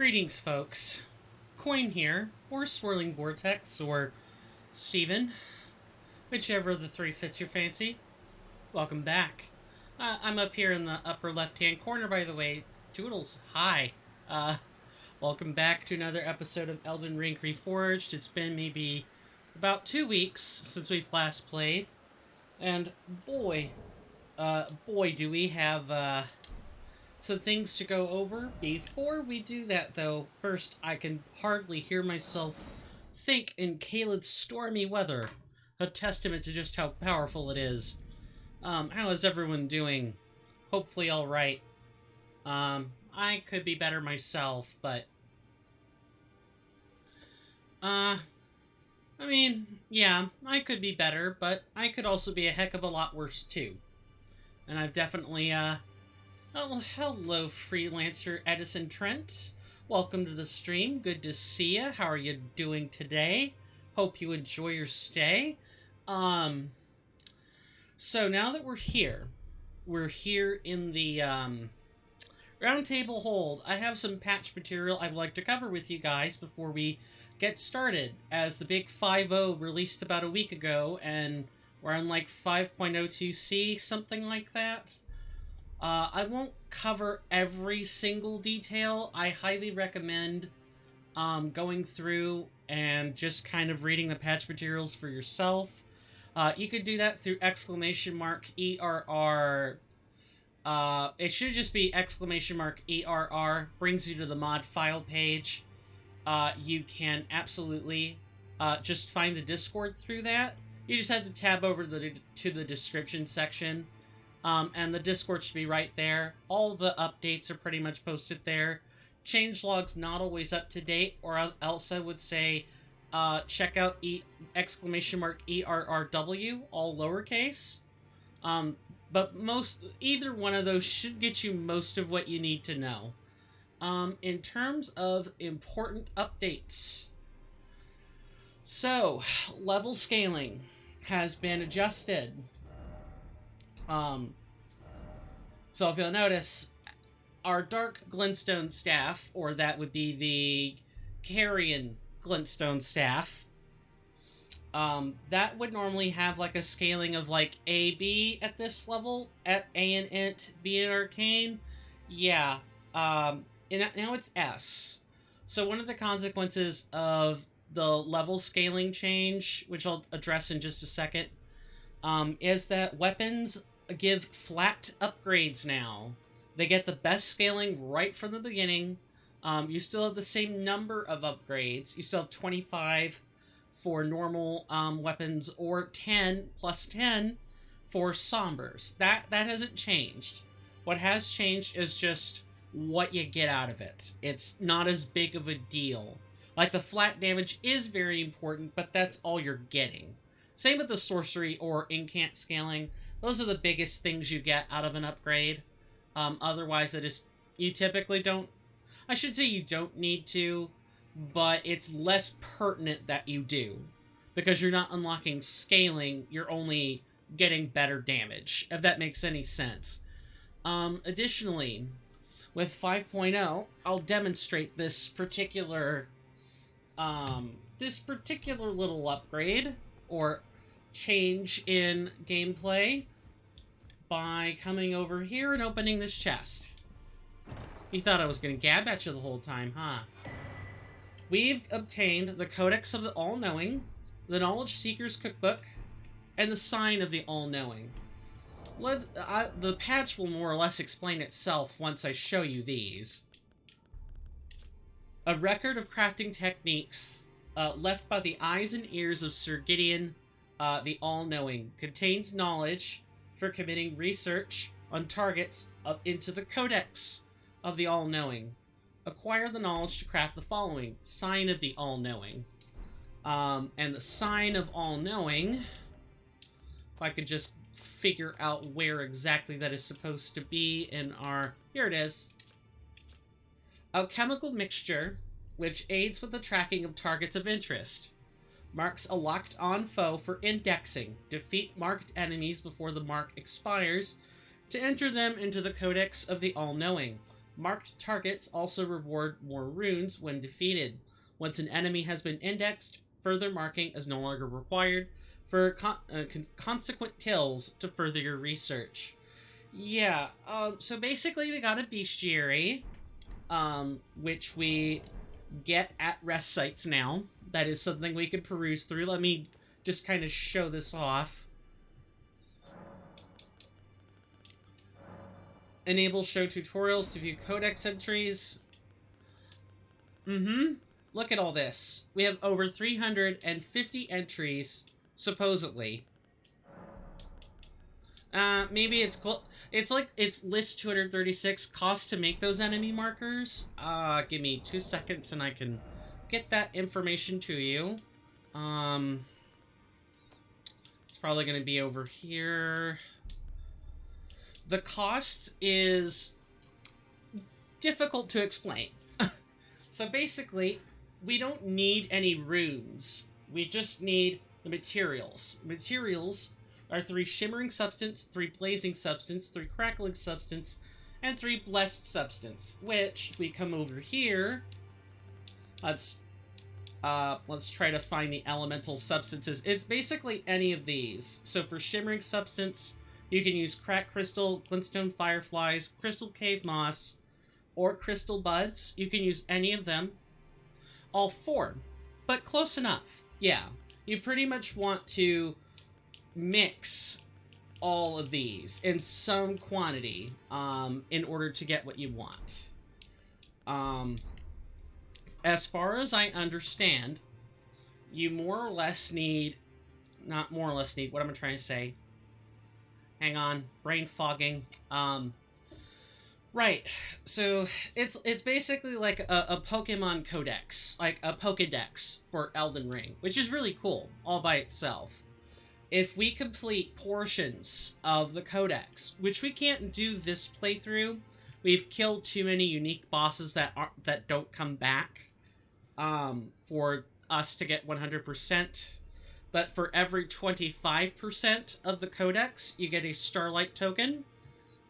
Greetings, folks. Coin here, or Swirling Vortex, or Steven, whichever of the three fits your fancy. Welcome back. I'm up here in the upper left-hand corner, by the way. Toodles, hi. Welcome back to another episode of Elden Ring Reforged. It's been maybe about 2 weeks since we've last played, and boy, do we have, some things to go over. Before we do that, though, first, I can hardly hear myself think in Caelid's stormy weather. A testament to just how powerful it is. How is everyone doing? Hopefully alright. I could be better myself, but... I mean, yeah, I could be better, but I could also be a heck of a lot worse, too. And I've definitely, Oh, hello, freelancer Edison Trent. Welcome to the stream. Good to see you. How are you doing today? Hope you enjoy your stay. So now that we're here in the, roundtable hold. I have some patch material I'd like to cover with you guys before we get started, as the big 5.0 released about a week ago, and we're on, like, 5.02c, something like that. I won't cover every single detail. I highly recommend going through and just kind of reading the patch materials for yourself. You could do that through !ERR. It should just be !ERR, brings you to the mod file page. You can absolutely just find the Discord through that. You just have to tab over to the description section. And the Discord should be right there. All the updates are pretty much posted there. Changelog's not always up to date, or else I would say check out !ERRW, all lowercase. But either one of those should get you most of what you need to know. In terms of important updates. So, level scaling has been adjusted. So if you'll notice, our Dark Glintstone Staff, or that would be the Carrion Glintstone Staff, that would normally have like a scaling of like A, B at this level, at A in Int, B in Arcane. Yeah, and now it's S. So one of the consequences of the level scaling change, which I'll address in just a second, is that weapons give flat upgrades now. They get the best scaling right from the beginning. You still have the same number of upgrades. You still have 25 for normal weapons, or 10 plus 10 for sombers. That hasn't changed. What has changed is just what you get out of it. It's not as big of a deal. Like, the flat damage is very important, but that's all you're getting. Same with the sorcery or incant scaling. Those are the biggest things you get out of an upgrade. Otherwise, you typically don't... I should say you don't need to, but it's less pertinent that you do. Because you're not unlocking scaling, you're only getting better damage, if that makes any sense. Additionally, with 5.0, I'll demonstrate this particular little upgrade, or change in gameplay, by coming over here and opening this chest. You thought I was going to gab at you the whole time, huh? We've obtained the Codex of the All-Knowing, the Knowledge Seeker's Cookbook, and the Sign of the All-Knowing. The patch will more or less explain itself once I show you these. A record of crafting techniques left by the eyes and ears of Sir Gideon the All-Knowing contains knowledge for committing research on targets into the Codex of the All-Knowing. Acquire the knowledge to craft the following. Sign of the All-Knowing. And the Sign of All-Knowing, if I could just figure out where exactly that is supposed to be in our... Here it is. Alchemical mixture, which aids with the tracking of targets of interest. Marks a locked-on foe for indexing. Defeat marked enemies before the mark expires to enter them into the Codex of the All-Knowing. Marked targets also reward more runes when defeated. Once an enemy has been indexed, further marking is no longer required for consequent kills to further your research. Yeah, so basically we got a bestiary, which we get at rest sites now. That is something we can peruse through. Let me just kind of show this off. Enable show tutorials to view codex entries. Look at all this. We have over 350 entries, supposedly. Maybe it's it's list 236 cost to make those enemy markers. Give me 2 seconds and I can get that information to you. It's probably going to be over here. The cost is difficult to explain. So basically, we don't need any runes. We just need the materials. Materials are 3 shimmering substance, 3 blazing substance, 3 crackling substance, and 3 blessed substance. Which, if we come over here, let's try to find the elemental substances. It's basically any of these. So for shimmering substance, you can use cracked crystal, glintstone fireflies, crystal cave moss, or crystal buds. You can use any of them. All 4, but close enough. Yeah, you pretty much want to mix all of these in some quantity in order to get what you want. As far as I understand, you more or less need, not more or less need, what am I trying to say? Hang on, brain fogging. Right, so it's basically like a Pokemon Codex, like a Pokedex for Elden Ring, which is really cool all by itself. If we complete portions of the Codex, which we can't do this playthrough, we've killed too many unique bosses that don't come back for us to get 100%. But for every 25% of the Codex, you get a Starlight token.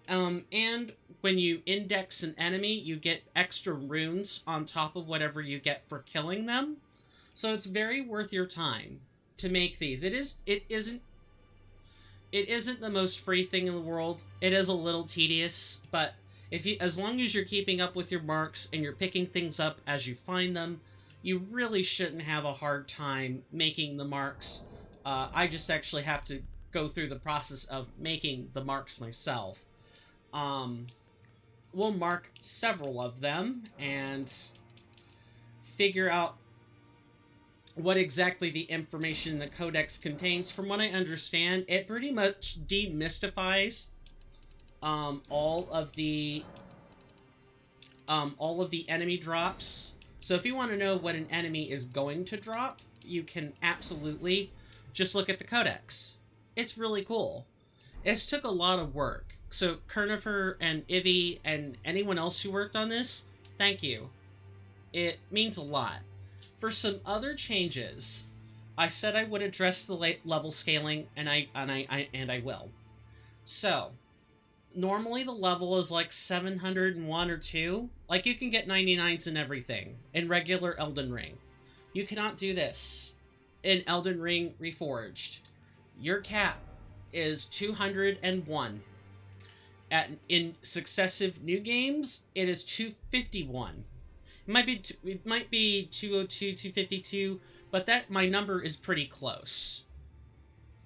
And when you index an enemy, you get extra runes on top of whatever you get for killing them. So it's very worth your time to make these. It isn't the most free thing in the world. It is a little tedious, but as long as you're keeping up with your marks and you're picking things up as you find them, you really shouldn't have a hard time making the marks. I just actually have to go through the process of making the marks myself. We'll mark several of them and figure out what exactly the information in the Codex contains. From what I understand, it pretty much demystifies all of the enemy drops. So if you want to know what an enemy is going to drop, you can absolutely just look at the Codex. It's really cool. It's took a lot of work. So Kernifer and Ivy and anyone else who worked on this, thank you. It means a lot. For some other changes, I said I would address the level scaling, and I will. So normally the level is like 701 or 2. Like, you can get 99s and everything in regular Elden Ring. You cannot do this in Elden Ring Reforged. Your cap is 201. In successive new games, it is 251. It might be 202, 252, but my number is pretty close.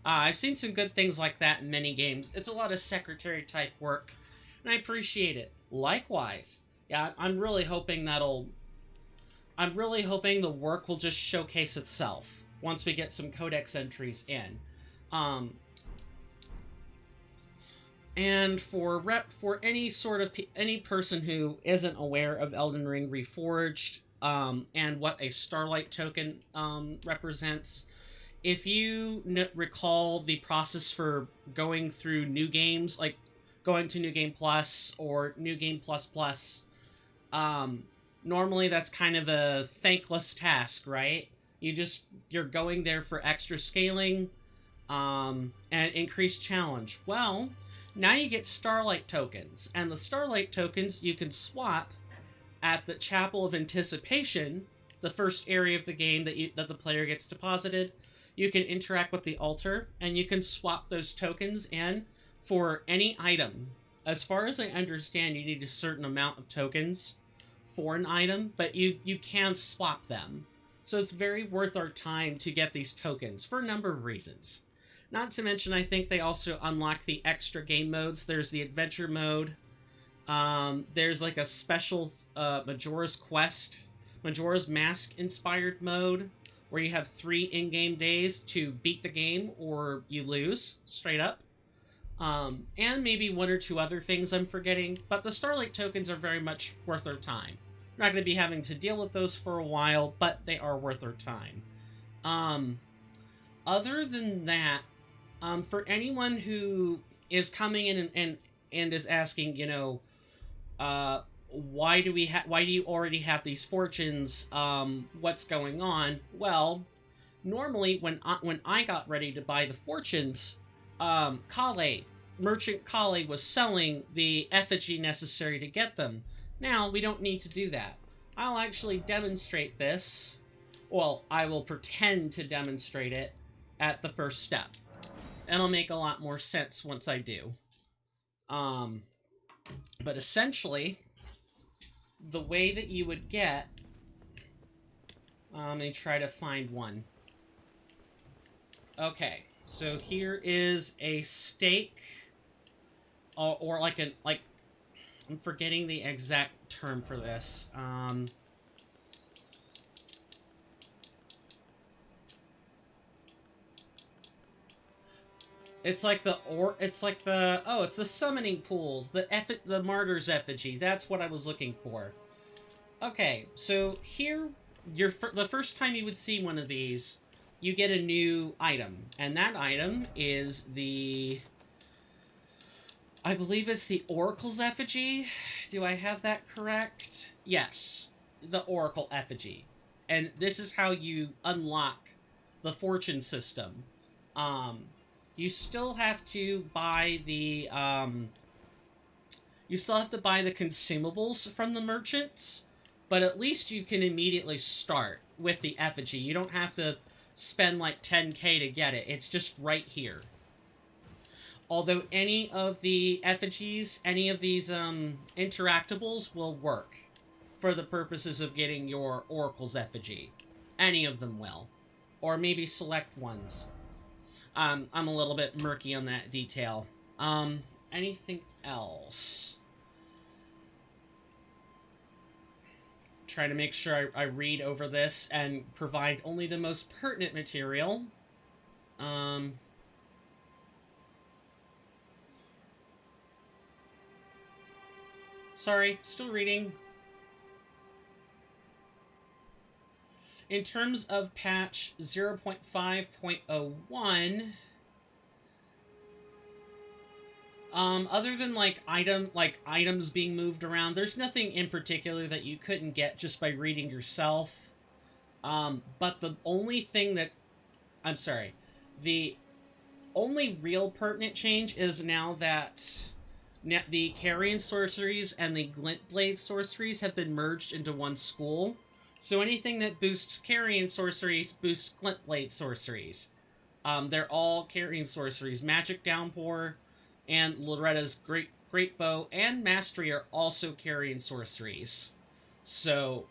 I've seen some good things like that in many games. It's a lot of secretary type work, and I appreciate it. Likewise, yeah, I'm really hoping the work will just showcase itself once we get some Codex entries in. And for any person who isn't aware of Elden Ring Reforged, and what a Starlight token represents, if you recall the process for going through new games, like going to New Game Plus or New Game Plus Plus, normally that's kind of a thankless task, right? You're going there for extra scaling, and increased challenge. Well, Now you get Starlight tokens, and the Starlight tokens you can swap at the Chapel of Anticipation, the first area of the game that the player gets deposited. You can interact with the altar, and you can swap those tokens in for any item. As far as I understand, you need a certain amount of tokens for an item, but you can swap them. So it's very worth our time to get these tokens for a number of reasons. Not to mention, I think they also unlock the extra game modes. There's the adventure mode. There's like a special Majora's Quest, Majora's Mask inspired mode, where you have 3 in-game days to beat the game or you lose, straight up. And maybe 1 or 2 other things I'm forgetting, but the Starlight tokens are very much worth our time. We're not going to be having to deal with those for a while, but they are worth our time. Other than that, for anyone who is coming in and is asking, you know, why do you already have these fortunes? What's going on? Well, normally when I got ready to buy the fortunes, Merchant Kale was selling the effigy necessary to get them. Now we don't need to do that. I'll actually demonstrate this. Well, I will pretend to demonstrate it at the first step. And it'll make a lot more sense once I do. But essentially, the way that you would get... let me try to find one. Okay, so here is a stake, or like I'm forgetting the exact term for this. It's like it's the summoning pools, the martyr's effigy. That's what I was looking for. Okay, so here, the first time you would see one of these, you get a new item, and that item is I believe it's the Oracle's effigy. Do I have that correct? Yes, the Oracle effigy. And this is how you unlock the fortune system. You still have to buy the consumables from the merchants, but at least you can immediately start with the effigy. You don't have to spend like 10k to get it. It's just right here. Although any of the effigies, any of these interactables will work for the purposes of getting your Oracle's effigy. Any of them will. Or maybe select ones. I'm a little bit murky on that detail. Anything else? Try to make sure I read over this and provide only the most pertinent material. Sorry, still reading. In terms of patch 0.5.01, other than items being moved around, there's nothing in particular that you couldn't get just by reading yourself. But the only thing that... I'm sorry. The only real pertinent change is now that the Carrion sorceries and the Glint Blade sorceries have been merged into one school. So anything that boosts Carrion sorceries boosts Glint Blade sorceries. They're all Carrion sorceries. Magic Downpour and Loretta's Great Bow and Mastery are also Carrion sorceries. So,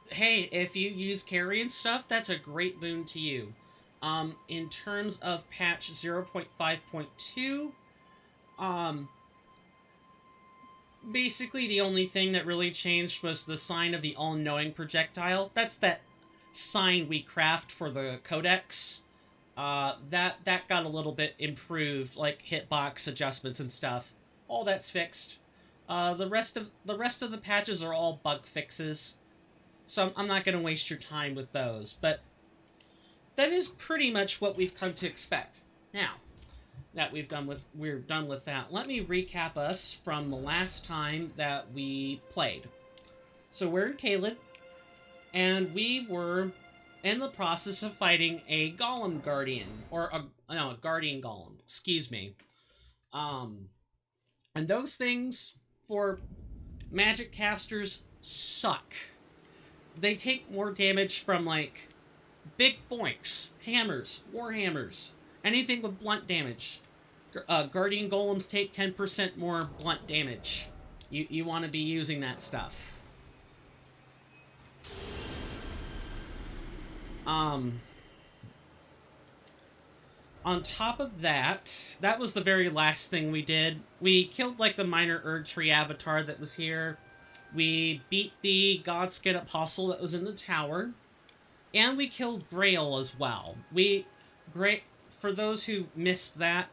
hey, if you use Carrion stuff, that's a great boon to you. In terms of patch 0.5.2, basically the only thing that really changed was the sign of the all-knowing projectile. That's that sign we craft for the codex. That got a little bit improved, like hitbox adjustments and stuff. All that's fixed. The rest of the patches are all bug fixes, so I'm not going to waste your time with those. But that is pretty much what we've come to expect. Now that we're done with that, let me recap us from the last time that we played. So we're in Caelid, and we were in the process of fighting a Golem Guardian, or a Guardian Golem, excuse me. Um, and those things for magic casters suck. They take more damage from like big boinks, hammers, warhammers, anything with blunt damage. Guardian golems take 10% more blunt damage. You want to be using that stuff. Um, on top of that, that was the very last thing we did. We killed like the minor Erdtree avatar that was here. We beat the Godskin Apostle that was in the tower. And we killed Grail as well. For those who missed that,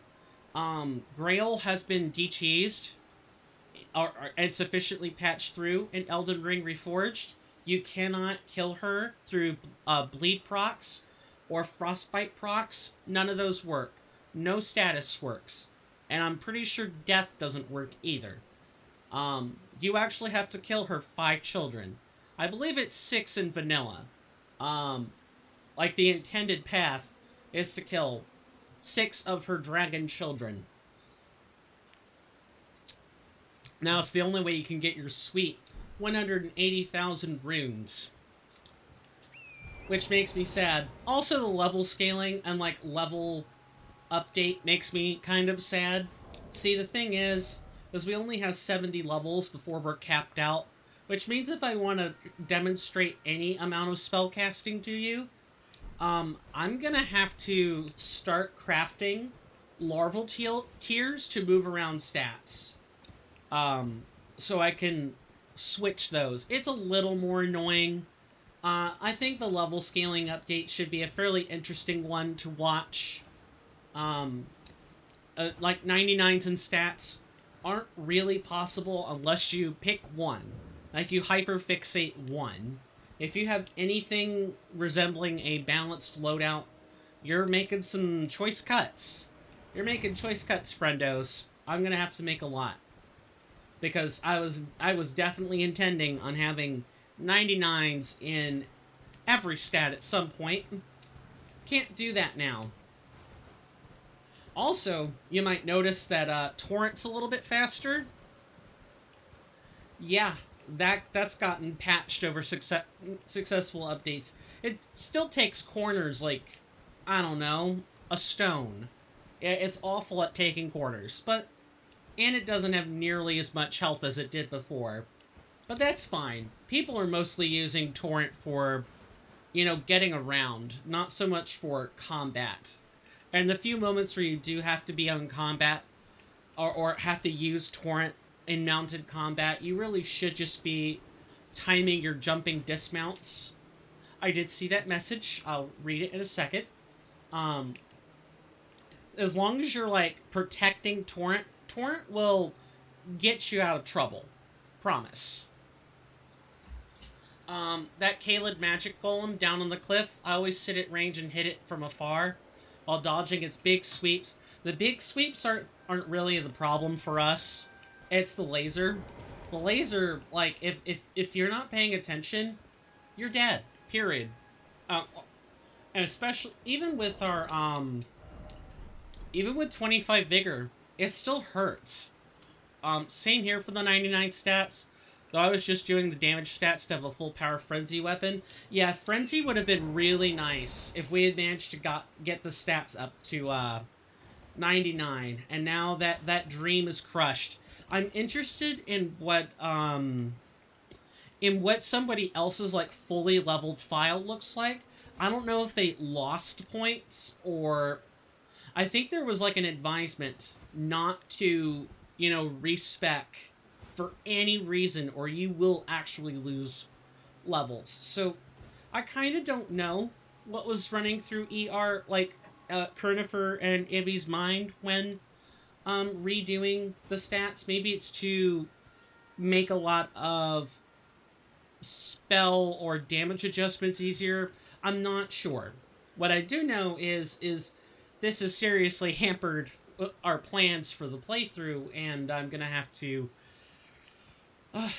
Grail has been de-cheesed and sufficiently patched through in Elden Ring Reforged. You cannot kill her through bleed procs or frostbite procs. None of those work. No status works. And I'm pretty sure death doesn't work either. You actually have to kill her 5 children. I believe it's 6 in vanilla. Like the intended path is to kill 6 of her dragon children. Now it's the only way you can get your sweet 180,000 runes. Which makes me sad. Also the level scaling and like level update makes me kind of sad. See, the thing is we only have 70 levels before we're capped out. Which means if I want to demonstrate any amount of spellcasting to you, I'm gonna have to start crafting larval tiers to move around stats. So I can switch those. It's a little more annoying. I think the level scaling update should be a fairly interesting one to watch. Like 99s and stats aren't really possible unless you pick one. Like you hyperfixate one. If you have anything resembling a balanced loadout, you're making some choice cuts. You're making choice cuts, friendos. I'm gonna have to make a lot. Because I was definitely intending on having 99s in every stat at some point. Can't do that now. Also, you might notice that Torrent's a little bit faster. Yeah, that's gotten patched over successful updates. It still takes corners like, I don't know, a stone. It's awful at taking corners, and it doesn't have nearly as much health as it did before. But that's fine. People are mostly using Torrent for, getting around, not so much for combat. And the few moments where you do have to be on combat, or have to use Torrent in mounted combat, you really should just be timing your jumping dismounts. I did see that message. I'll read it in a second. As long as you're, like, protecting Torrent will get you out of trouble. Promise. That Kaled magic golem down on the cliff, I always sit at range and hit it from afar while dodging its big sweeps. The big sweeps aren't really the problem for us. It's the laser. The laser, like, if you're not paying attention, you're dead. Period. And especially, even with our, even with 25 vigor, it still hurts. Same here for the 99 stats. Though I was just doing the damage stats to have a full power Frenzy weapon. Yeah, Frenzy would have been really nice if we had managed to get the stats up to 99. And now that dream is crushed. I'm interested in what somebody else's like fully leveled file looks like. I don't know if they lost points or I think there was like an advisement not to, respec for any reason or you will actually lose levels. So I kind of don't know what was running through Kurnifer and Ivy's mind when redoing the stats. Maybe it's to make a lot of spell or damage adjustments easier. I'm not sure. What I do know is this has seriously hampered our plans for the playthrough, and I'm gonna have to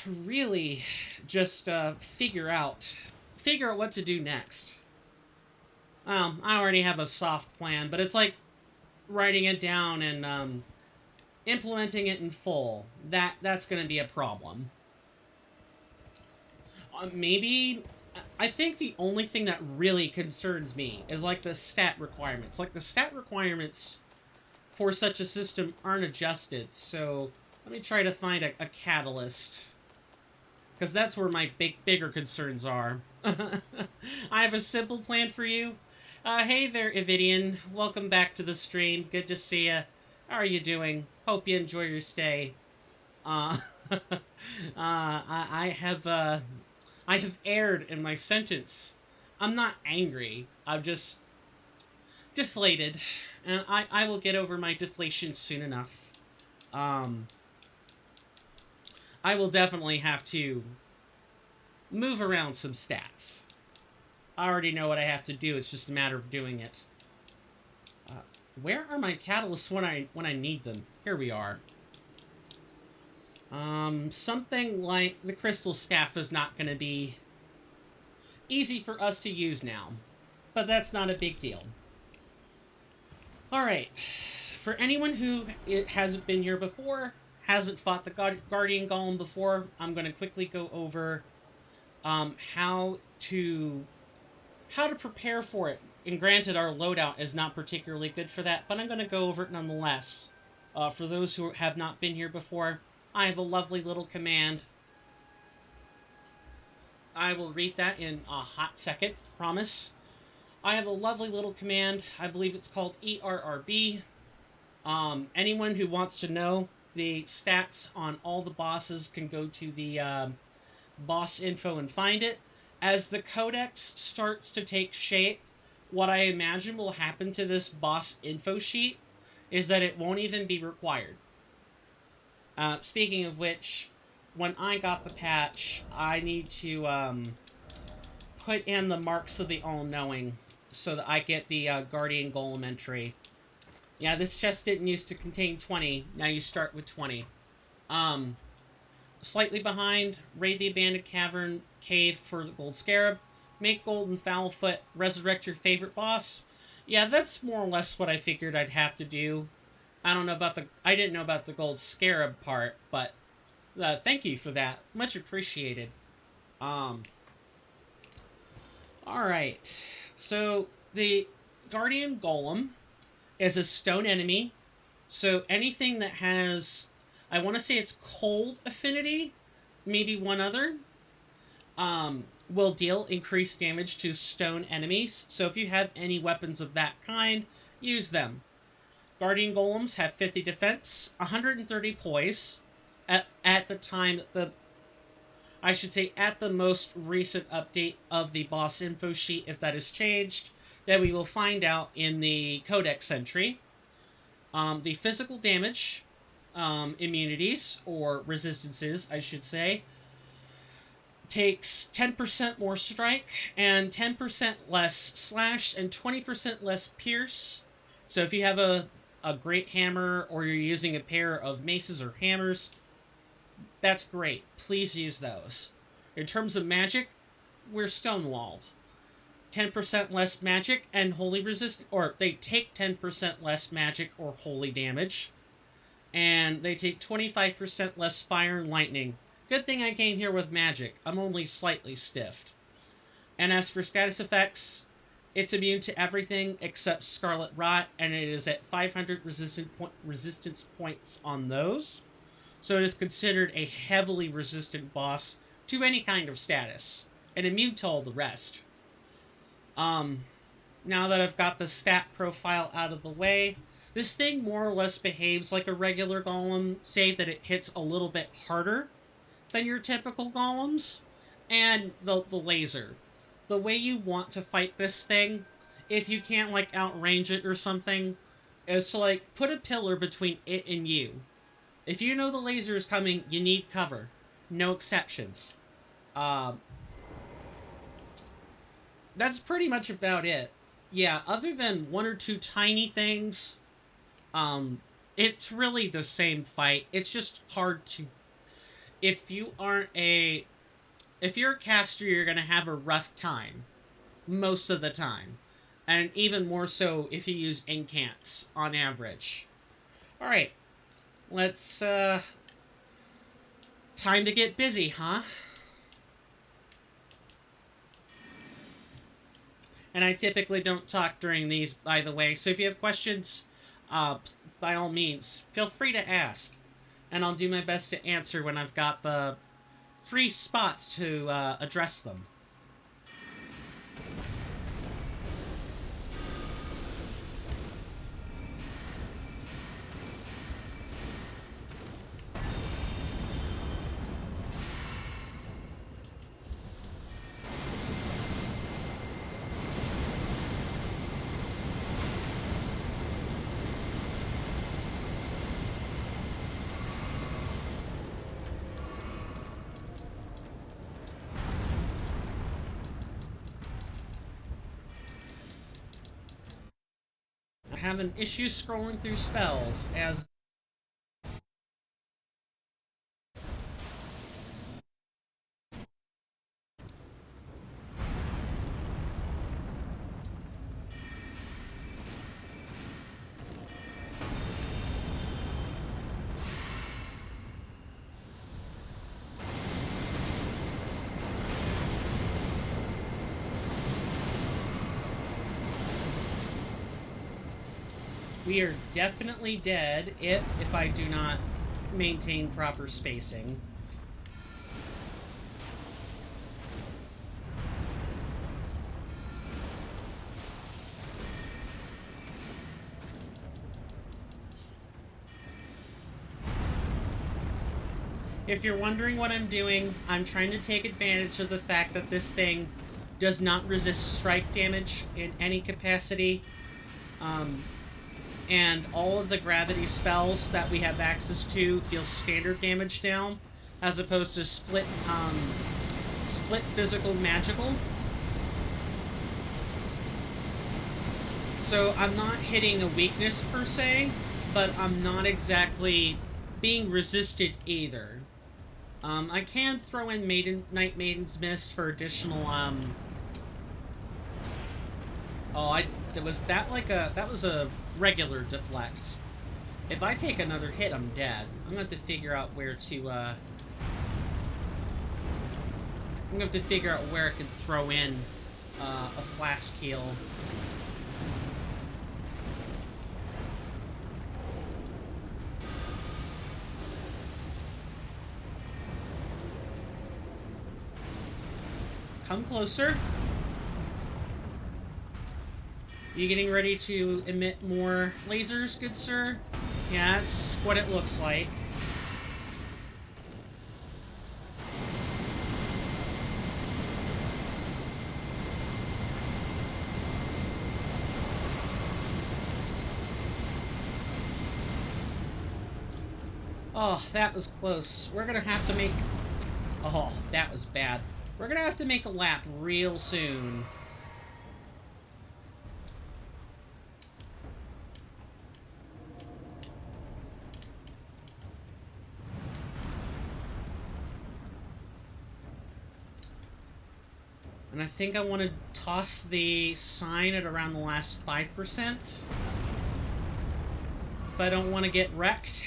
really just figure out what to do next. I already have a soft plan, but it's like writing it down and implementing it in full, that's going to be a problem. Maybe... I think the only thing that really concerns me is, like, the stat requirements. Like, the stat requirements for such a system aren't adjusted, so let me try to find a catalyst. Because that's where my bigger concerns are. I have a simple plan for you. Hey there, Ividian. Welcome back to the stream. Good to see ya. How are you doing? Hope you enjoy your stay. I have erred in my sentence. I'm not angry. I'm just deflated. And I will get over my deflation soon enough. I will definitely have to move around some stats. I already know what I have to do. It's just a matter of doing it. Where are my catalysts when I need them? Here we are. Something like the crystal staff is not going to be easy for us to use now. But that's not a big deal. Alright. For anyone who hasn't been here before, hasn't fought the Guardian Golem before, I'm going to quickly go over how to prepare for it. And granted, our loadout is not particularly good for that, but I'm going to go over it nonetheless. For those who have not been here before, I have a lovely little command. I will read that in a hot second, promise. I have a lovely little command. I believe it's called ERRB. Anyone who wants to know the stats on all the bosses can go to the boss info and find it. As the codex starts to take shape, what I imagine will happen to this boss info sheet is that it won't even be required. Speaking of which, when I got the patch, I need to put in the marks of the all-knowing so that I get the Guardian Golem entry. Yeah, this chest didn't used to contain 20. Now you start with 20. Slightly behind, raid the abandoned cavern cave for the gold scarab. Make golden foulfoot. Resurrect your favorite boss. Yeah, that's more or less what I figured I'd have to do. I didn't know about the gold scarab part, but thank you for that. Much appreciated. Alright. So, the Guardian Golem is a stone enemy. So, anything that has... I want to say it's cold affinity, maybe one other, will deal increased damage to stone enemies. So if you have any weapons of that kind, use them. Guardian Golems have 50 defense, 130 poise. At the time that at the most recent update of the boss info sheet, if that has changed, that we will find out in the codex entry. The physical damage... immunities, or resistances, I should say, takes 10% more strike, and 10% less slash, and 20% less pierce. So if you have a great hammer, or you're using a pair of maces or hammers, that's great. Please use those. In terms of magic, we're stonewalled. 10% less magic and holy resist, or they take 10% less magic or holy damage. And they take 25% less fire and lightning. Good thing I came here with magic. I'm only slightly stiffed. And as for status effects, it's immune to everything except Scarlet Rot, and it is at 500 resistance points on those. So it is considered a heavily resistant boss to any kind of status, and immune to all the rest. Now that I've got the stat profile out of the way, this thing more or less behaves like a regular golem, save that it hits a little bit harder than your typical golems. And the laser. The way you want to fight this thing, if you can't, like, outrange it or something, is to, like, put a pillar between it and you. If you know the laser is coming, you need cover. No exceptions. That's pretty much about it. Yeah, other than one or two tiny things... it's really the same fight. It's just hard to... If you're a caster, you're gonna have a rough time. Most of the time. And even more so if you use incants, on average. Alright. Let's, time to get busy, huh? And I typically don't talk during these, by the way, so if you have questions, by all means, feel free to ask. And I'll do my best to answer when I've got the free spots to address them. I have an issue scrolling through spells as we are definitely dead if I do not maintain proper spacing. If you're wondering what I'm doing, I'm trying to take advantage of the fact that this thing does not resist strike damage in any capacity. And all of the gravity spells that we have access to deal standard damage now, as opposed to split physical magical. So I'm not hitting a weakness per se, but I'm not exactly being resisted either. I can throw in Night Maiden's Mist for additional, that was a regular deflect. If I take another hit, I'm dead. I'm gonna have to figure out where to, I'm gonna have to figure out where I can throw in, a flask heal. Come closer. You getting ready to emit more lasers, good sir? Yeah, that's what it looks like. Oh, that was close. We're gonna have to make... Oh, that was bad. We're gonna have to make a lap real soon. And I think I want to toss the sign at around the last 5%. If I don't want to get wrecked.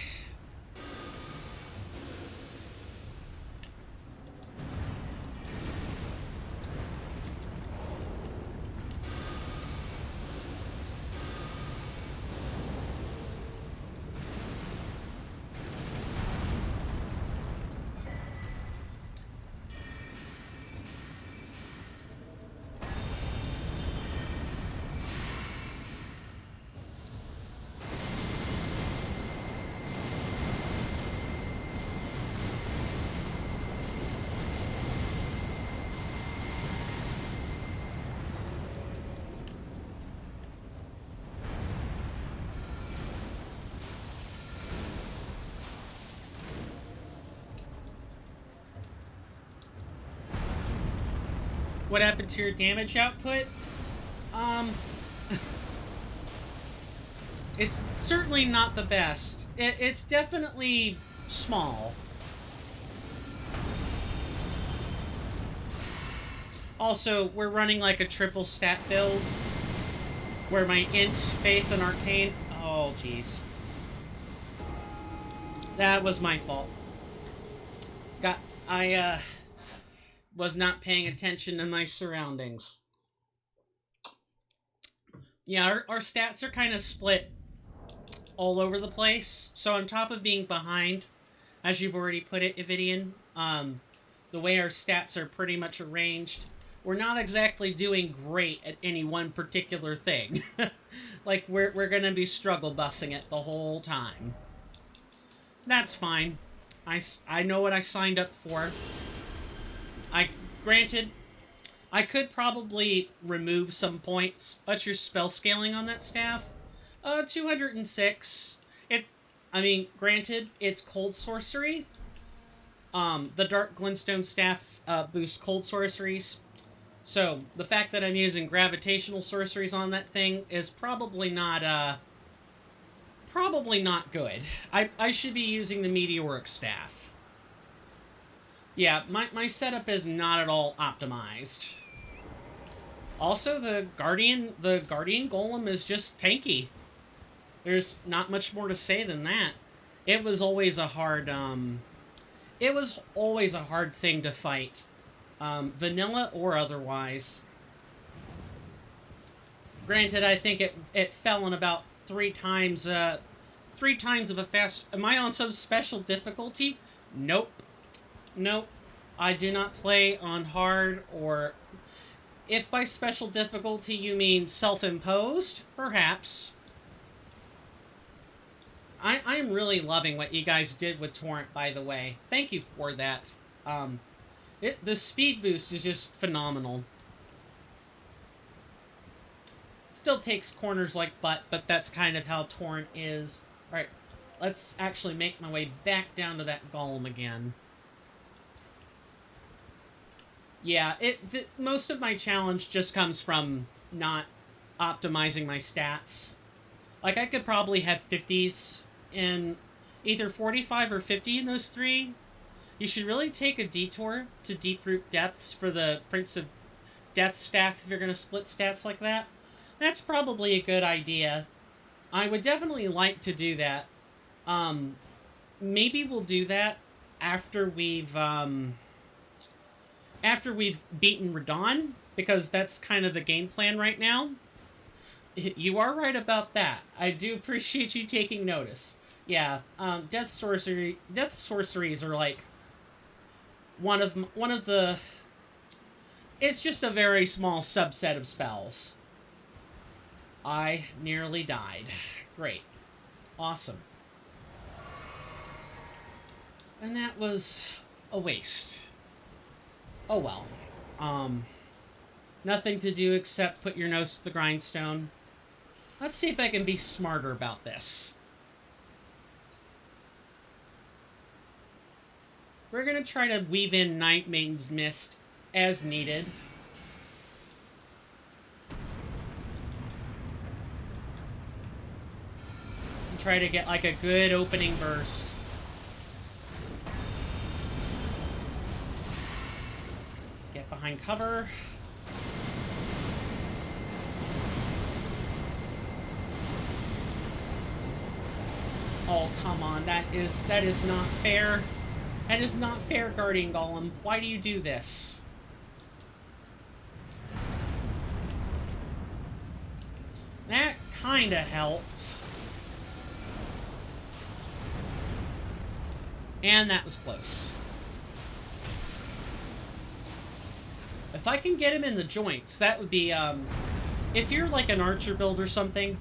What happened to your damage output? It's certainly not the best. It's definitely small. Also, we're running like a triple stat build, where my int, faith, and arcane... Oh, jeez. That was my fault. I was not paying attention to my surroundings. Yeah, our stats are kind of split all over the place. So on top of being behind, as you've already put it, Evidian, the way our stats are pretty much arranged, we're not exactly doing great at any one particular thing. Like, we're gonna be struggle bussing it the whole time. That's fine. I know what I signed up for. Granted, I could probably remove some points. What's your spell scaling on that staff? 206. Granted, it's cold sorcery. The Dark Glintstone staff boosts cold sorceries. So, the fact that I'm using gravitational sorceries on that thing is probably not good. I should be using the meteoric staff. Yeah, my setup is not at all optimized. Also, the Guardian Golem is just tanky. There's not much more to say than that. It was always a hard thing to fight. Vanilla or otherwise. Granted, I think it fell in about 3 times of a fast... Am I on some special difficulty? Nope. Nope. I do not play on hard or... If by special difficulty you mean self-imposed, perhaps. I'm really loving what you guys did with Torrent, by the way. Thank you for that. The speed boost is just phenomenal. Still takes corners like butt, but that's kind of how Torrent is. Alright, let's actually make my way back down to that golem again. Yeah, most of my challenge just comes from not optimizing my stats. Like, I could probably have 50s in either 45 or 50 in those 3. You should really take a detour to Deep Root Depths for the Prince of Death staff if you're going to split stats like that. That's probably a good idea. I would definitely like to do that. Maybe we'll do that after we've beaten Radon, because that's kind of the game plan right now. You are right about that. I do appreciate you taking notice. Yeah, death sorceries are like one of the... It's just a very small subset of spells. I nearly died. Great. Awesome. And that was a waste. Oh well. Nothing to do except put your nose to the grindstone. Let's see if I can be smarter about this. We're gonna try to weave in Night Maiden's Mist as needed. And try to get like a good opening burst. Get behind cover. Oh, come on. That is not fair. That is not fair, Guardian Golem. Why do you do this? That kinda helped. And that was close. If I can get him in the joints, that would be, if you're like an archer build or something,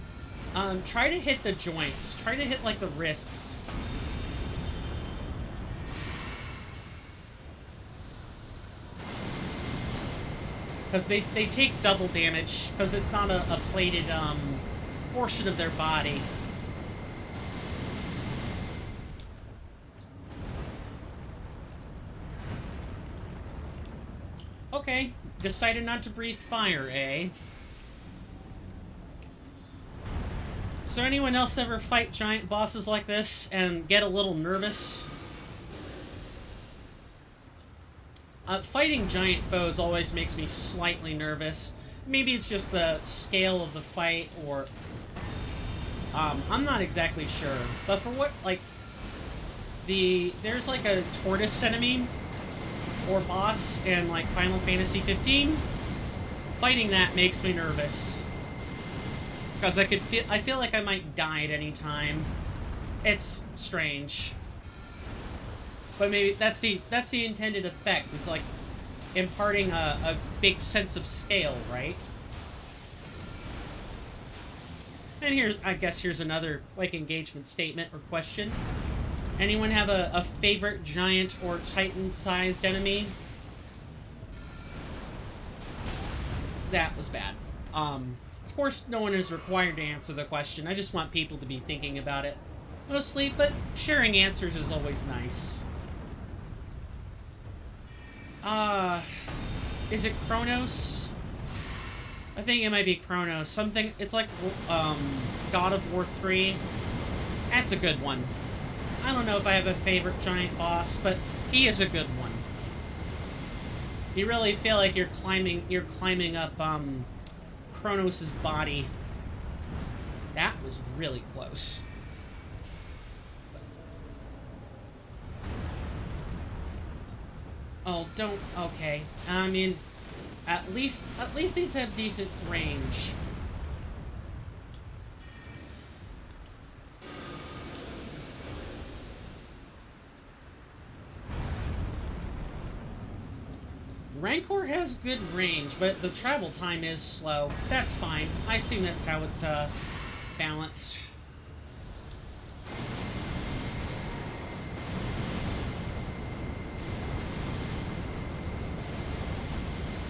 try to hit the joints. Try to hit, like, the wrists. Because they take double damage, because it's not a plated, portion of their body. Okay, decided not to breathe fire, eh? So anyone else ever fight giant bosses like this and get a little nervous? Fighting giant foes always makes me slightly nervous. Maybe it's just the scale of the fight, or... I'm not exactly sure. But for what, like... there's like a tortoise enemy or boss in like Final Fantasy 15. Fighting that makes me nervous because I feel like I might die at any time. It's strange, but maybe that's the intended effect. It's like imparting a big sense of scale, right? And here's another like engagement statement or question. Anyone have a favorite giant or titan-sized enemy? That was bad. Of course, no one is required to answer the question. I just want people to be thinking about it. Mostly, but sharing answers is always nice. Is it Kronos? I think it might be Kronos. Something, it's like, God of War 3. That's a good one. I don't know if I have a favorite giant boss, but he is a good one. You really feel like you're climbing up, Kronos' body. That was really close. Oh, don't, okay. I mean, at least these have decent range. Rancor has good range, but the travel time is slow. That's fine. I assume that's how it's, balanced.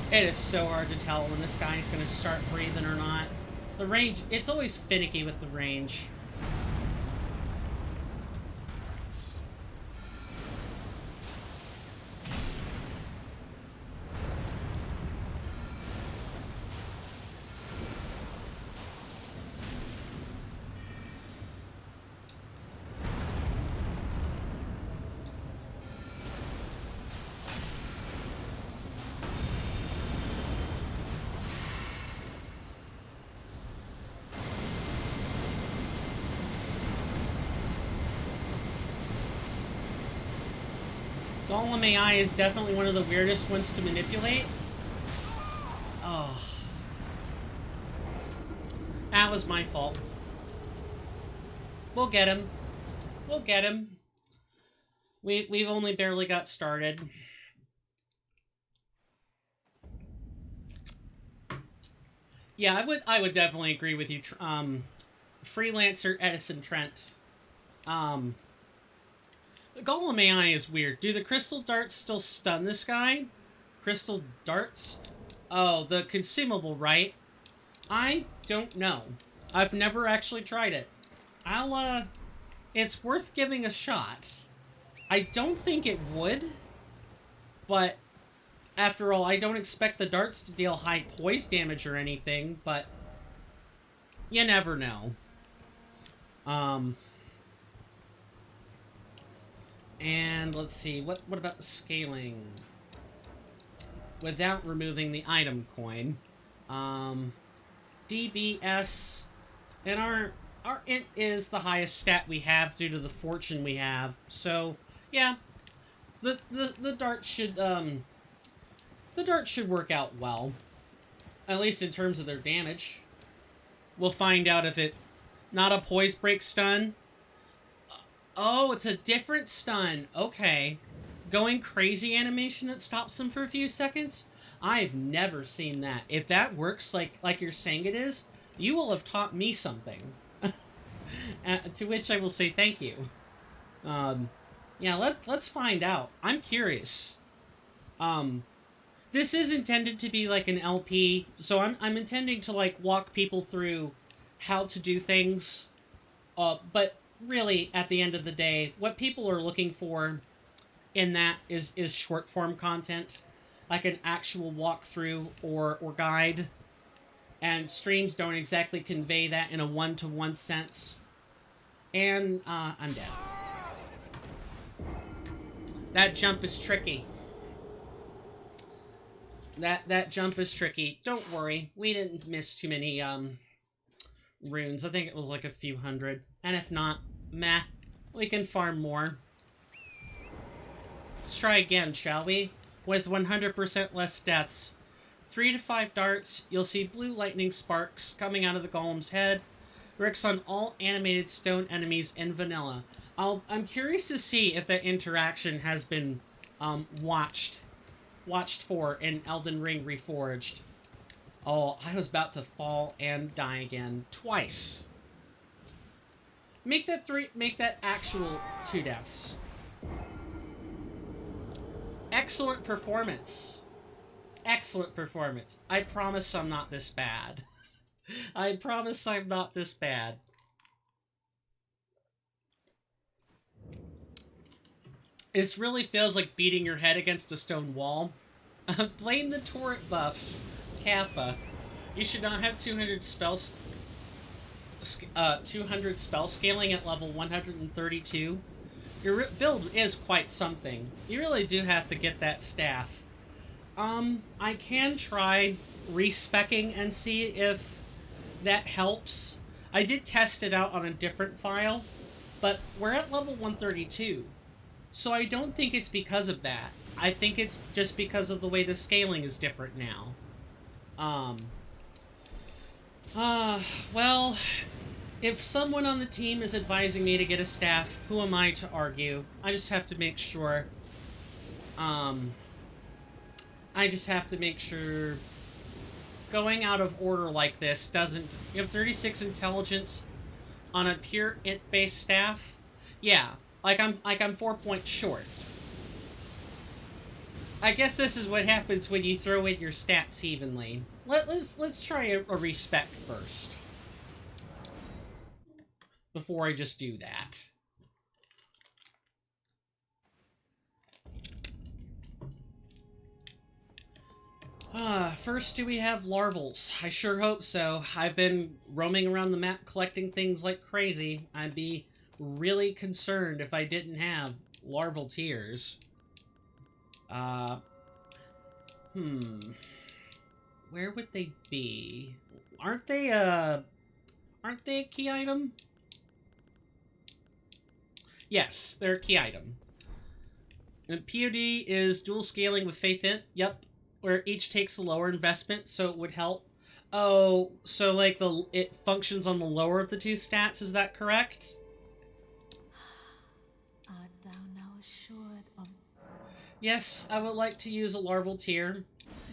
It is so hard to tell when this guy's gonna start breathing or not. The range, it's always finicky with the range. Golem AI is definitely one of the weirdest ones to manipulate. Oh. That was my fault. We'll get him. We'll get him. We've only barely got started. Yeah, I would definitely agree with you. Freelancer Edison Trent. The Golem AI is weird. Do the crystal darts still stun this guy? Crystal darts? Oh, the consumable, right? I don't know. I've never actually tried it. It's worth giving a shot. I don't think it would, but after all, I don't expect the darts to deal high poise damage or anything, but you never know. And let's see, what about the scaling? Without removing the item coin. DBS, and our int is the highest stat we have due to the fortune we have. So, yeah, the darts should work out well. At least in terms of their damage. We'll find out if it not a poise break stun. Oh, it's a different stun. Okay. Going crazy animation that stops them for a few seconds? I've never seen that. If that works like you're saying it is, you will have taught me something. To which I will say thank you. Yeah, let's find out. I'm curious. This is intended to be like an LP, so I'm intending to like walk people through how to do things. But really, at the end of the day, what people are looking for in that is short form content, like an actual walkthrough or guide. And streams don't exactly convey that in a one-to-one sense. And I'm dead. That jump is tricky. That jump is tricky. Don't worry, we didn't miss too many runes. I think it was like a few hundred. And if not, meh, we can farm more. Let's try again, shall we? With 100% less deaths. 3 to 5 darts, you'll see blue lightning sparks coming out of the golem's head. Works on all animated stone enemies in vanilla. I'm curious to see if that interaction has been watched for in Elden Ring Reforged. Oh, I was about to fall and die again twice. Make that actual 2 deaths. Excellent performance. Excellent performance. I promise I'm not this bad. I promise I'm not this bad. This really feels like beating your head against a stone wall. Blame the torrent buffs. Kappa. You should not have 200 spells. 200 spell scaling at level 132. Your build is quite something. You really do have to get that staff. I can try respecking and see if that helps. I did test it out on a different file, but we're at level 132. So I don't think it's because of that. I think it's just because of the way the scaling is different now. Well, if someone on the team is advising me to get a staff, who am I to argue? I just have to make sure, going out of order like this doesn't... You have 36 intelligence on a pure int-based staff? Yeah, like I'm 4 points short. I guess this is what happens when you throw in your stats evenly. Let's try a respect first. Before I just do that. First, do we have larvals? I sure hope so. I've been roaming around the map collecting things like crazy. I'd be really concerned if I didn't have larval tiers. Where would they be? Aren't they a key item? Yes, they're a key item. And POD is dual scaling with Faith Int. Yep. Where each takes a lower investment, so it would help. Oh, so like it functions on the lower of the 2 stats, is that correct? Art thou now assured of... Yes, I would like to use a larval tier.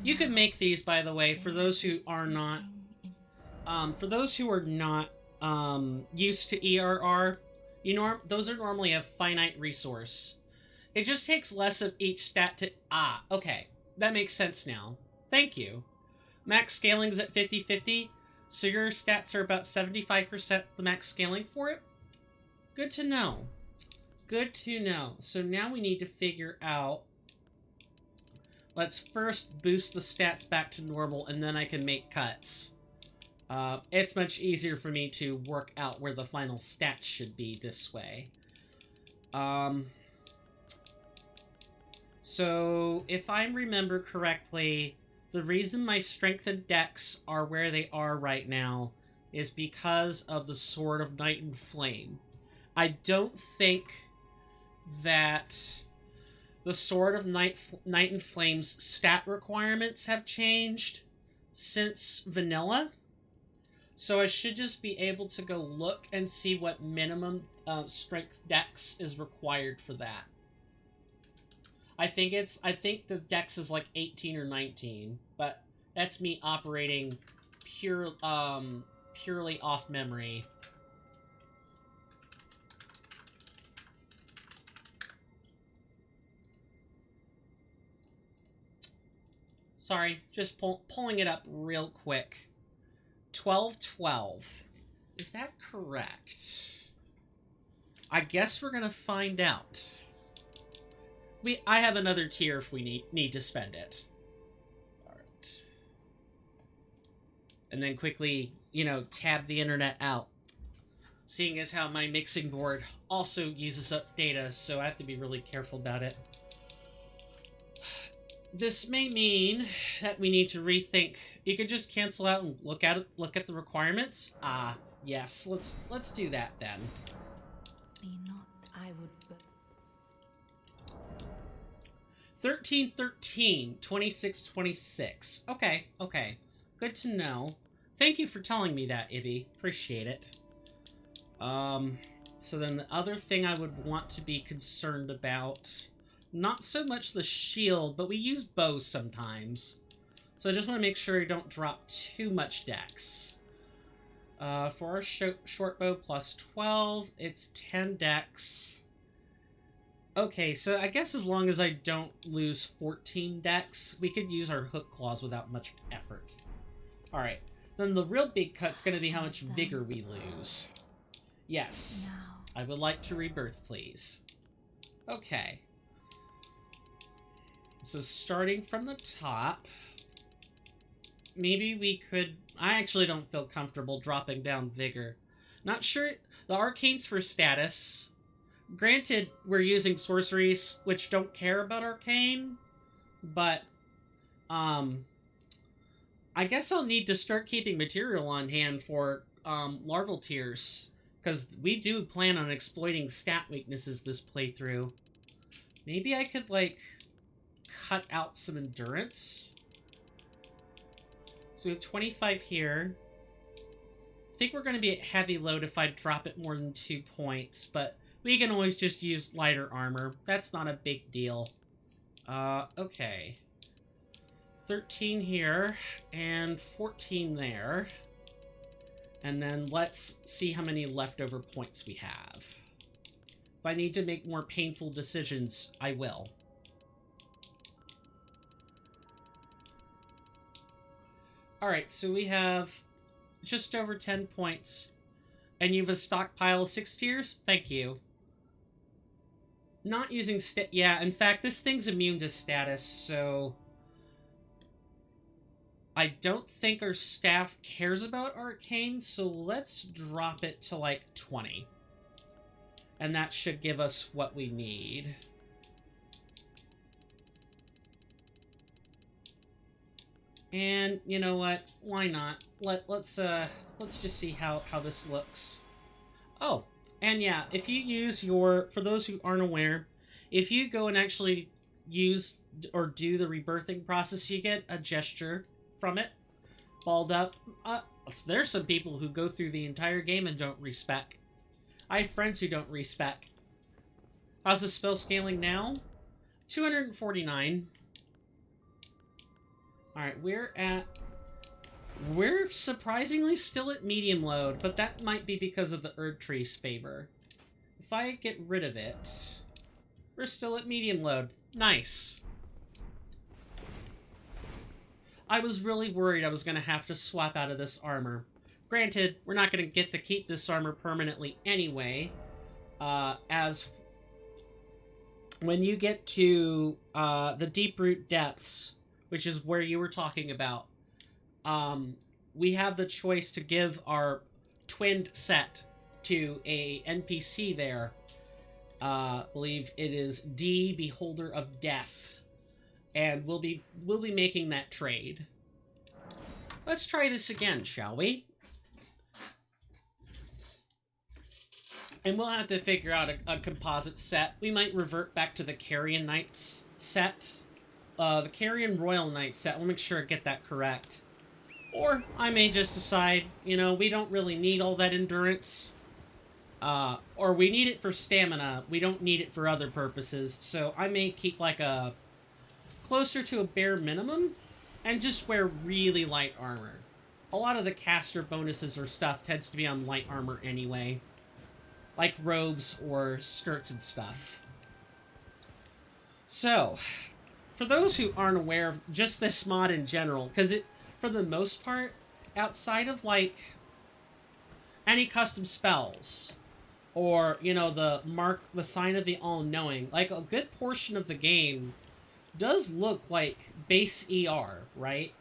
You can make these, by the way, for those who are not used to ERR. Those are normally a finite resource. It just takes less of each stat to... okay. That makes sense now. Thank you. Max scaling is at 50-50, so your stats are about 75% the max scaling for it. Good to know. Good to know. So now we need to figure out... Let's first boost the stats back to normal, and then I can make cuts. It's much easier for me to work out where the final stats should be this way. So, if I remember correctly, the reason my strength and dex are where they are right now is because of the Sword of Night and Flame. I don't think that the Sword of Night and Flame's stat requirements have changed since vanilla. So I should just be able to go look and see what minimum strength dex is required for that. I think the dex is like 18 or 19, but that's me operating purely off memory. Sorry, just pulling it up real quick. 1212. Is that correct? I guess we're gonna find out. I have another tier if we need to spend it. Alright. And then quickly, tab the internet out. Seeing as how my mixing board also uses up data, so I have to be really careful about it. This may mean that we need to rethink. You could just cancel out and look at the requirements. Yes. Let's do that then. Be not, I would... 13, 13, 26, 26. Okay, okay. Good to know. Thank you for telling me that, Ivy. Appreciate it. So then the other thing I would want to be concerned about, not so much the shield, but we use bows sometimes. So I just want to make sure you don't drop too much dex. For our short bow plus 12, it's 10 dex. Okay, so I guess as long as I don't lose 14 dex, we could use our hook claws without much effort. Alright, then the real big cut's going to be how much vigor we lose. Yes, I would like to rebirth, please. Okay. So starting from the top, maybe we could... I actually don't feel comfortable dropping down vigor. Not sure... The arcane's for status. Granted, we're using sorceries which don't care about arcane, but, I guess I'll need to start keeping material on hand for, larval tears, because we do plan on exploiting stat weaknesses this playthrough. Maybe I could, like, cut out some endurance. So we have 25 here. I think we're going to be at heavy load if I drop it more than 2 points, but we can always just use lighter armor. That's not a big deal. Okay. 13 here, and 14 there. And then let's see how many leftover points we have. If I need to make more painful decisions, I will. Alright, so we have just over 10 points. And you have a stockpile of 6 tiers? Thank you. Not using yeah, in fact, this thing's immune to status, so... I don't think our staff cares about arcane, so let's drop it to, like, 20. And that should give us what we need. And, you know what? Why not? Let's just see how this looks. Oh! And yeah, if you use your, for those who aren't aware, if you go and actually use or do the rebirthing process, you get a gesture from it. Balled up. There's some people who go through the entire game and don't respec. I have friends who don't respec. How's the spell scaling now? 249. Alright, we're surprisingly still at medium load, but that might be because of the Erd Tree's favor. If I get rid of it, we're still at medium load. Nice. I was really worried I was going to have to swap out of this armor. Granted, we're not going to get to keep this armor permanently anyway, as when you get to the Deep Root Depths, which is where you were talking about, we have the choice to give our twinned set to a NPC there. I believe it is D, Beholder of Death. And we'll be making that trade. Let's try this again, shall we? And we'll have to figure out a composite set. We might revert back to the Carrion Knights set. The Carrion Royal Knight set. We'll make sure I get that correct. Or I may just decide, you know, we don't really need all that endurance. Or we need it for stamina. We don't need it for other purposes. So I may keep like a closer to a bare minimum and just wear really light armor. A lot of the caster bonuses or stuff tends to be on light armor anyway. Like robes or skirts and stuff. So, for those who aren't aware of just this mod in general, because it, for the most part, outside of, like, any custom spells, or, you know, the sign of the all-knowing, like, a good portion of the game does look like base ER, right?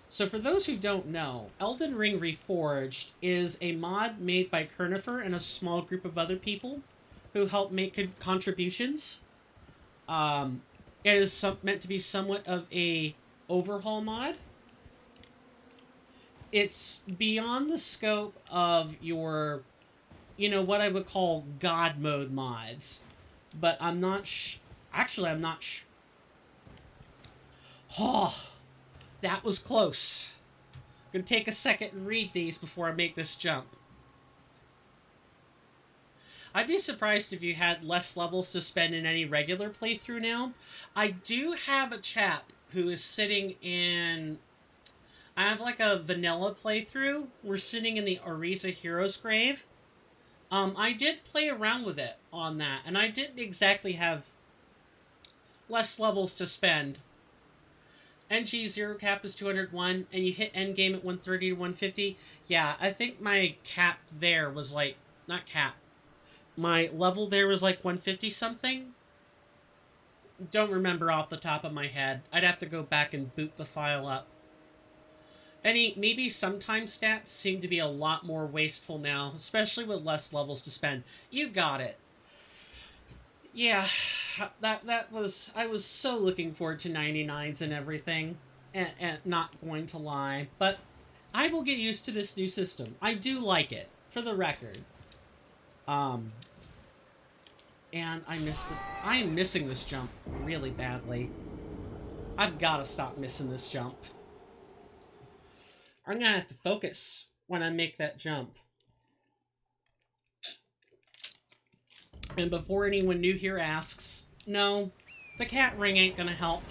So for those who don't know, Elden Ring Reforged is a mod made by Kernifer and a small group of other people who help make contributions. It is meant to be somewhat of a overhaul mod. It's beyond the scope of your, you know, what I would call God mode mods. But I'm not actually, I'm not Oh, that was close. I'm gonna take a second and read these before I make this jump. I'd be surprised if you had less levels to spend in any regular playthrough now. I do have a chap who is sitting in... I have like a vanilla playthrough. We're sitting in the Orisa Hero's Grave. I did play around with it on that, and I didn't exactly have less levels to spend. NG zero cap is 201, and you hit endgame at 130 to 150. Yeah, I think my cap there was like... Not cap. My level there was like 150 something. Don't remember off the top of my head. I'd have to go back and boot the file up. Maybe sometimes stats seem to be a lot more wasteful now, especially with less levels to spend. You got it. Yeah, that was... I was so looking forward to 99s and everything, and not going to lie, but I will get used to this new system. I do like it, for the record. And I am missing this jump really badly. I've got to stop missing this jump. I'm gonna have to focus when I make that jump. And before anyone new here asks, no, the cat ring ain't gonna help.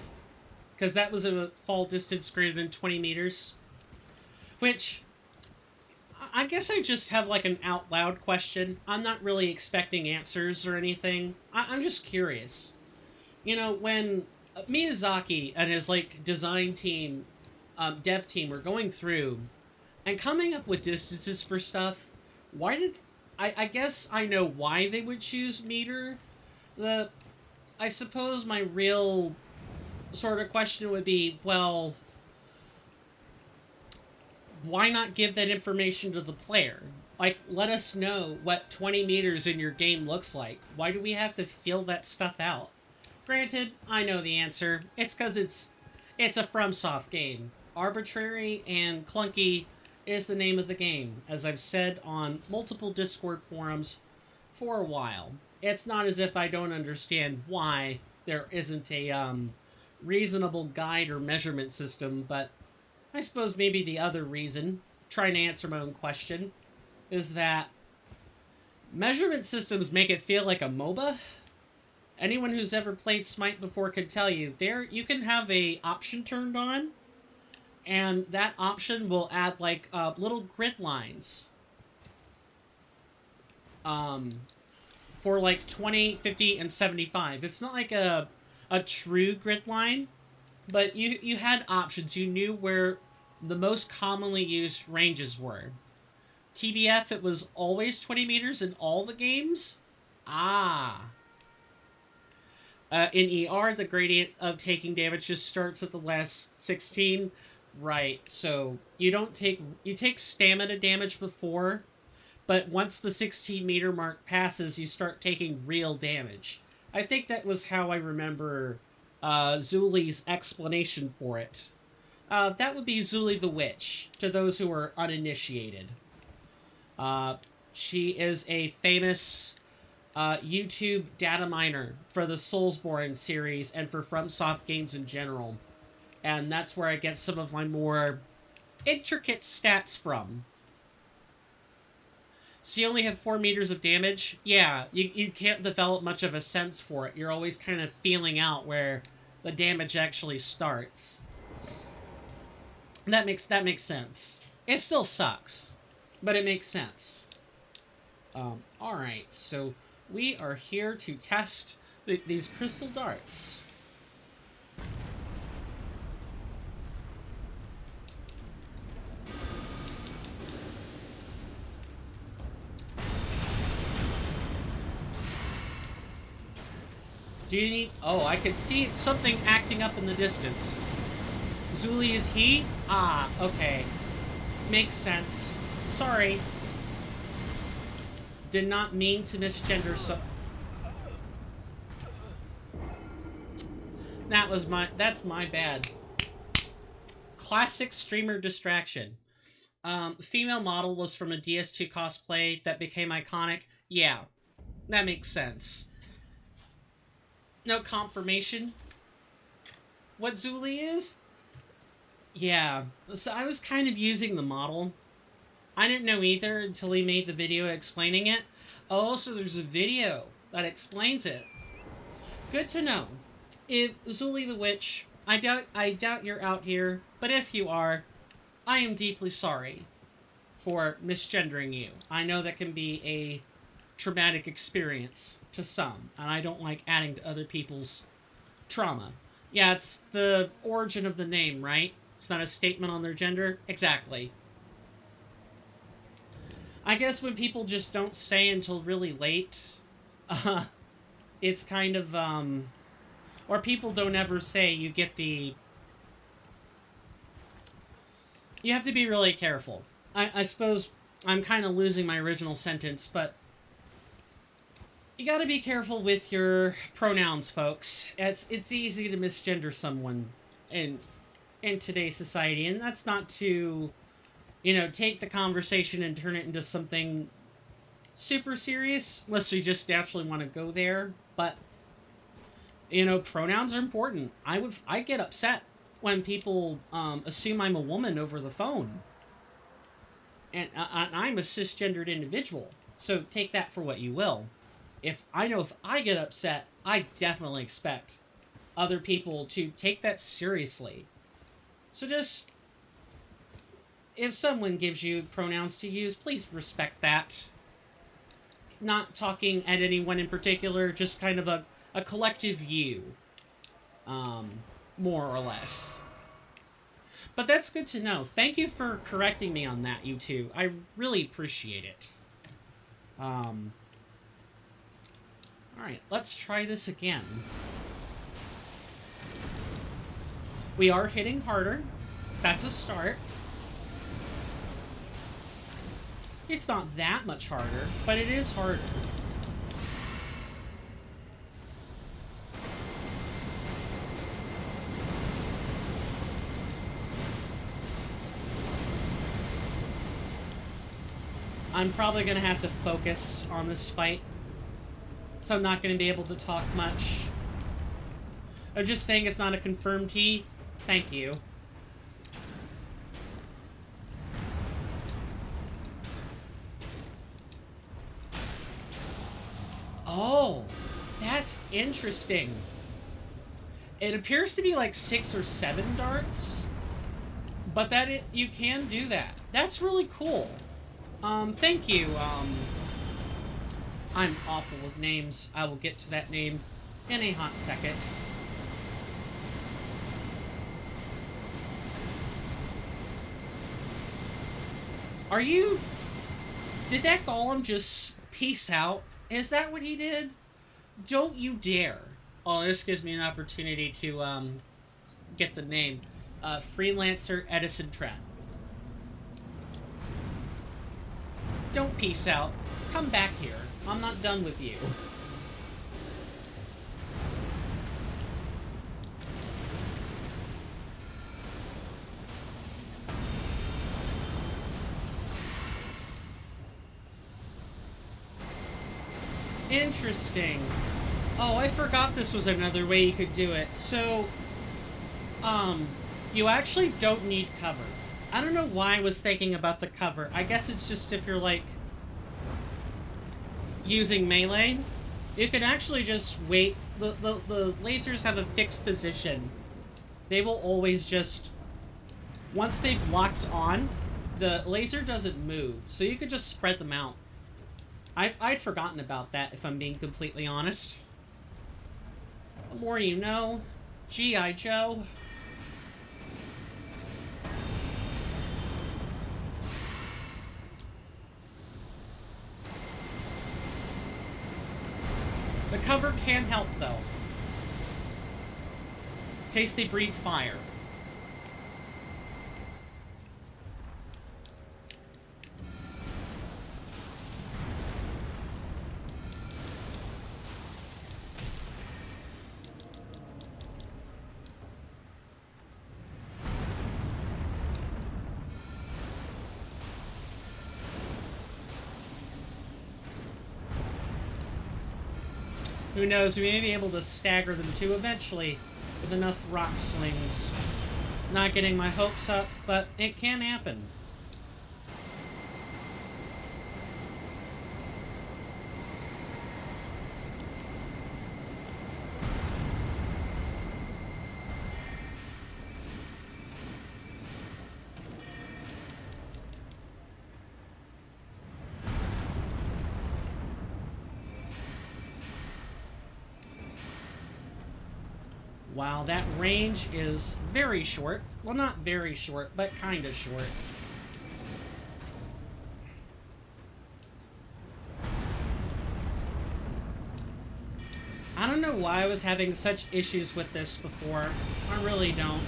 Because that was a fall distance greater than 20 meters. Which, I guess I just have like an out loud question. I'm not really expecting answers or anything. I'm just curious. You know, when Miyazaki and his like design team, dev team were going through and coming up with distances for stuff, why did... I guess I know why they would choose meter. I suppose my real sort of question would be, well, why not give that information to the player? Like, let us know what 20 meters in your game looks like. Why do we have to fill that stuff out? Granted, I know the answer. It's because it's a FromSoft game. Arbitrary and clunky is the name of the game, as I've said on multiple Discord forums for a while. It's not as if I don't understand why there isn't a reasonable guide or measurement system, but I suppose maybe the other reason, trying to answer my own question, is that measurement systems make it feel like a MOBA. Anyone who's ever played Smite before can tell you, you can have a option turned on, and that option will add like little grid lines for like 20, 50, and 75. It's not like a true grid line, but you had options. You knew where the most commonly used ranges were. TBF, it was always 20 meters in all the games. In ER, the gradient of taking damage just starts at the last 16. Right, so you take stamina damage before, but once the 16 meter mark passes, you start taking real damage. I think that was how I remember Zuli's explanation for it. That would be Zuli the Witch, to those who are uninitiated. She is a famous YouTube data miner for the Soulsborne series and for FromSoft games in general. And that's where I get some of my more intricate stats from. So you only have 4 meters of damage? Yeah, you can't develop much of a sense for it. You're always kind of feeling out where the damage actually starts. That makes sense. It still sucks, but it makes sense. Alright, so we are here to test these crystal darts. Do you need... Oh, I could see something acting up in the distance. Zuli is he? Ah, okay. Makes sense. Sorry. Did not mean to misgender so... That's my bad. Classic streamer distraction. Female model was from a DS2 cosplay that became iconic. Yeah, that makes sense. No confirmation. what Zuli is? Yeah, so I was kind of using the model. I didn't know either until he made the video explaining it. Oh, so there's a video that explains it. Good to know. If Zuli the Witch, I doubt you're out here, but if you are, I am deeply sorry for misgendering you. I know that can be a traumatic experience to some, and I don't like adding to other people's trauma. Yeah, it's the origin of the name, right? It's not a statement on their gender? Exactly. I guess when people just don't say until really late, uh, it's kind of, or people don't ever say, you get the... You have to be really careful. I suppose I'm kind of losing my original sentence, but you gotta be careful with your pronouns, folks. It's easy to misgender someone in today's society, and that's not to, take the conversation and turn it into something super serious, unless we just naturally want to go there. But, pronouns are important. I get upset when people assume I'm a woman over the phone. And I'm a cisgendered individual, so take that for what you will. If I get upset, I definitely expect other people to take that seriously. So just, if someone gives you pronouns to use, please respect that. Not talking at anyone in particular, just kind of a collective you. More or less. But that's good to know. Thank you for correcting me on that, you two. I really appreciate it. Alright, let's try this again. We are hitting harder. That's a start. It's not that much harder, but it is harder. I'm probably going to have to focus on this fight, so I'm not going to be able to talk much. I'm just saying it's not a confirmed T. Thank you. Oh, that's interesting. It appears to be like 6 or 7 darts, but you can do that. That's really cool. Thank you. I'm awful with names. I will get to that name in a hot second. Did that golem just peace out? Is that what he did? Don't you dare. Oh, this gives me an opportunity to, get the name. Freelancer Edison Trent. Don't peace out. Come back here. I'm not done with you. Interesting. Oh, I forgot this was another way you could do it. So, you actually don't need cover. I don't know why I was thinking about the cover. I guess it's just if you're, like, using melee. You can actually just wait. The lasers have a fixed position. They will always just... Once they've locked on, the laser doesn't move. So you could just spread them out. I'd forgotten about that, if I'm being completely honest. The more you know. G.I. Joe. The cover can help, though. In case they breathe fire. Who knows, we may be able to stagger them too eventually with enough rock slings. Not getting my hopes up, but it can happen. Wow, that range is very short. Well, not very short, but kind of short. I don't know why I was having such issues with this before. I really don't.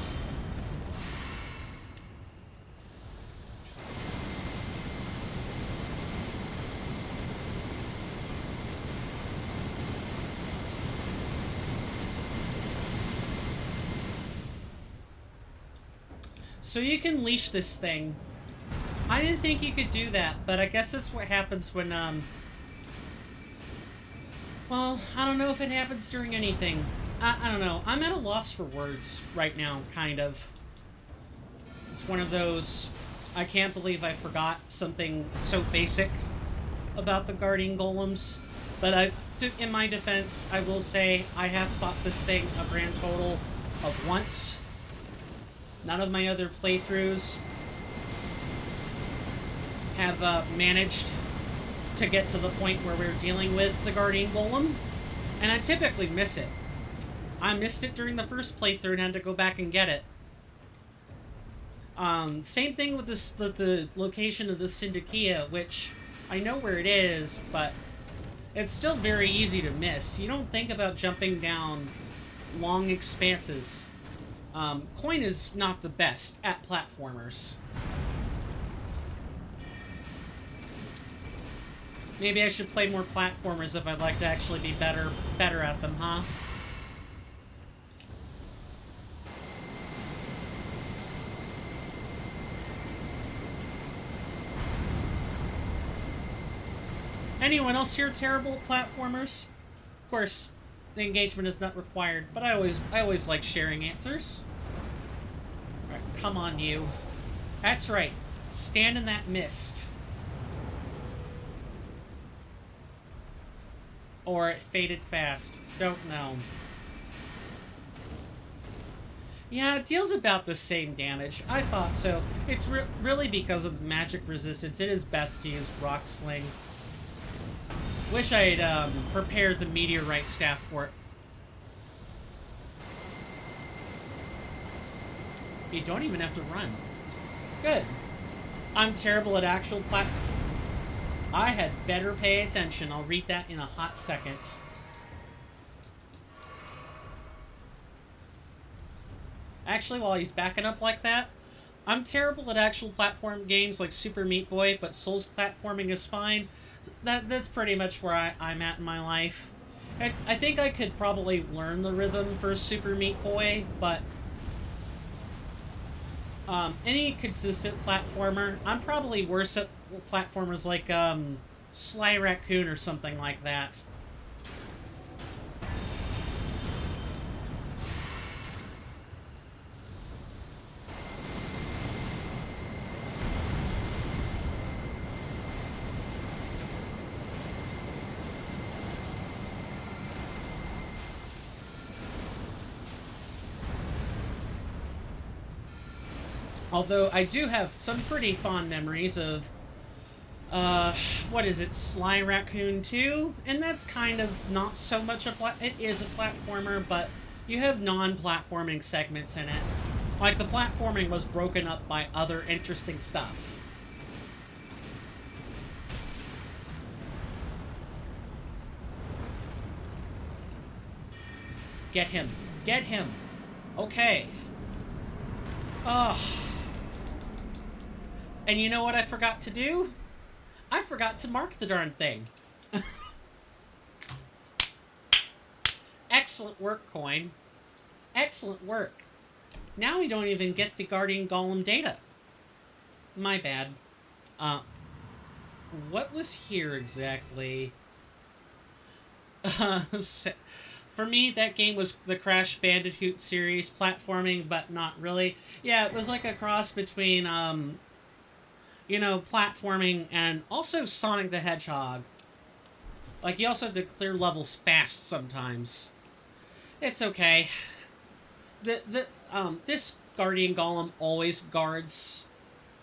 So you can leash this thing. I didn't think you could do that, but I guess that's what happens when, well, I don't know if it happens during anything. I don't know. I'm at a loss for words right now, kind of. It's one of those, I can't believe I forgot something so basic about the guardian golems. But in my defense, I will say I have fought this thing a grand total of once. None of my other playthroughs have managed to get to the point where we're dealing with the Guardian Golem, and I typically miss it. I missed it during the first playthrough and had to go back and get it. Same thing with this, the location of the Syndicia, which I know where it is, but it's still very easy to miss. You don't think about jumping down long expanses. Coin is not the best at platformers. Maybe I should play more platformers if I'd like to actually be better at them, huh? Anyone else here terrible at platformers? Of course, the engagement is not required, but I always like sharing answers. Alright, come on, you. That's right. Stand in that mist. Or it faded fast. Don't know. Yeah, it deals about the same damage. I thought so. It's really because of the magic resistance. It is best to use Rock Sling. Wish I had prepared the Meteorite Staff for it. You don't even have to run. Good. I'm terrible at actual platform. I had better pay attention. I'll read that in a hot second. Actually, while he's backing up like that, I'm terrible at actual platform games like Super Meat Boy, but Souls platforming is fine. That's pretty much where I'm at in my life. I think I could probably learn the rhythm for Super Meat Boy, but any consistent platformer, I'm probably worse at platformers like Sly Raccoon or something like that. Although I do have some pretty fond memories of, what is it, Sly Raccoon 2? And that's kind of not so much it is a platformer, but you have non-platforming segments in it. Like, the platforming was broken up by other interesting stuff. Get him. Get him. Okay. Ugh. And you know what I forgot to do? I forgot to mark the darn thing. Excellent work, Coin. Excellent work. Now we don't even get the Guardian Golem data. My bad. What was here exactly? For me, that game was the Crash Bandicoot series, platforming, but not really. Yeah, it was like a cross between, platforming and also Sonic the Hedgehog. Like, you also have to clear levels fast sometimes. It's okay. This Guardian Golem always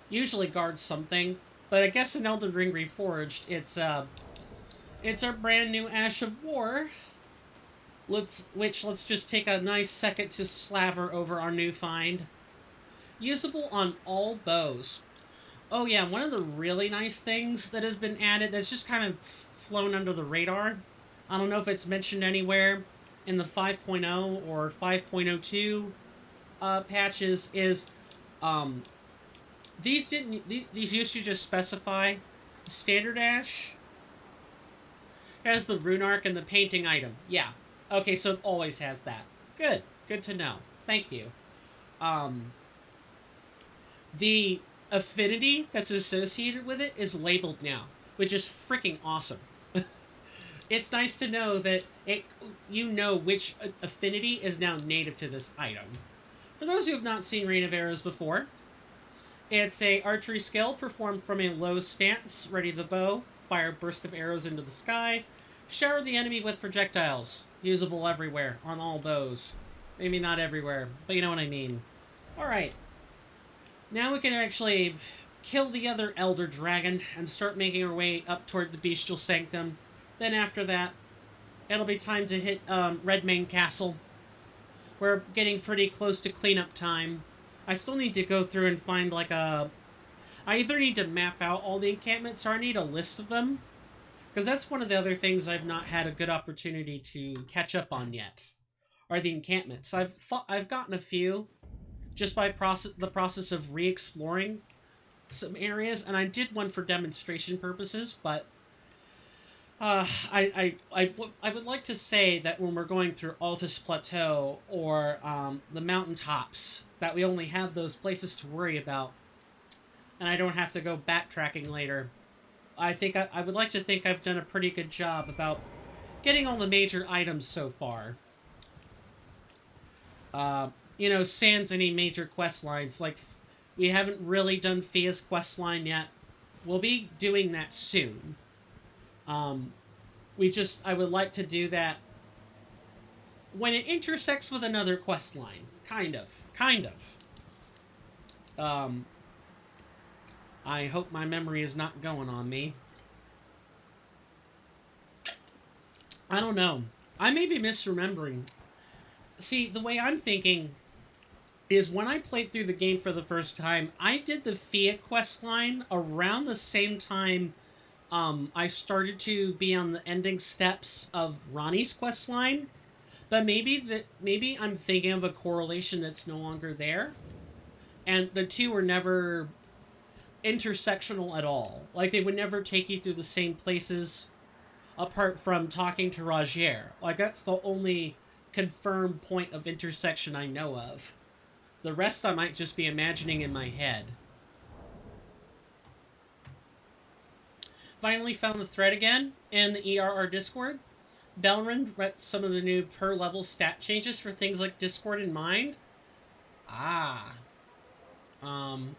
usually guards something, but I guess in Elden Ring Reforged, it's our brand new Ash of War. Let's just take a nice second to slaver over our new find. Usable on all bows. Oh yeah, one of the really nice things that has been added that's just kind of flown under the radar. I don't know if it's mentioned anywhere in the 5.0 or 5.02 patches is um, these used to just specify standard Ash has the rune arc and the painting item. Yeah. Okay, so it always has that. Good. Good to know. Thank you. Um, the affinity that's associated with it is labeled now, which is freaking awesome. It's nice to know that which affinity is now native to this item. For those who have not seen Rain of Arrows before, it's a archery skill performed from a low stance. Ready the bow, fire a burst of arrows into the sky, shower the enemy with projectiles. Usable everywhere, on all bows. Maybe not everywhere, but you know what I mean. Alright. Now we can actually kill the other Elder Dragon and start making our way up toward the Bestial Sanctum. Then after that, it'll be time to hit Redmane Castle. We're getting pretty close to cleanup time. I still need to go through and find like a... I either need to map out all the encampments or I need a list of them. Because that's one of the other things I've not had a good opportunity to catch up on yet. Are the encampments. I've gotten a few just by the process of re-exploring some areas, and I did one for demonstration purposes, but I would like to say that when we're going through Altus Plateau or the mountaintops, that we only have those places to worry about, and I don't have to go backtracking later. I would like to think I've done a pretty good job about getting all the major items so far. Sans any major quest lines. Like, we haven't really done Fia's quest line yet. We'll be doing that soon. I would like to do that when it intersects with another quest line. Kind of. I hope my memory is not going on me. I don't know. I may be misremembering. See, the way I'm thinking is when I played through the game for the first time, I did the Fia quest line around the same time I started to be on the ending steps of Ronnie's quest line. But maybe I'm thinking of a correlation that's no longer there. And the two were never intersectional at all. Like, they would never take you through the same places apart from talking to Rogier. Like, that's the only confirmed point of intersection I know of. The rest I might just be imagining in my head. Finally found the thread again in the ERR Discord. Belrin read some of the new per-level stat changes for things like Discord and Mind. Ah.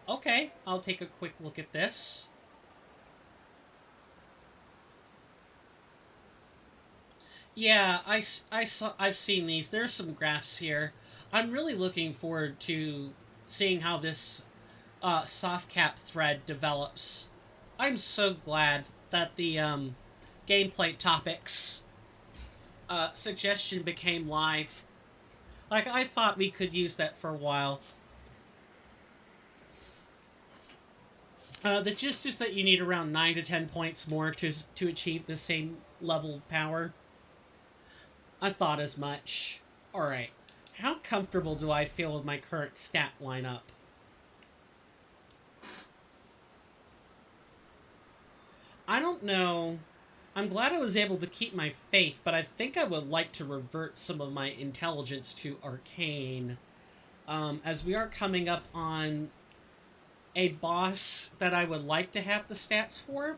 Okay. I'll take a quick look at this. Yeah, I've seen these. There's some graphs here. I'm really looking forward to seeing how this soft cap thread develops. I'm so glad that the gameplay topics suggestion became live. Like, I thought we could use that for a while. The gist is that you need around 9 to 10 points more to achieve the same level of power. I thought as much. Alright. How comfortable do I feel with my current stat lineup? I don't know. I'm glad I was able to keep my faith, but I think I would like to revert some of my intelligence to Arcane. As we are coming up on a boss that I would like to have the stats for.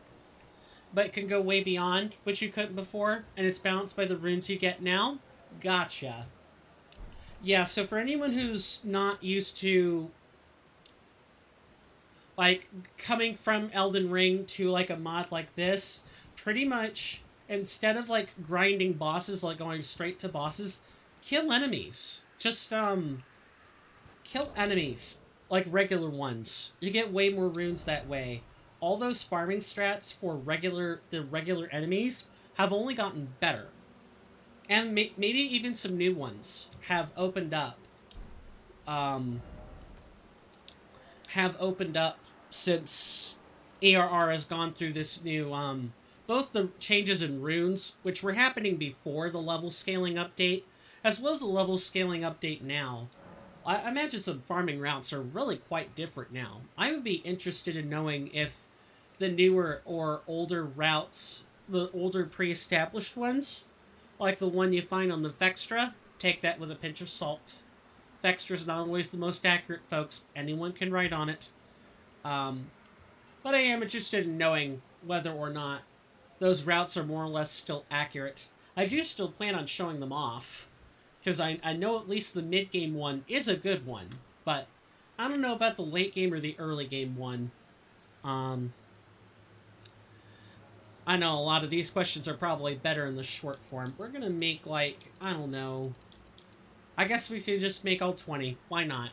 but it can go way beyond what you couldn't before, and it's balanced by the runes you get now. Gotcha. Yeah, so for anyone who's not used to, like, coming from Elden Ring to, like, a mod like this, pretty much, instead of, like, grinding bosses, like, going straight to bosses, kill enemies. Just, kill enemies. Like, regular ones. You get way more runes that way. All those farming strats for the regular enemies have only gotten better. And maybe even some new ones have opened up. Have opened up since ARR has gone through this new, both the changes in runes, which were happening before the level scaling update, as well as the level scaling update now. I imagine some farming routes are really quite different now. I would be interested in knowing if the newer or older routes, the older pre-established ones, like the one you find on the Vextra, take that with a pinch of salt. Vextra's not always the most accurate, folks. Anyone can write on it. But I am interested in knowing whether or not those routes are more or less still accurate. I do still plan on showing them off, because I know at least the mid-game one is a good one, but I don't know about the late game or the early game one. I know a lot of these questions are probably better in the short form. We're gonna make, like, I don't know. I guess we could just make all 20. Why not?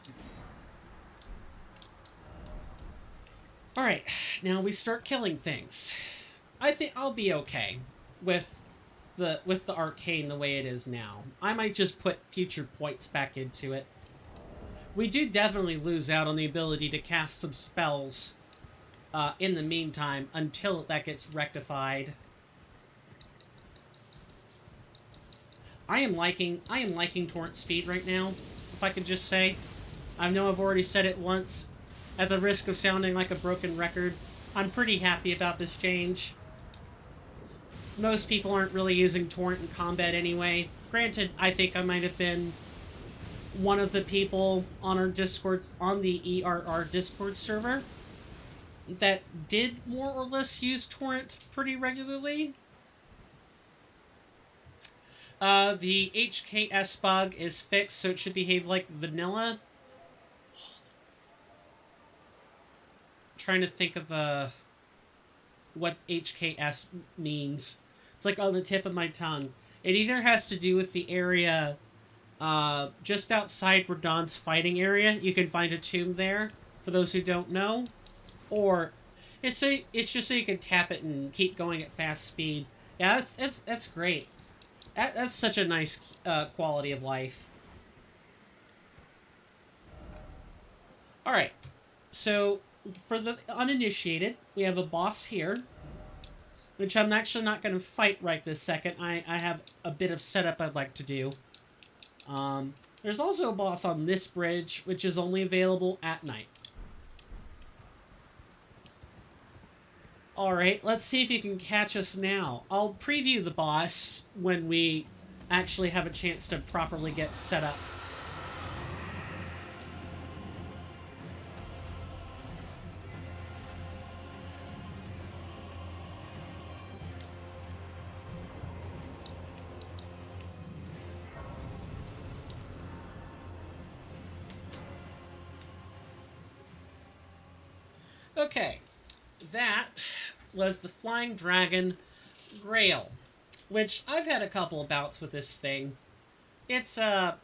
Alright, now we start killing things. I think I'll be okay with the arcane the way it is now. I might just put future points back into it. We do definitely lose out on the ability to cast some spells in the meantime until that gets rectified. I am liking torrent speed right now, if I could just say. I know I've already said it once, at the risk of sounding like a broken record. I'm pretty happy about this change. Most people aren't really using torrent in combat anyway. Granted, I think I might have been one of the people on our Discord, on the ERR Discord server, that did more or less use torrent pretty regularly. The HKS bug is fixed, so it should behave like vanilla. I'm trying to think of what HKS means. It's like on the tip of my tongue. It either has to do with the area just outside Radon's fighting area. You can find a tomb there, for those who don't know. Or it's just so you can tap it and keep going at fast speed. Yeah, that's great. That's such a nice quality of life. Alright, so for the uninitiated, we have a boss here, which I'm actually not going to fight right this second. I have a bit of setup I'd like to do. There's also a boss on this bridge, which is only available at night. Alright, let's see if you can catch us now. I'll preview the boss when we actually have a chance to properly get set up. Okay, that was the Flying Dragon Grail, which I've had a couple of bouts with this thing. It's, the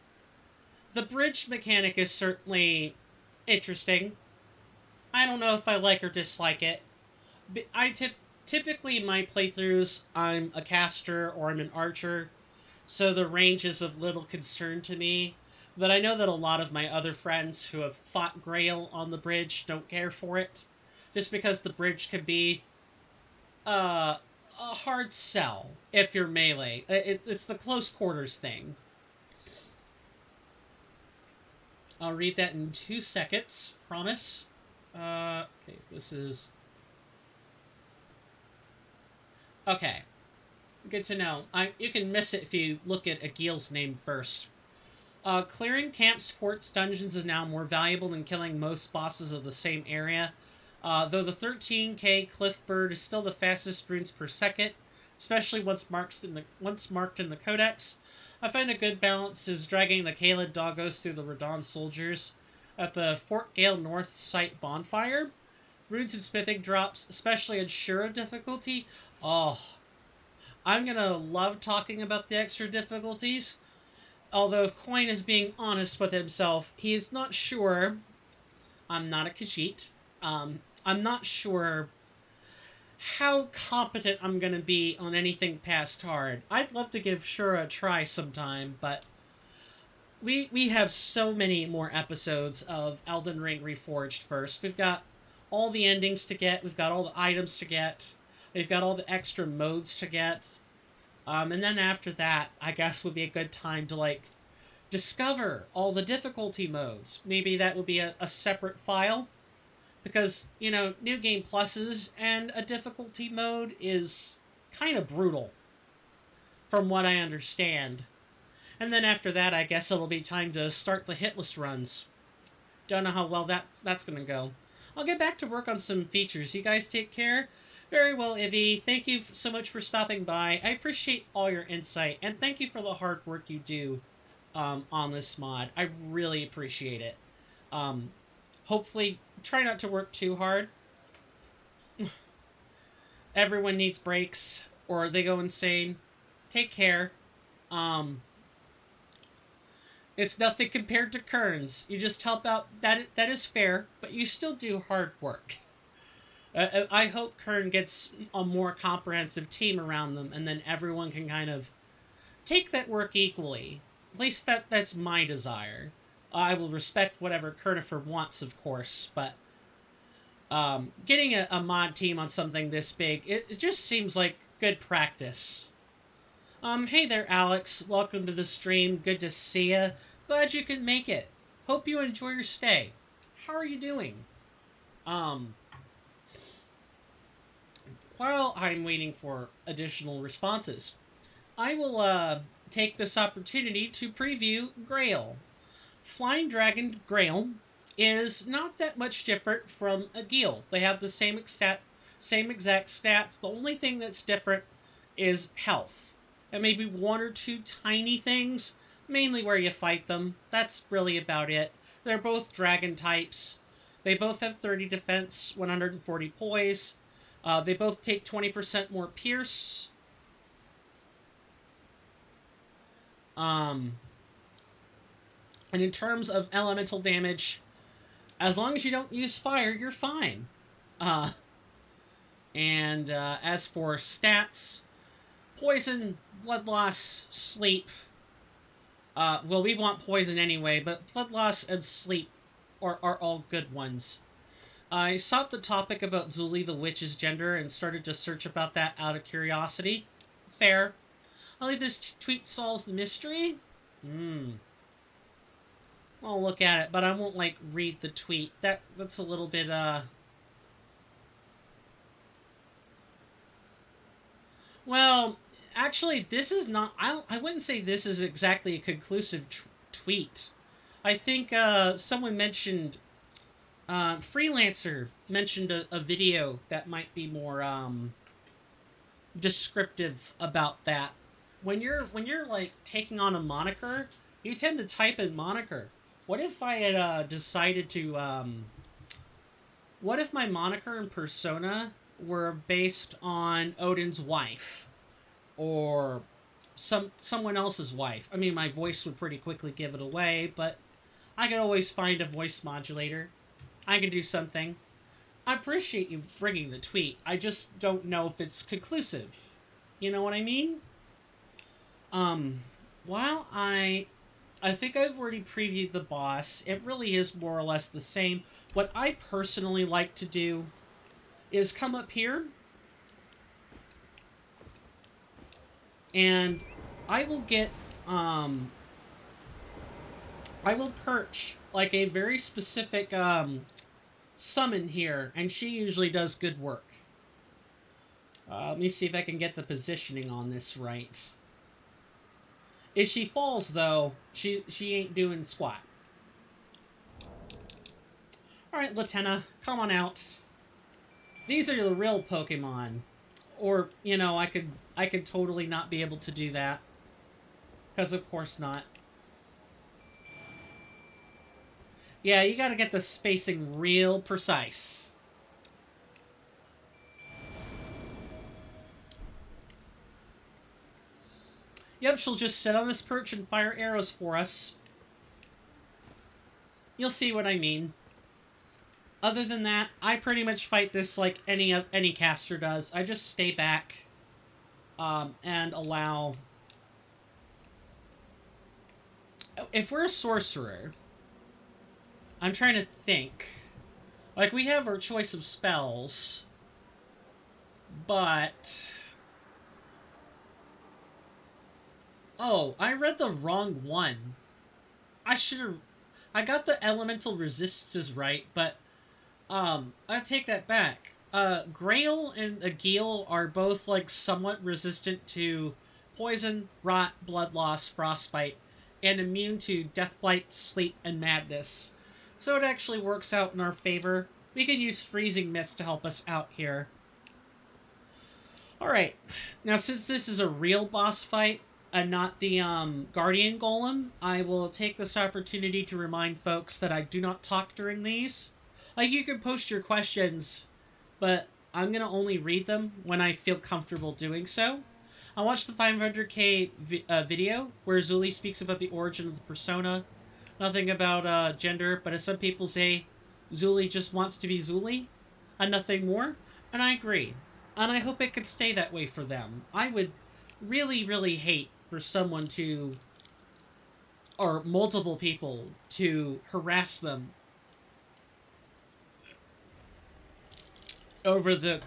bridge mechanic is certainly interesting. I don't know if I like or dislike it. But typically in my playthroughs, I'm a caster or I'm an archer, so the range is of little concern to me. But I know that a lot of my other friends who have fought Grail on the bridge don't care for it, just because the bridge can be a hard sell if you're melee. It's the close quarters thing. I'll read that in 2 seconds, promise. Okay, this is... Okay. Good to know. You can miss it if you look at Agil's name first. Clearing camps, forts, dungeons is now more valuable than killing most bosses of the same area. Though the 13k Cliffbird is still the fastest runes per second, especially once marked in the codex, I find a good balance is dragging the Kaled doggos through the Radon soldiers at the Fort Gale North site bonfire. Runes and smithing drops, especially in Shura difficulty. Oh, I'm gonna love talking about the extra difficulties. Although if Coin is being honest with himself, he is not sure. I'm not a Khajiit. I'm not sure how competent I'm gonna be on anything past hard. I'd love to give Shura a try sometime, but we have so many more episodes of Elden Ring Reforged first. We've got all the endings to get, we've got all the items to get, we've got all the extra modes to get. And then after that, I guess would be a good time to, like, discover all the difficulty modes. Maybe that would be a separate file. Because, you know, New Game Pluses and a difficulty mode is kind of brutal, from what I understand. And then after that, I guess it'll be time to start the hitless runs. Don't know how well that's going to go. I'll get back to work on some features. You guys take care. Very well, Ivy. Thank you so much for stopping by. I appreciate all your insight, and thank you for the hard work you do on this mod. I really appreciate it. Hopefully, try not to work too hard. Everyone needs breaks, or they go insane. Take care. It's nothing compared to Kern's. You just help out. That is fair, but you still do hard work. I hope Kern gets a more comprehensive team around them, and then everyone can kind of take that work equally. At least that's my desire. I will respect whatever Kernifer wants, of course, but getting a mod team on something this big, it just seems like good practice. Hey there, Alex. Welcome to the stream. Good to see ya. Glad you could make it. Hope you enjoy your stay. How are you doing? While I'm waiting for additional responses, I will take this opportunity to preview Grail. Flying Dragon Grail is not that much different from a Gil. They have the same exact stats. The only thing that's different is health. And maybe one or two tiny things, mainly where you fight them. That's really about it. They're both dragon types. They both have 30 defense, 140 poise. They both take 20% more pierce. And in terms of elemental damage, as long as you don't use fire, you're fine. And as for stats, poison, blood loss, sleep. Well, we want poison anyway, but blood loss and sleep are all good ones. I sought the topic about Zuli the Witch's gender and started to search about that out of curiosity. Fair. I'll leave this tweet solves the mystery. I'll look at it, but I won't, like, read the tweet. That's a little bit, Well, actually, this is not... I wouldn't say this is exactly a conclusive tweet. I think, someone mentioned... Freelancer mentioned a video that might be more, descriptive about that. When you're, like, taking on a moniker, you tend to type in moniker. What if I had, decided to, what if my moniker and persona were based on Odin's wife? Or someone else's wife? I mean, my voice would pretty quickly give it away, but I could always find a voice modulator. I can do something. I appreciate you bringing the tweet. I just don't know if it's conclusive. You know what I mean? While I think I've already previewed the boss, it really is more or less the same. What I personally like to do is come up here, and I will get, I will perch, like, a very specific, summon here, and she usually does good work. Let me see if I can get the positioning on this right. If she falls, though, she ain't doing squat. Alright, Latenna, come on out. These are the real Pokemon. Or, you know, I could totally not be able to do that. Because of course not. Yeah, you gotta get the spacing real precise. Yep, she'll just sit on this perch and fire arrows for us. You'll see what I mean. Other than that, I pretty much fight this like any caster does. I just stay back and allow... If we're a sorcerer, I'm trying to think. Like, we have our choice of spells, but... Oh, I read the wrong one. I should have... I got the elemental resistances right, but I take that back. Grail and Agil are both like somewhat resistant to poison, rot, blood loss, frostbite, and immune to deathblight, sleep, and madness. So it actually works out in our favor. We can use freezing mist to help us out here. Alright, now since this is a real boss fight, and not the Guardian Golem, I will take this opportunity to remind folks that I do not talk during these. Like, you can post your questions, but I'm going to only read them when I feel comfortable doing so. I watched the 500k video where Zuli speaks about the origin of the persona. Nothing about gender, but as some people say, Zuli just wants to be Zuli, and nothing more. And I agree. And I hope it could stay that way for them. I would really, really hate for someone to, or multiple people, to harass them over the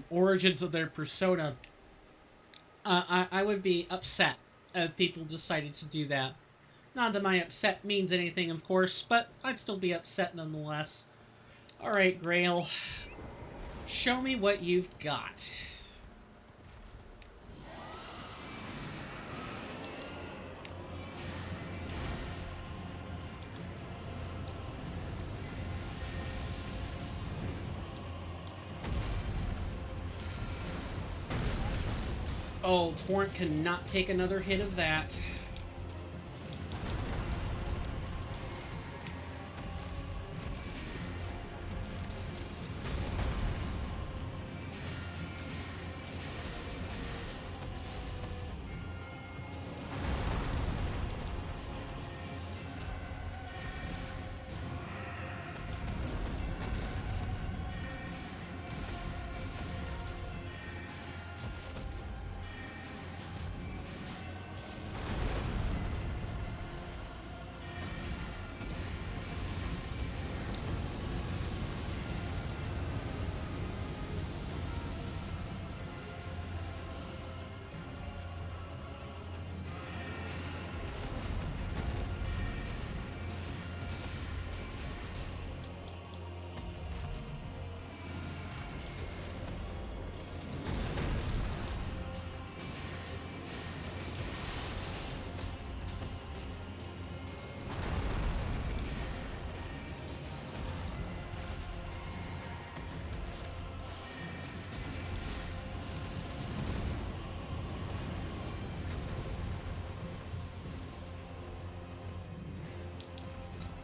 origins of their persona. I would be upset if people decided to do that. Not that my upset means anything, of course, but I'd still be upset nonetheless. Alright, Grail. Show me what you've got. Oh, Torrent cannot take another hit of that.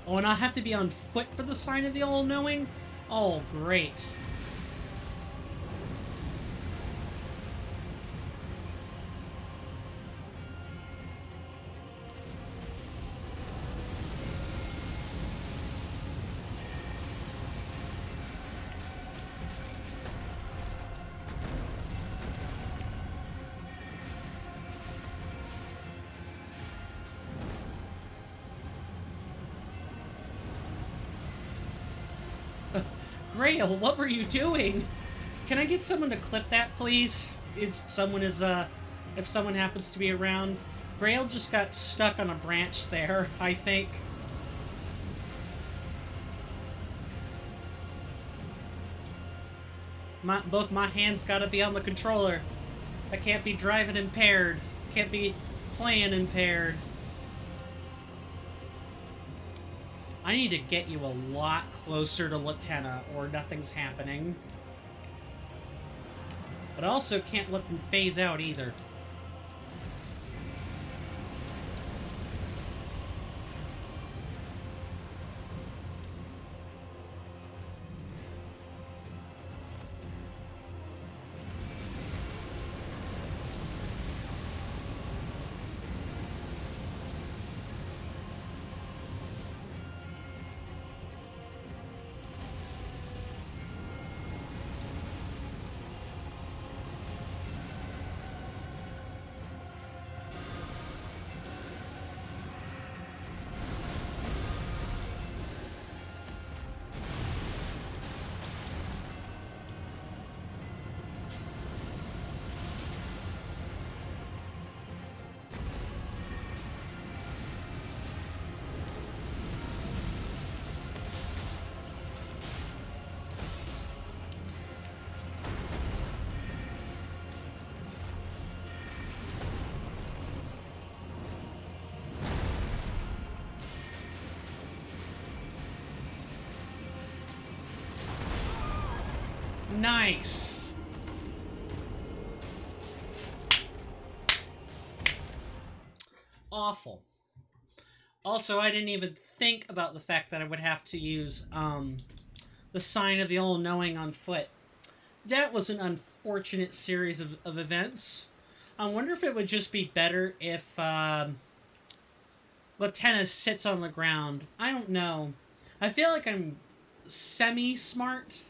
Oh, and I have to be on foot for the sign of the all-knowing? Oh, great. Grail, what were you doing? Can I get someone to clip that, please? If someone happens to be around. Grail just got stuck on a branch there, I think. Both my hands gotta be on the controller. I can't be driving impaired. Can't be playing impaired. I need to get you a lot closer to Latenna, or nothing's happening. But I also can't let them phase out either. Nice! Awful. Also, I didn't even think about the fact that I would have to use, the sign of the all-knowing on foot. That was an unfortunate series of events. I wonder if it would just be better if, Latenna sits on the ground. I don't know. I feel like I'm semi-smart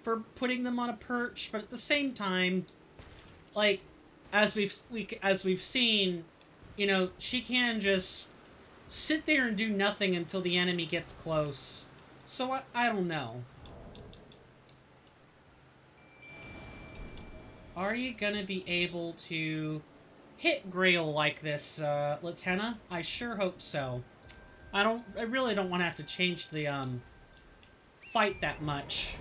for putting them on a perch, but at the same time, like, as we've seen, you know, she can just sit there and do nothing until the enemy gets close. So I don't know. Are you gonna be able to hit Grail like this, Latenna? I sure hope so. I really don't want to have to change the, fight that much.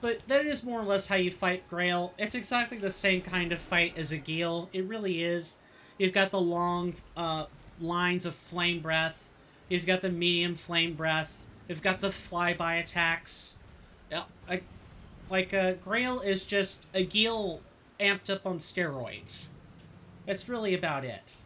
But that is more or less how you fight Grail. It's exactly the same kind of fight as a Geel. It really is. You've got the long, lines of flame breath. You've got the medium flame breath. You've got the flyby attacks. Yeah, Grail is just a Geel amped up on steroids. That's really about it.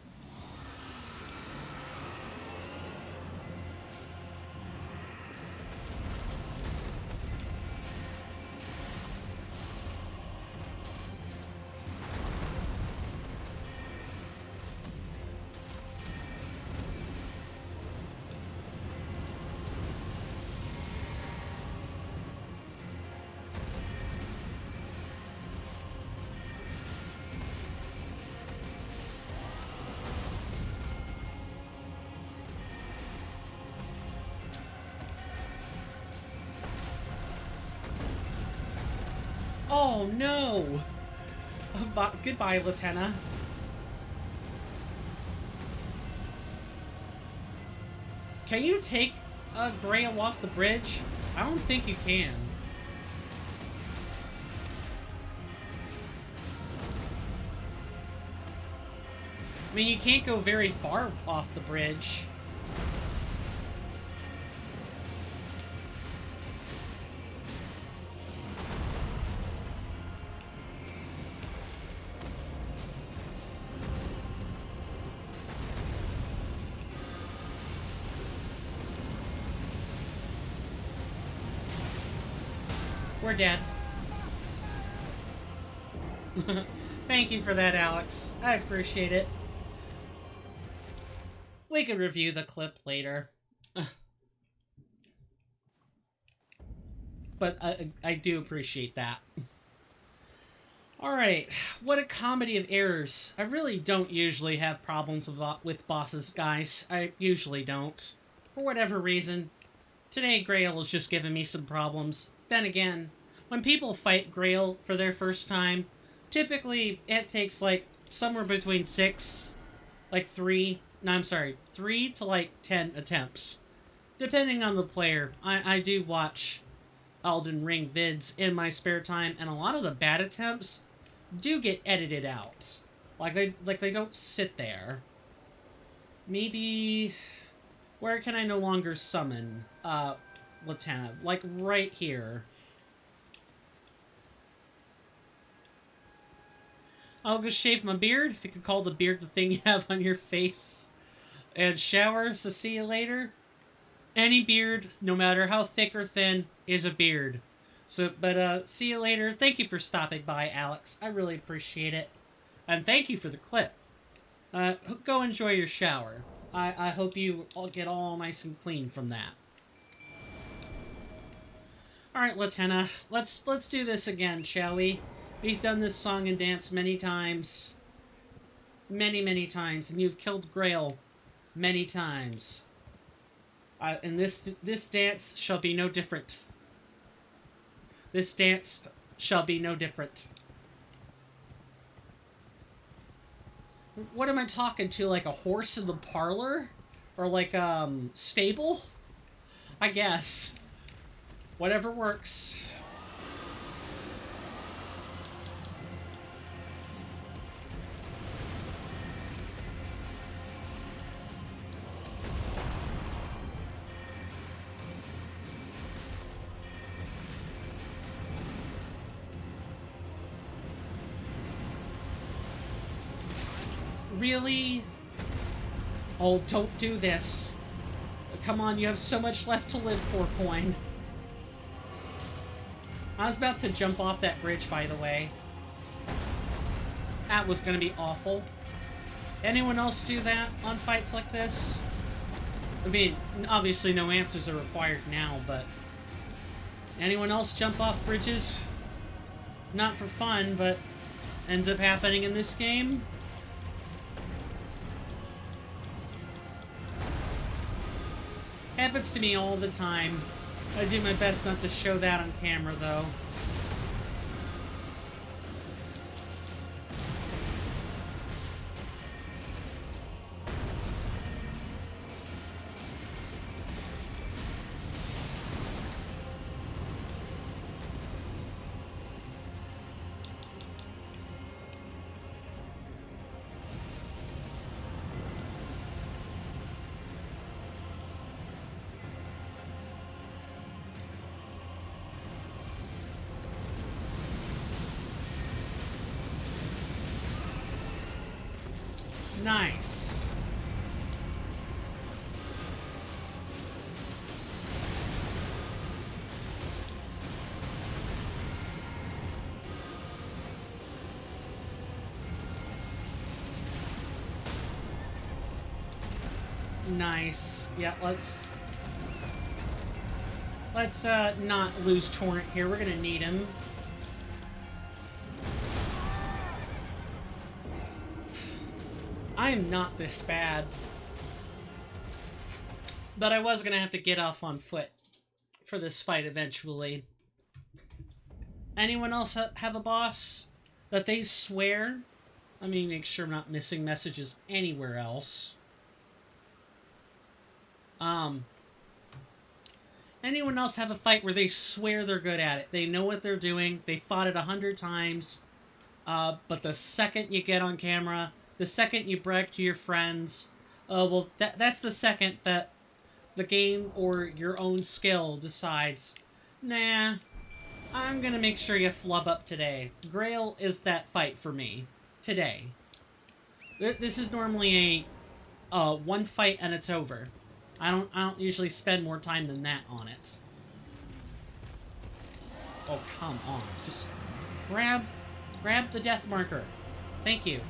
Oh no! Goodbye, Latenna. Can you take Grail off the bridge? I don't think you can. I mean, you can't go very far off the bridge. We're dead. Thank you for that, Alex. I appreciate it. We can review the clip later. But I do appreciate that. Alright, what a comedy of errors. I really don't usually have problems with bosses, guys. I usually don't. For whatever reason. Today, Grail is just giving me some problems. Then again, when people fight Grail for their first time, typically it takes like somewhere between 3 to like 10 attempts. Depending on the player. I do watch Elden Ring vids in my spare time, and a lot of the bad attempts do get edited out. Like they don't sit there. Maybe where can I no longer summon Latenna? Like right here. I'll go shave my beard, if you could call the beard the thing you have on your face. And shower, so see you later. Any beard, no matter how thick or thin, is a beard. So, but see you later. Thank you for stopping by, Alex. I really appreciate it. And thank you for the clip. Go enjoy your shower. I hope you all get all nice and clean from that. Alright, Latenna, let's do this again, shall we? We've done this song and dance many times. Many times, and you've killed Grail many times. And this dance shall be no different. This dance shall be no different. What am I talking to? Like a horse in the parlor? Or like, stable? I guess. Whatever works. Really? Oh, don't do this. Come on, you have so much left to live for, Coin. I was about to jump off that bridge, by the way. That was gonna be awful. Anyone else do that on fights like this? I mean, obviously no answers are required now, but... Anyone else jump off bridges? Not for fun, but ends up happening in this game? Happens to me all the time. I do my best not to show that on camera, though. Nice. Nice. Yeah, let's not lose Torrent here. We're gonna need him. I am not this bad. But I was gonna have to get off on foot for this fight eventually. Anyone else have a boss that they swear? Let me make sure I'm not missing messages anywhere else. Anyone else have a fight where they swear they're good at it? They know what they're doing. They fought it 100 times. But the second you get on camera, the second you brag to your friends, well, that's the second that the game or your own skill decides, nah, I'm gonna make sure you flub up today. Grail is that fight for me. Today. This is normally a one fight and it's over. I don't usually spend more time than that on it. Oh, come on. Just grab the death marker. Thank you.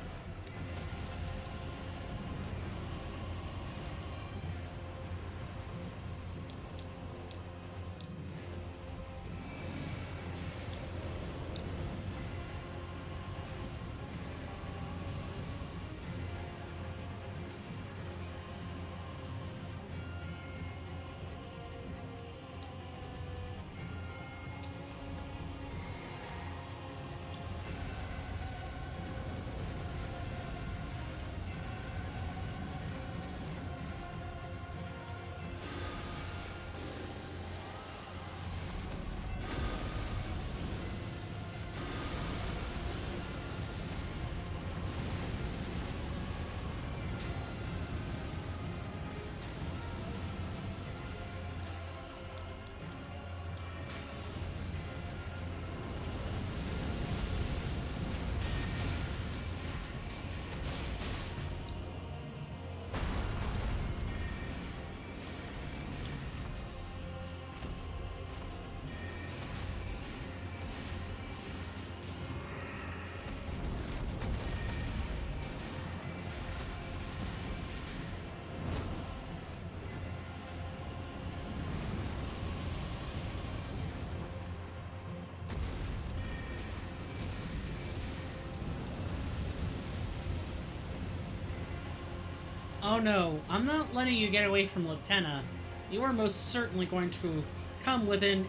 no, I'm not letting you get away from Latenna. You are most certainly going to come within,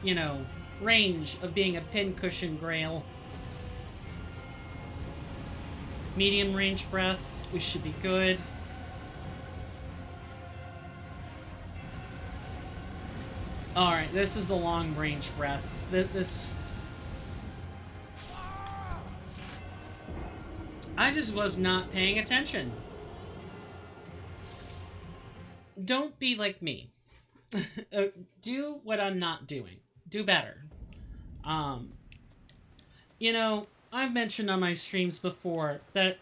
you know, range of being a pincushion grail. Medium range breath, we should be good. Alright, this is the long range breath. This... I just was not paying attention. Don't be like me. Do what I'm not doing. Do better. You know, I've mentioned on my streams before that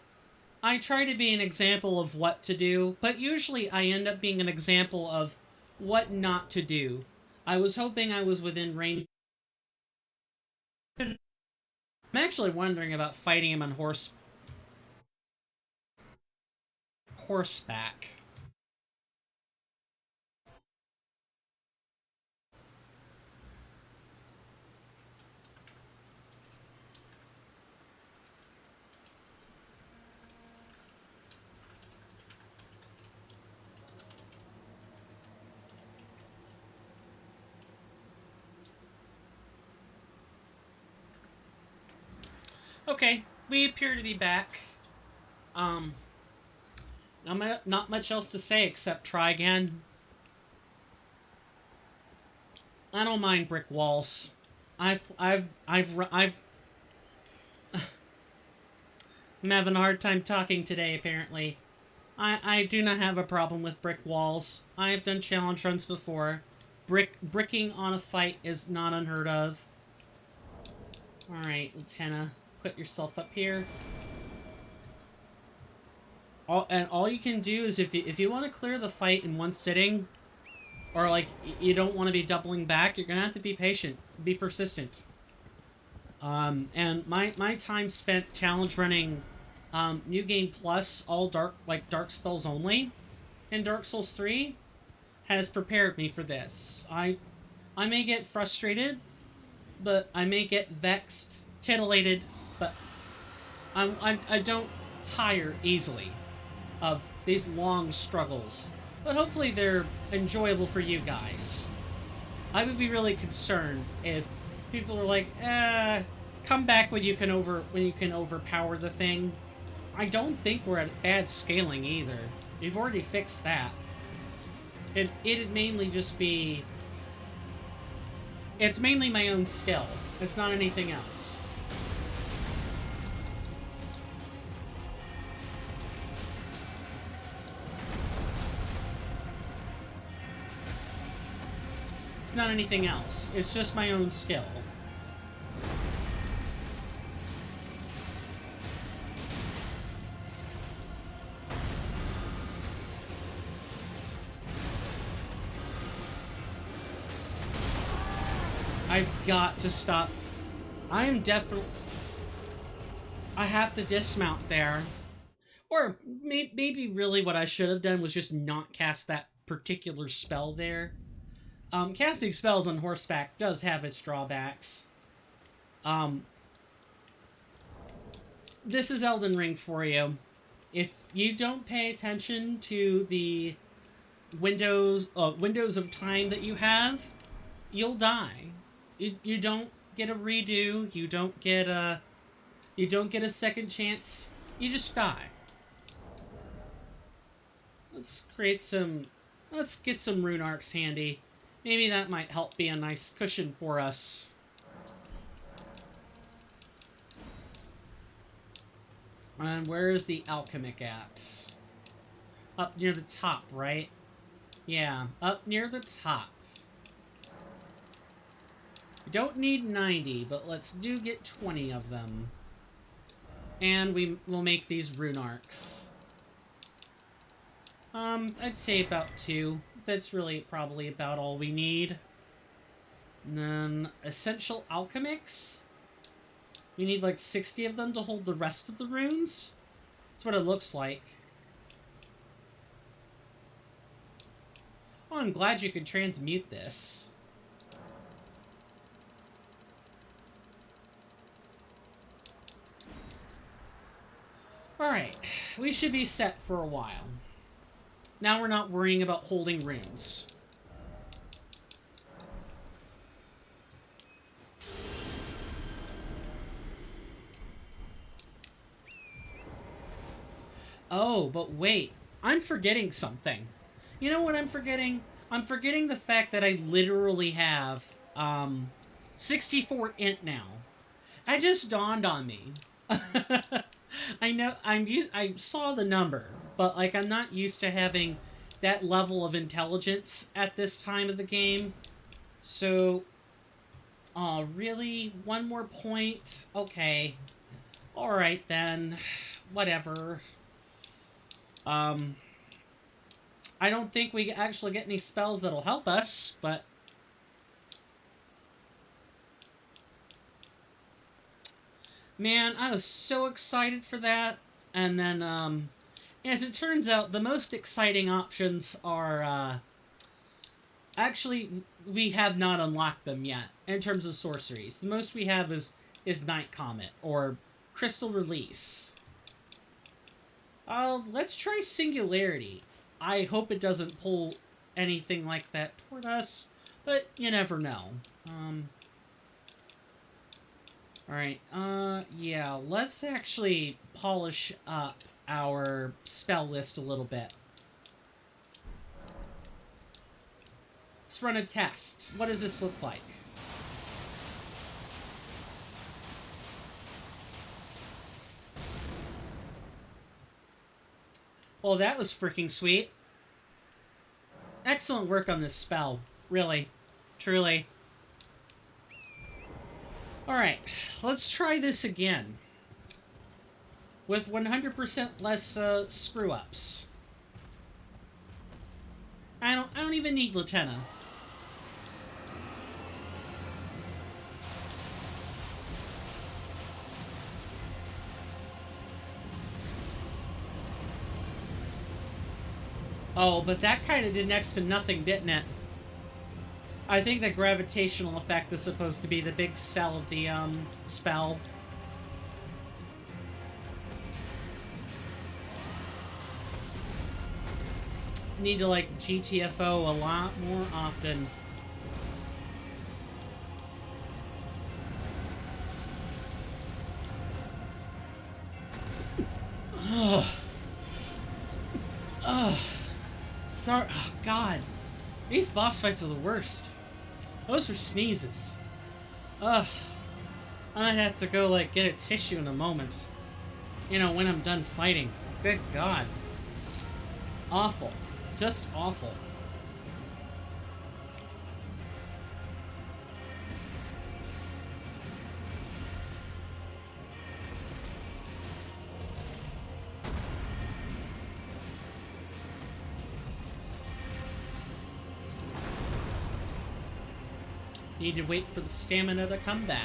I try to be an example of what to do, but usually I end up being an example of what not to do. I was hoping I was within range. I'm actually wondering about fighting him on horseback. Okay, we appear to be back. Not much else to say except try again. I don't mind brick walls. I'm having a hard time talking today, apparently. I do not have a problem with brick walls. I have done challenge runs before. Bricking on a fight is not unheard of. Alright, Latenna, put yourself up here. All you can do is if you want to clear the fight in one sitting, or like you don't want to be doubling back, you're gonna have to be patient, be persistent. And my time spent challenge running New Game Plus, all dark spells only, in Dark Souls 3, has prepared me for this. I may get frustrated, but I may get vexed, titillated, but I don't tire easily of these long struggles. But hopefully they're enjoyable for you guys. I would be really concerned if people are like, come back when you can overpower the thing. I don't think we're at bad scaling either. We've already fixed that. It'd mainly just be... It's mainly my own skill. It's not anything else. It's not anything else. It's just my own skill. I've got to stop. I am definitely... I have to dismount there. Or maybe really what I should have done was just not cast that particular spell there. Casting spells on horseback does have its drawbacks. This is Elden Ring for you. If you don't pay attention to the windows of time that you have, you'll die. You don't get a redo. You don't get a second chance. You just die. Let's get some rune arcs handy. Maybe that might help be a nice cushion for us. And where is the alchemic at? Up near the top, right? Yeah, up near the top. We don't need 90, but let's get 20 of them. And we'll make these rune arcs. I'd say about 2. That's really probably about all we need. And then essential alchemics. We need like 60 of them to hold the rest of the runes. That's what it looks like. Oh, I'm glad you could transmute this. Alright, we should be set for a while. Now we're not worrying about holding runes. Oh, but wait. I'm forgetting something. You know what I'm forgetting? I'm forgetting the fact that I literally have 64 int now. That just dawned on me. I know I saw the number, but like I'm not used to having that level of intelligence at this time of the game. So, oh, really? One more point? Okay. All right then. Whatever. I don't think we actually get any spells that'll help us, but man, I was so excited for that. And then, as it turns out, the most exciting options are, actually, we have not unlocked them yet, in terms of sorceries. The most we have is Night Comet, or Crystal Release. Let's try Singularity. I hope it doesn't pull anything like that toward us, but you never know. Alright, yeah, let's actually polish up our spell list a little bit. Let's run a test. What does this look like? Oh, that was freaking sweet. Excellent work on this spell. Really. Truly. Alright, let's try this again. With 100% less screw-ups. I don't even need Lieutenant. Oh, but that kind of did next to nothing, didn't it? I think the gravitational effect is supposed to be the big sell of the, spell. Need to, like, GTFO a lot more often. Ugh. Ugh. Sorry. Oh, God. These boss fights are the worst. Those were sneezes. Ugh. I might have to go, like, get a tissue in a moment. You know, when I'm done fighting. Good God. Awful. Just awful. Need to wait for the stamina to come back.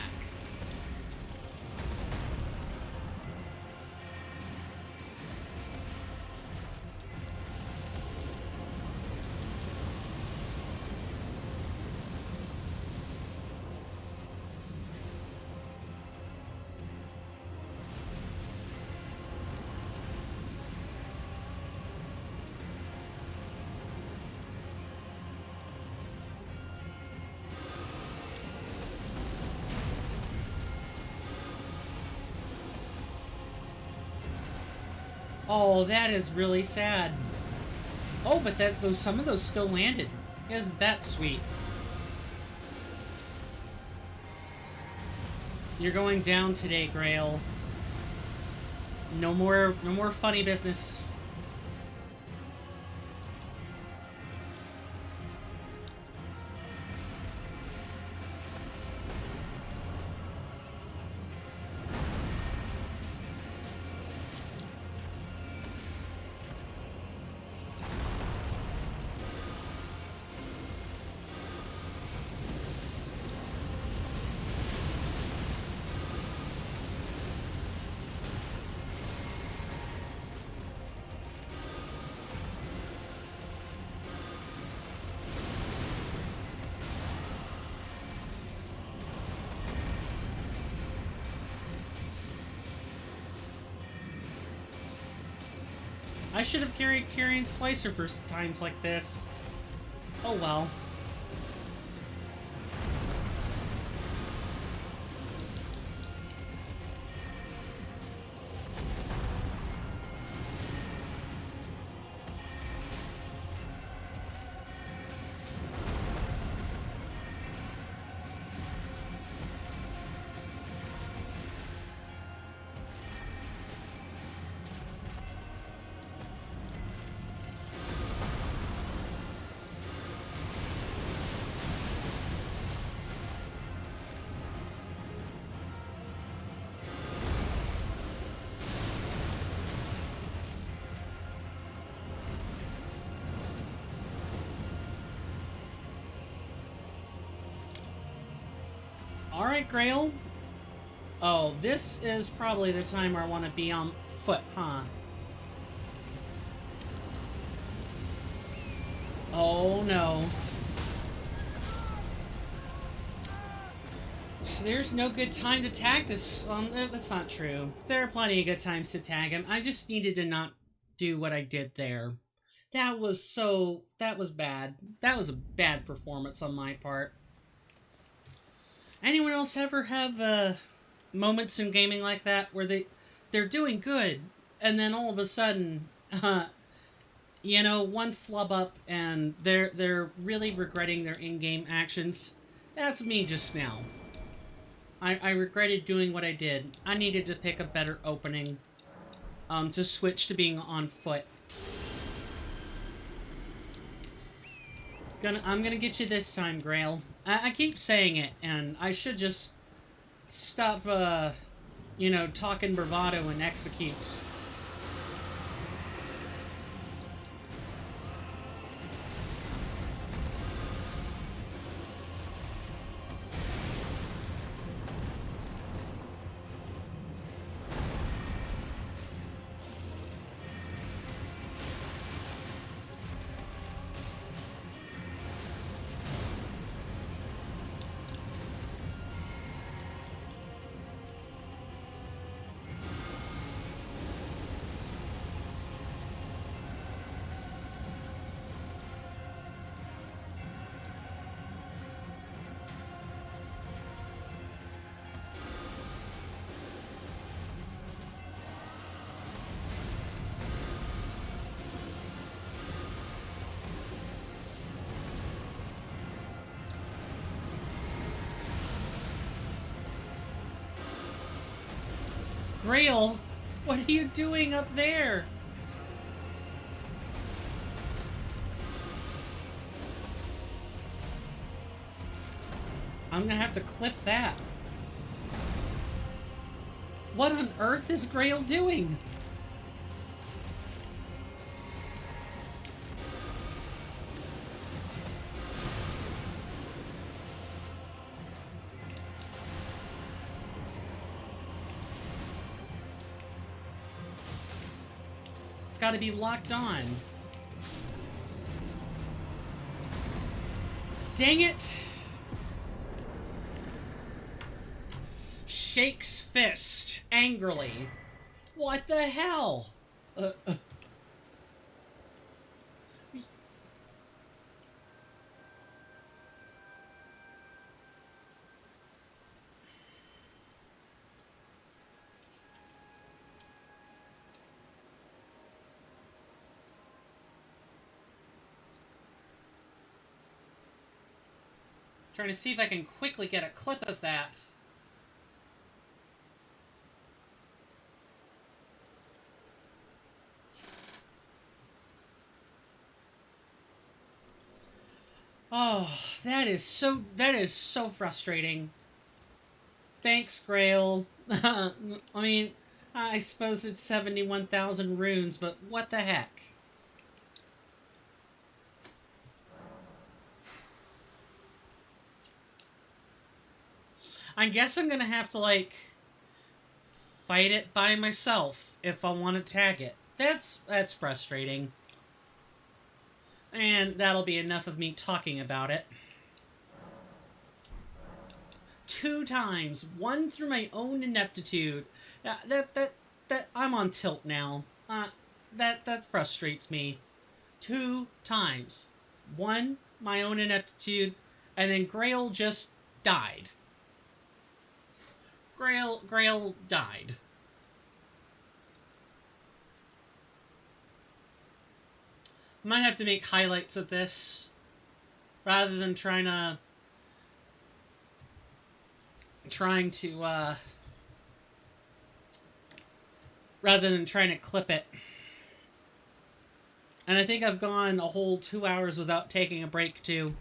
Oh, that is really sad. Oh, but some of those still landed. Isn't that sweet? You're going down today, Grail. No more funny business. I should have carried Carrion Slicer for times like this. Oh well. Alright, Grail. Oh, this is probably the time where I want to be on foot, huh? Oh no. There's no good time to tag this. That's not true. There are plenty of good times to tag him. I just needed to not do what I did there. That was bad. That was a bad performance on my part. Anyone else ever have moments in gaming like that where they're doing good and then all of a sudden you know, one flub up and they're really regretting their in-game actions? That's me just now. I regretted doing what I did. I needed to pick a better opening to switch to being on foot. I'm gonna get you this time, Grail. I keep saying it, and I should just stop, you know, talking bravado and execute. Grail, what are you doing up there? I'm gonna have to clip that. What on earth is Grail doing? It's gotta be locked on. Dang it! Shakes fist angrily. What the hell? Trying to see if I can quickly get a clip of that. Oh, that is so frustrating. Thanks, Grail. I mean, I suppose it's 71,000 runes, but what the heck? I guess I'm gonna have to, like, fight it by myself if I want to tag it. That's frustrating. And that'll be enough of me talking about it. 2 times, one through my own ineptitude. That I'm on tilt now. that frustrates me. 2 times. One, my own ineptitude, and then Grail just died. Grail died. Might have to make highlights of this rather than rather than trying to clip it. And I think I've gone a whole 2 hours without taking a break too.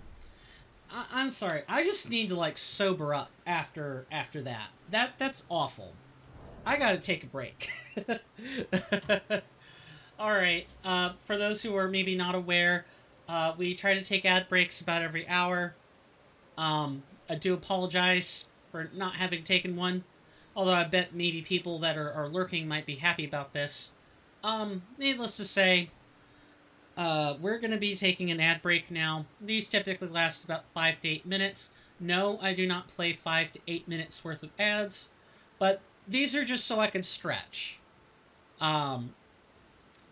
I'm sorry. I just need to like sober up after that. That's awful. I gotta take a break. All right. For those who are maybe not aware, we try to take ad breaks about every hour. I do apologize for not having taken one, although I bet maybe people that are lurking might be happy about this. Needless to say, we're going to be taking an ad break now. These typically last about 5 to 8 minutes. No, I do not play 5 to 8 minutes worth of ads, but these are just so I can stretch. Um,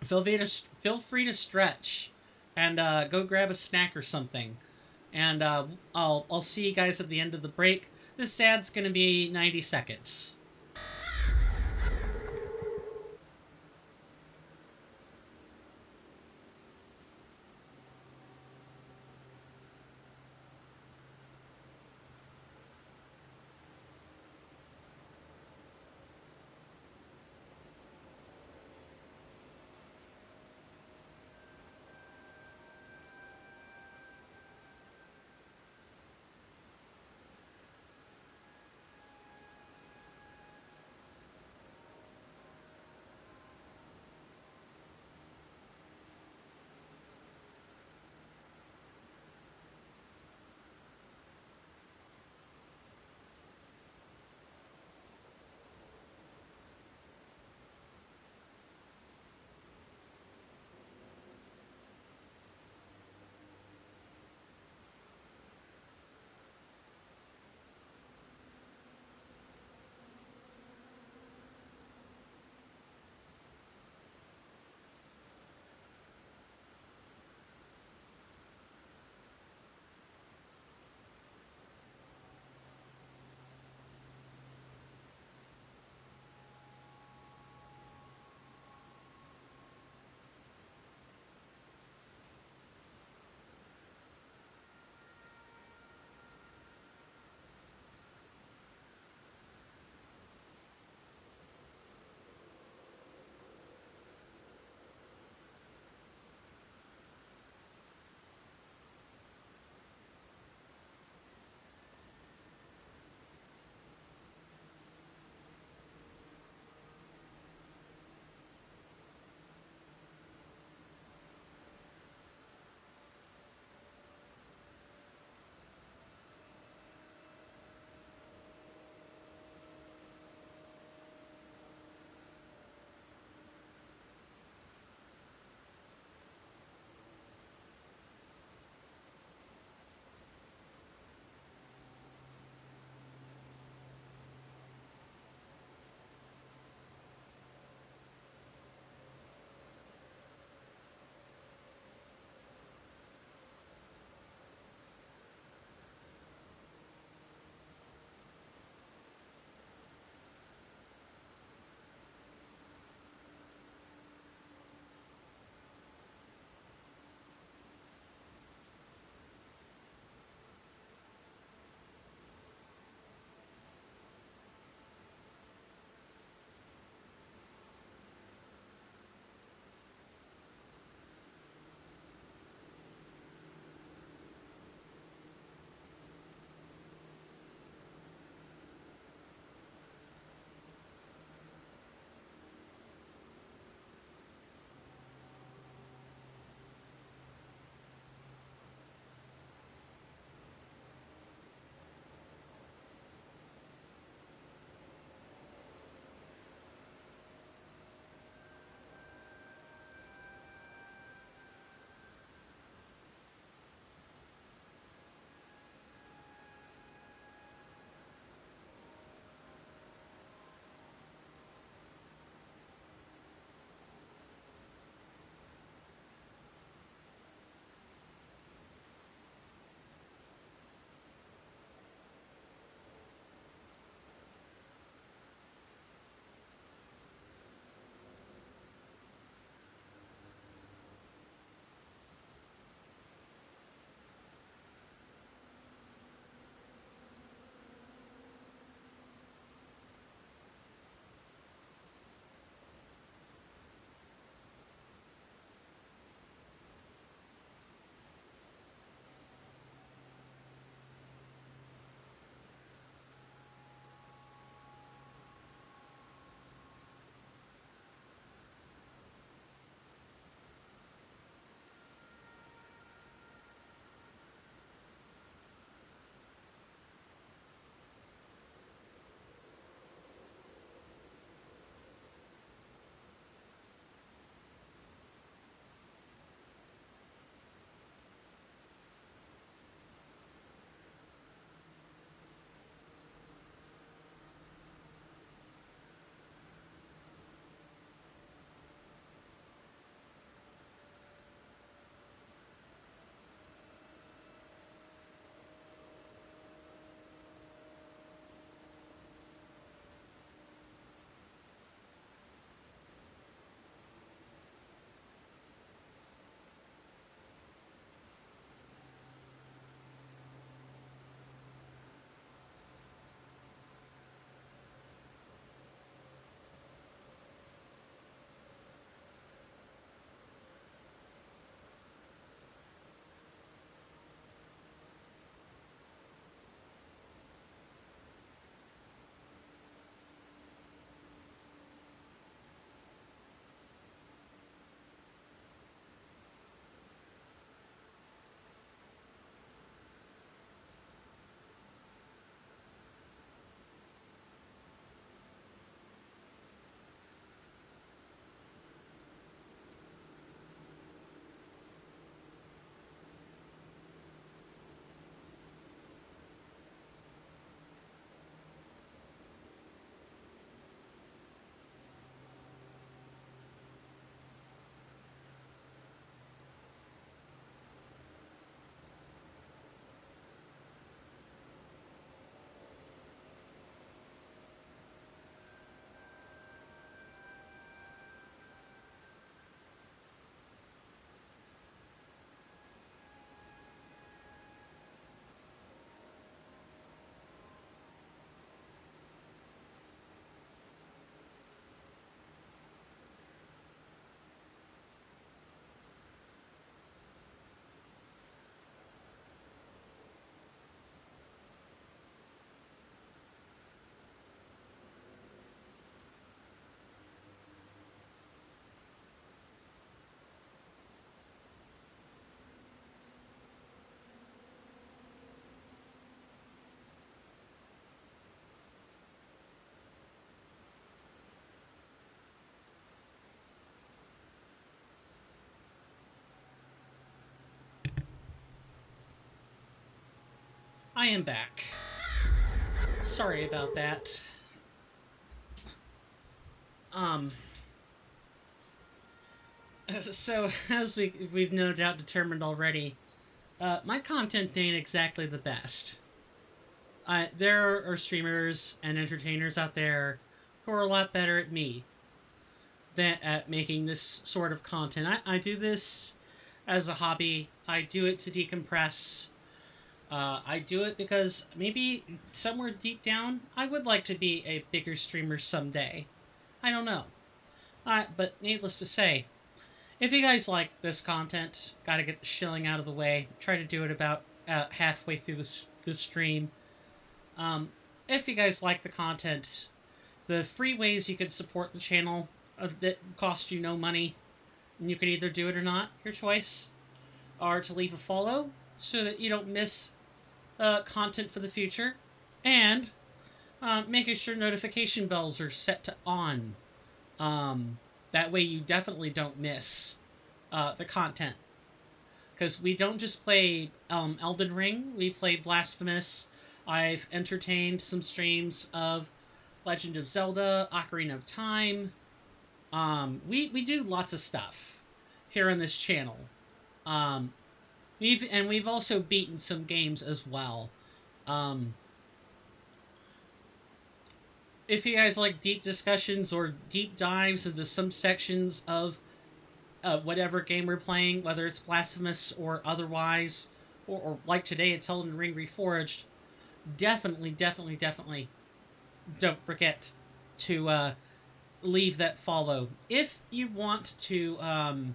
feel free to stretch and go grab a snack or something. And I'll see you guys at the end of the break. This ad's going to be 90 seconds. I am back. Sorry about that. So, as we've no doubt determined already, my content ain't exactly the best. There are streamers and entertainers out there who are a lot better at me than at making this sort of content. I do this as a hobby. I do it to decompress. I do it because maybe somewhere deep down, I would like to be a bigger streamer someday. I don't know. But needless to say, if you guys like this content, gotta get the shilling out of the way. Try to do it about halfway through the stream. If you guys like the content, the free ways you can support the channel that cost you no money, and you can either do it or not, your choice, are to leave a follow so that you don't miss content for the future, and making sure notification bells are set to on. That way you definitely don't miss the content. Because we don't just play Elden Ring, we play Blasphemous. I've entertained some streams of Legend of Zelda, Ocarina of Time. We do lots of stuff here on this channel. We've also beaten some games as well. If you guys like deep discussions or deep dives into some sections of whatever game we're playing, whether it's Blasphemous or otherwise, or like today it's Elden Ring Reforged, definitely don't forget to leave that follow. If you want to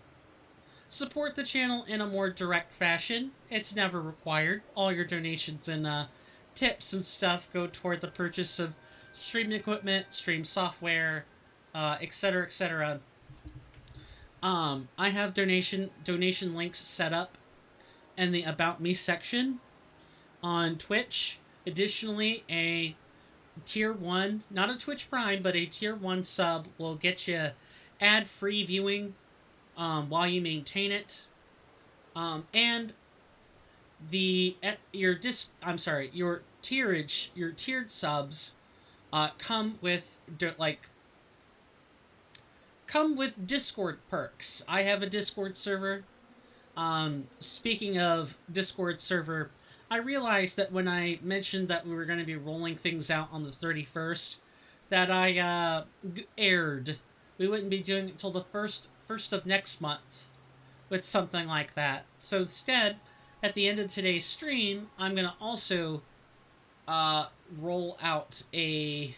support the channel in a more direct fashion, it's never required. All your donations and tips and stuff go toward the purchase of streaming equipment, stream software, etc., etc. I have donation links set up in the About Me section on Twitch. Additionally, a Tier 1, not a Twitch Prime, but a Tier 1 sub will get you ad-free viewing while you maintain it. And your tiered subs come with Discord perks. I have a Discord server. Speaking of Discord server, I realized that when I mentioned that we were going to be rolling things out on the 31st, that I aired. We wouldn't be doing it until the first of next month with something like that. So instead, at the end of today's stream, I'm going to also roll out a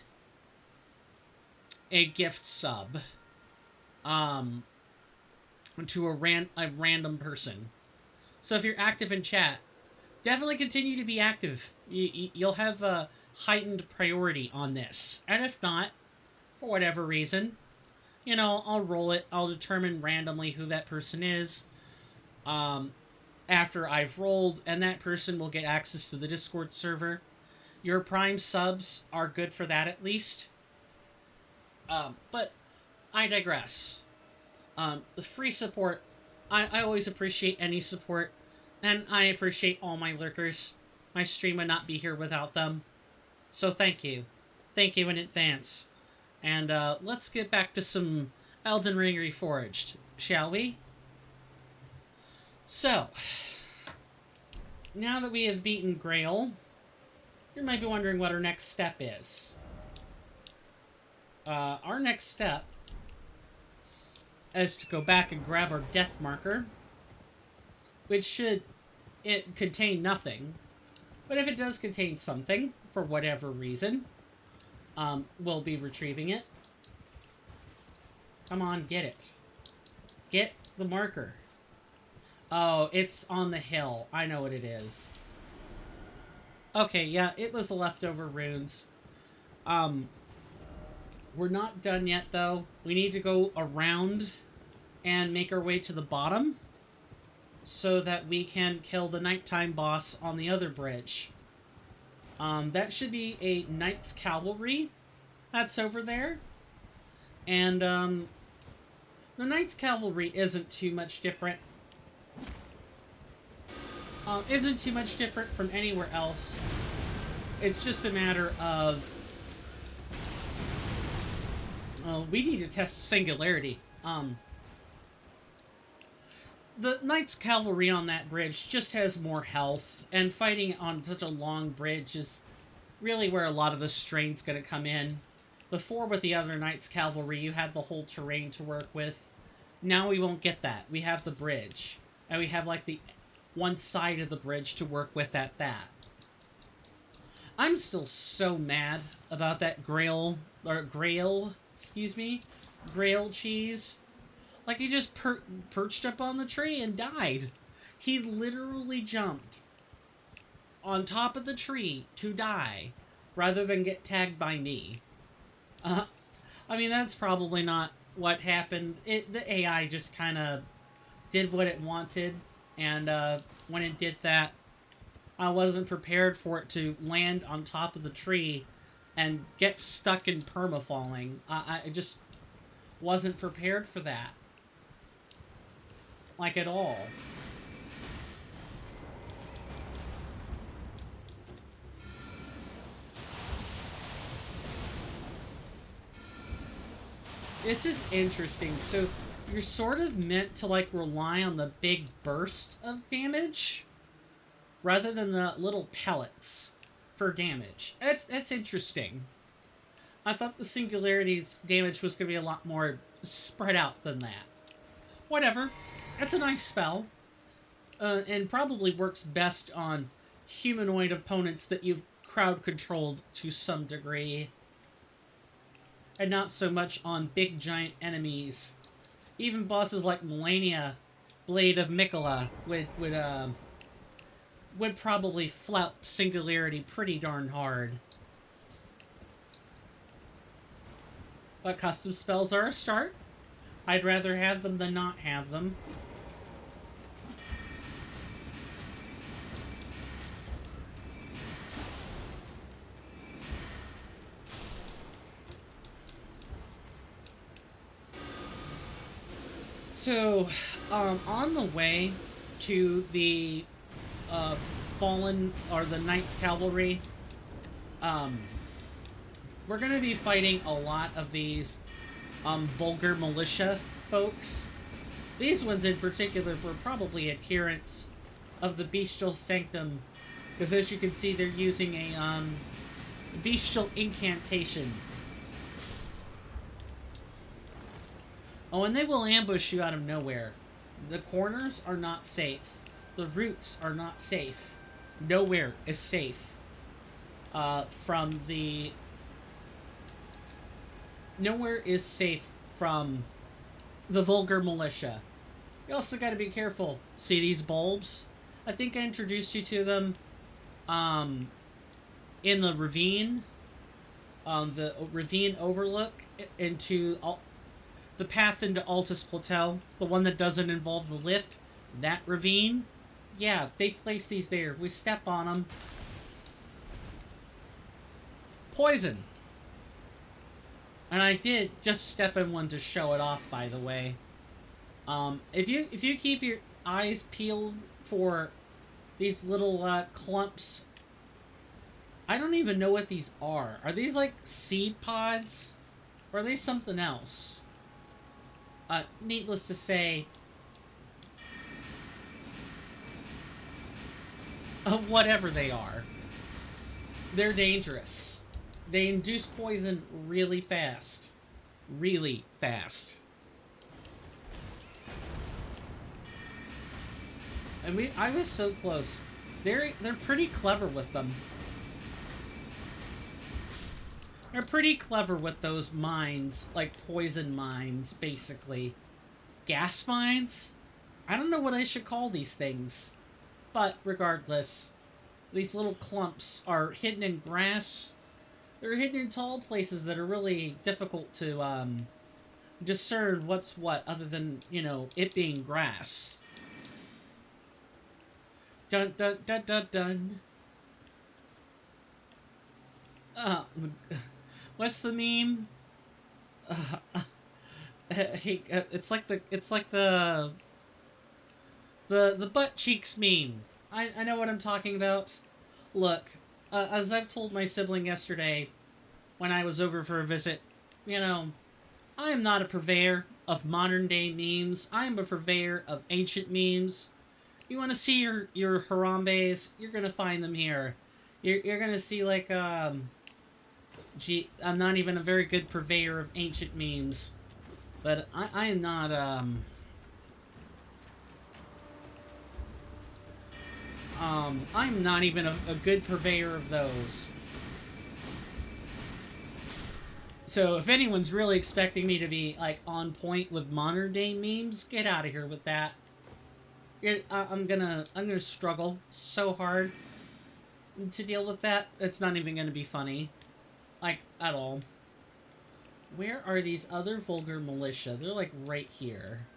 gift sub to a random person. So if you're active in chat, definitely continue to be active. You'll have a heightened priority on this. And if not, for whatever reason, I'll roll it. I'll determine randomly who that person is after I've rolled, and that person will get access to the Discord server. Your Prime subs are good for that at least. But I digress. The free support, I always appreciate any support, and I appreciate all my lurkers. My stream would not be here without them. So thank you. Thank you in advance. And let's get back to some Elden Ring Reforged, shall we? So, now that we have beaten Grail, you might be wondering what our next step is. Our next step is to go back and grab our death marker, which should contain nothing. But if it does contain something, for whatever reason, we'll be retrieving it. Come on, get it. Get the marker. Oh, it's on the hill. I know what it is. Okay, yeah, it was the leftover runes. We're not done yet, though. We need to go around and make our way to the bottom so that we can kill the nighttime boss on the other bridge. That should be a Knight's Cavalry that's over there. And, the Knight's Cavalry isn't too much different. Isn't too much different from anywhere else it's just a matter of we need to test Singularity. The Knights Cavalry on that bridge just has more health, and fighting on such a long bridge is really where a lot of the strain's going to come in. Before, with the other Knights Cavalry, you had the whole terrain to work with. Now we won't get that. We have the bridge. And we have, like, the one side of the bridge to work with at that. I'm still so mad about that Grail cheese. Like, he just perched up on the tree and died. He literally jumped on top of the tree to die, rather than get tagged by me. I mean, that's probably not what happened. The AI just kind of did what it wanted, and when it did that, I wasn't prepared for it to land on top of the tree and get stuck in permafalling. I just wasn't prepared for that. Like, at all. This is interesting. So, you're sort of meant to, like, rely on the big burst of damage rather than the little pellets for damage. That's interesting. I thought the Singularity's damage was going to be a lot more spread out than that. Whatever. That's a nice spell. And probably works best on humanoid opponents that you've crowd-controlled to some degree. And not so much on big, giant enemies. Even bosses like Melania, Blade of Mikola, would probably flout Singularity pretty darn hard. But custom spells are a start. I'd rather have them than not have them. So, on the way to the Fallen, or the Knights Cavalry, we're going to be fighting a lot of these vulgar militia folks. These ones in particular were probably adherents of the Bestial Sanctum, because as you can see, they're using a bestial incantation. Oh, and they will ambush you out of nowhere. The corners are not safe. The roots are not safe. Nowhere is safe from the... Nowhere is safe from the vulgar militia. You also got to be careful. See these bulbs? I think I introduced you to them in the ravine. The ravine overlook into... the path into Altus Plateau, the one that doesn't involve the lift, that ravine, yeah, they place these there. If we step on them, poison. And I did just step in one to show it off, by the way. If you keep your eyes peeled for these little clumps, I don't even know what these are. Are these like seed pods, or are they something else? Needless to say, whatever they are, they're dangerous. They induce poison really fast. Really fast. And I was so close. They're pretty clever with them. They're pretty clever with those mines, like poison mines, basically. Gas mines? I don't know what I should call these things. But regardless, these little clumps are hidden in grass. They're hidden in tall places that are really difficult to discern what's what, other than, you know, it being grass. Dun dun dun dun dun. What's the meme? It's like the butt cheeks meme. I know what I'm talking about. Look, as I've told my sibling yesterday when I was over for a visit, you know, I am not a purveyor of modern day memes. I am a purveyor of ancient memes. You want to see your Harambes? You're gonna find them here. You're gonna see like gee, I'm not even a very good purveyor of ancient memes, but I am not I'm not even a good purveyor of those. So if anyone's really expecting me to be like on point with modern day memes, get out of here with that. I'm gonna struggle so hard to deal with that. It's not even gonna be funny, like at all. Where are these other vulgar militia? They're like right here.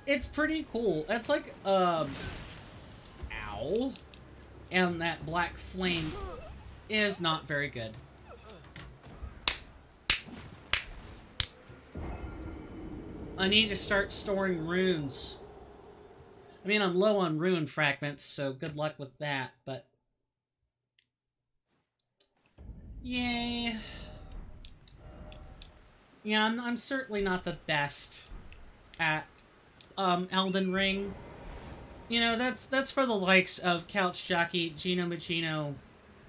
It's pretty cool. That's like owl, and that black flame is not very good. I need to start storing runes. I mean, I'm low on rune fragments, so good luck with that, but... Yay. Yeah, I'm certainly not the best at, Elden Ring. You know, that's for the likes of Couch Jockey, Gino Machino.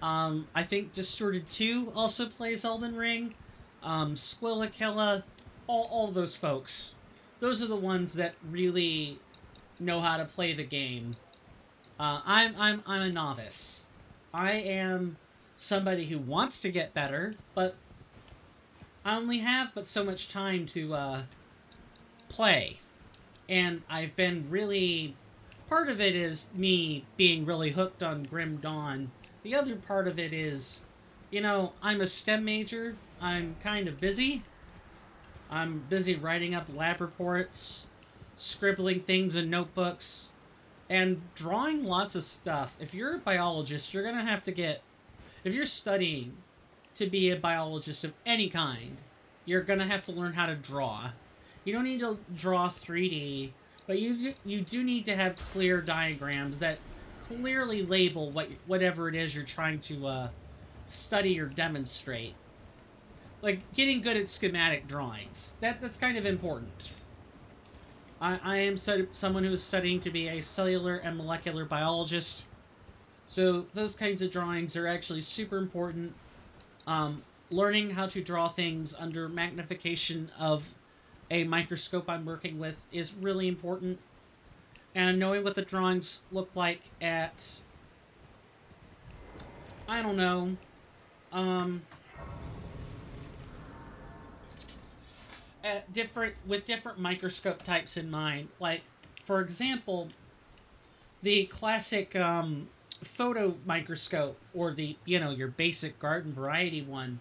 I think Distorted 2 also plays Elden Ring. Squillakilla, all those folks. Those are the ones that really know how to play the game. I'm a novice. I am somebody who wants to get better, but I only have but so much time to play. And I've been really... Part of it is me being really hooked on Grim Dawn. The other part of it is, you know, I'm a STEM major. I'm kind of busy. I'm busy writing up lab reports, scribbling things in notebooks, and drawing lots of stuff. If you're a biologist, you're going to have to get... If you're studying to be a biologist of any kind, you're going to have to learn how to draw. You don't need to draw 3D, but you do need to have clear diagrams that clearly label whatever it is you're trying to study or demonstrate. Like, getting good at schematic drawings. That's kind of important. I am someone who is studying to be a cellular and molecular biologist, so those kinds of drawings are actually super important. Learning how to draw things under magnification of a microscope I'm working with is really important. And knowing what the drawings look like at... I don't know. With different microscope types in mind. Like, for example, the classic photo microscope, or the, you know, your basic garden variety one.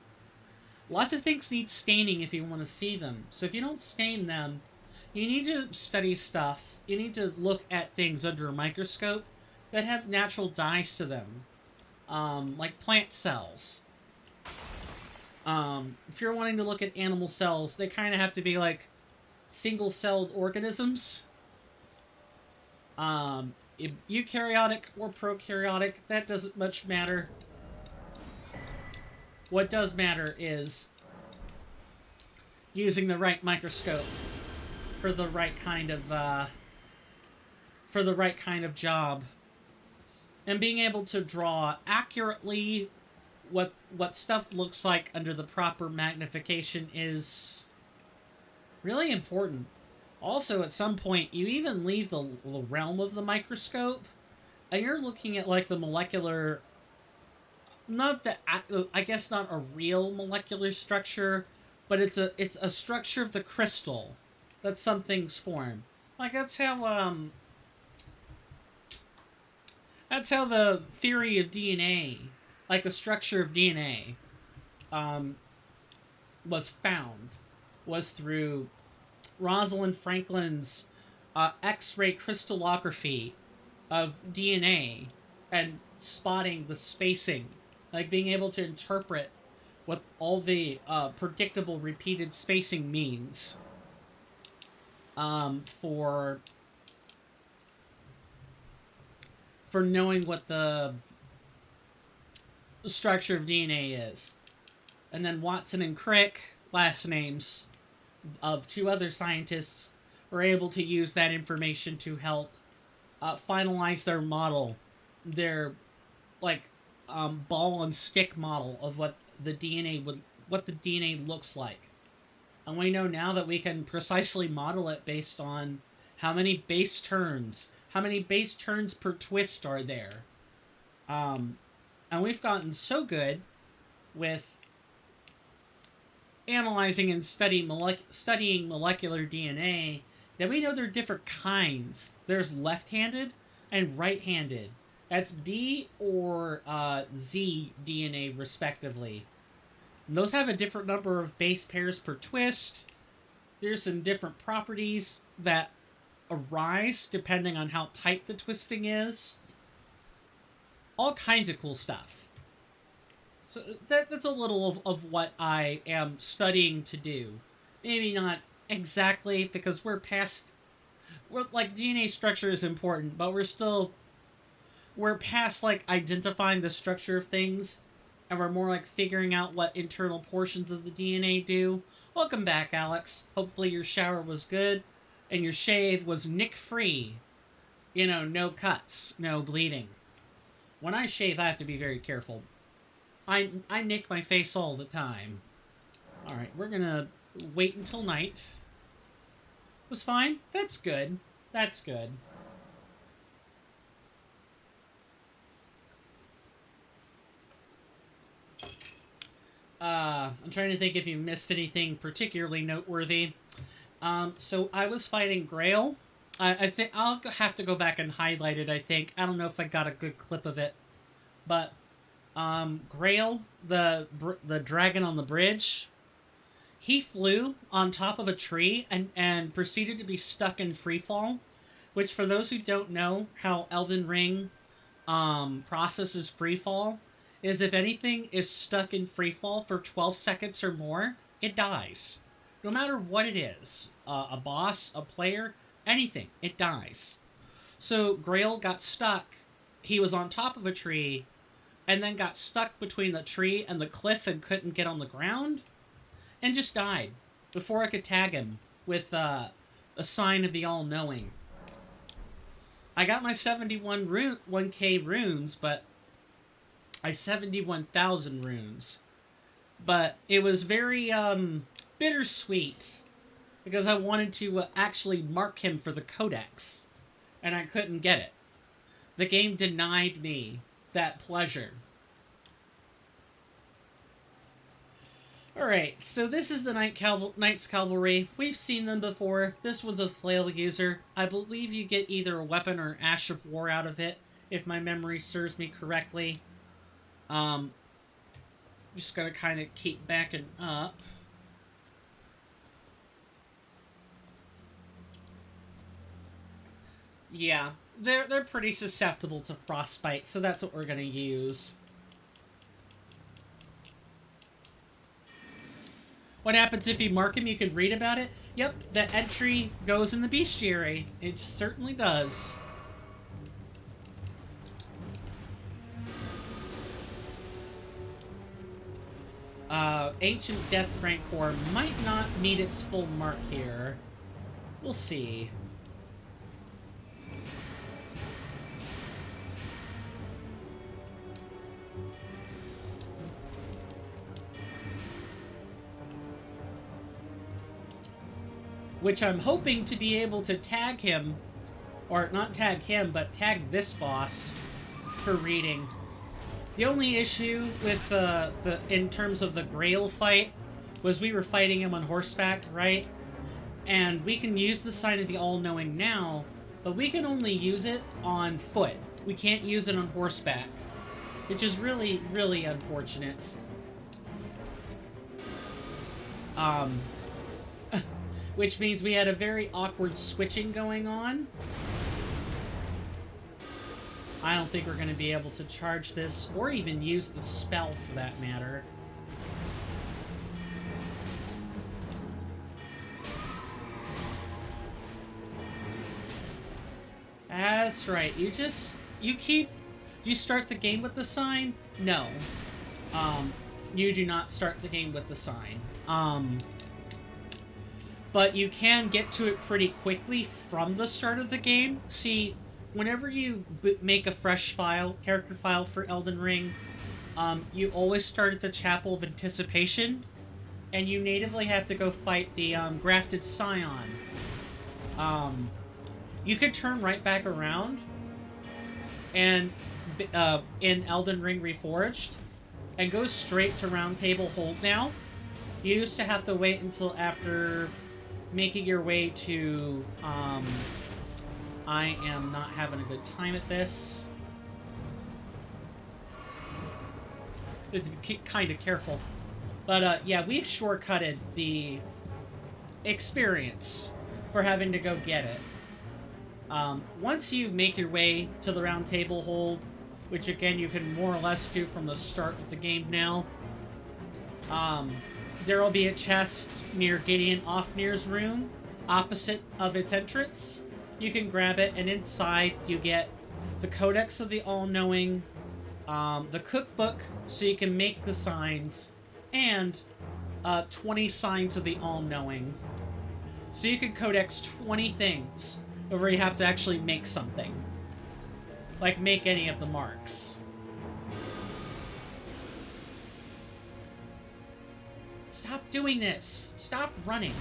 Lots of things need staining if you want to see them. So if you don't stain them, you need to study stuff. You need to look at things under a microscope that have natural dyes to them. Like plant cells. If you're wanting to look at animal cells, they kind of have to be like single-celled organisms. Eukaryotic or prokaryotic, that doesn't much matter. What does matter is using the right microscope for the right kind of job, and being able to draw accurately what stuff looks like under the proper magnification is really important. Also, at some point, you even leave the realm of the microscope, and you're looking at like the molecular... I guess not a real molecular structure, but it's a structure of the crystal that something's formed. Like, that's how the theory of DNA, like the structure of DNA, was found, was through Rosalind Franklin's X-ray crystallography of DNA and spotting the spacing. Like, being able to interpret what all the predictable repeated spacing means. for knowing what the structure of DNA is. And then Watson and Crick, last names of two other scientists, were able to use that information to help finalize their model, their like ball and stick model of what the DNA looks like. And we know now that we can precisely model it based on how many base turns per twist are there. And we've gotten so good with analyzing and studying molecular DNA that we know there are different kinds. There's left-handed and right-handed. That's B or Z DNA, respectively. And those have a different number of base pairs per twist. There's some different properties that arise depending on how tight the twisting is. All kinds of cool stuff. So that's a little of what I am studying to do. Maybe not exactly, because we're like, DNA structure is important, but we're past, like, identifying the structure of things, and we're more like figuring out what internal portions of the DNA do. Welcome back, Alex. Hopefully your shower was good, and your shave was nick-free. You know, no cuts, no bleeding. When I shave, I have to be very careful. I nick my face all the time. Alright, we're gonna wait until night. Was fine? That's good. That's good. I'm trying to think if you missed anything particularly noteworthy. So I was fighting Grail. I think I'll have to go back and highlight it, I think. I don't know if I got a good clip of it. But, Grail, the dragon on the bridge, he flew on top of a tree and proceeded to be stuck in freefall, which, for those who don't know how Elden Ring processes freefall, is if anything is stuck in freefall for 12 seconds or more, it dies. No matter what it is. A boss, a player, anything, it dies. So Grail got stuck. He was on top of a tree, and then got stuck between the tree and the cliff and couldn't get on the ground, and just died before I could tag him with a sign of the all-knowing. I got my 1K runes, but I 71,000 runes. But it was very bittersweet, because I wanted to actually mark him for the codex, and I couldn't get it. The game denied me that pleasure. Alright, so this is the Knights Cavalry. We've seen them before. This one's a flail user. I believe you get either a weapon or Ash of War out of it, if my memory serves me correctly. Just gotta kind of keep backing up. Yeah, they're pretty susceptible to frostbite, so that's what we're gonna use. What happens if you mark him? You can read about it? Yep, that entry goes in the bestiary. It certainly does. Ancient Death Rancor might not meet its full mark here. We'll see. Which I'm hoping to be able to tag him, or not tag him, but tag this boss for reading. The only issue with in terms of the Grail fight was we were fighting him on horseback, right? And we can use the Sign of the All-Knowing now, but we can only use it on foot. We can't use it on horseback, which is really, really unfortunate. Which means we had a very awkward switching going on. I don't think we're going to be able to charge this, or even use the spell for that matter. That's right. You keep... Do you start the game with the sign? No. You do not start the game with the sign. But you can get to it pretty quickly from the start of the game. See, whenever you make a fresh file, character file for Elden Ring, you always start at the Chapel of Anticipation, and you natively have to go fight the Grafted Scion. You could turn right back around, and in Elden Ring Reforged, and go straight to Round Table Hold now. You used to have to wait until after making your way to, I am not having a good time at this. Be kind of careful. But, yeah, we've shortcutted the experience for having to go get it. Once you make your way to the Round Table Hold, which again you can more or less do from the start of the game now, there will be a chest near Gideon Ofnir's room, opposite of its entrance. You can grab it, and inside you get the Codex of the All-Knowing, the cookbook, so you can make the signs, and 20 signs of the All-Knowing. So you can codex 20 things, where you have to actually make something. Like, make any of the marks. Stop doing this! Stop running!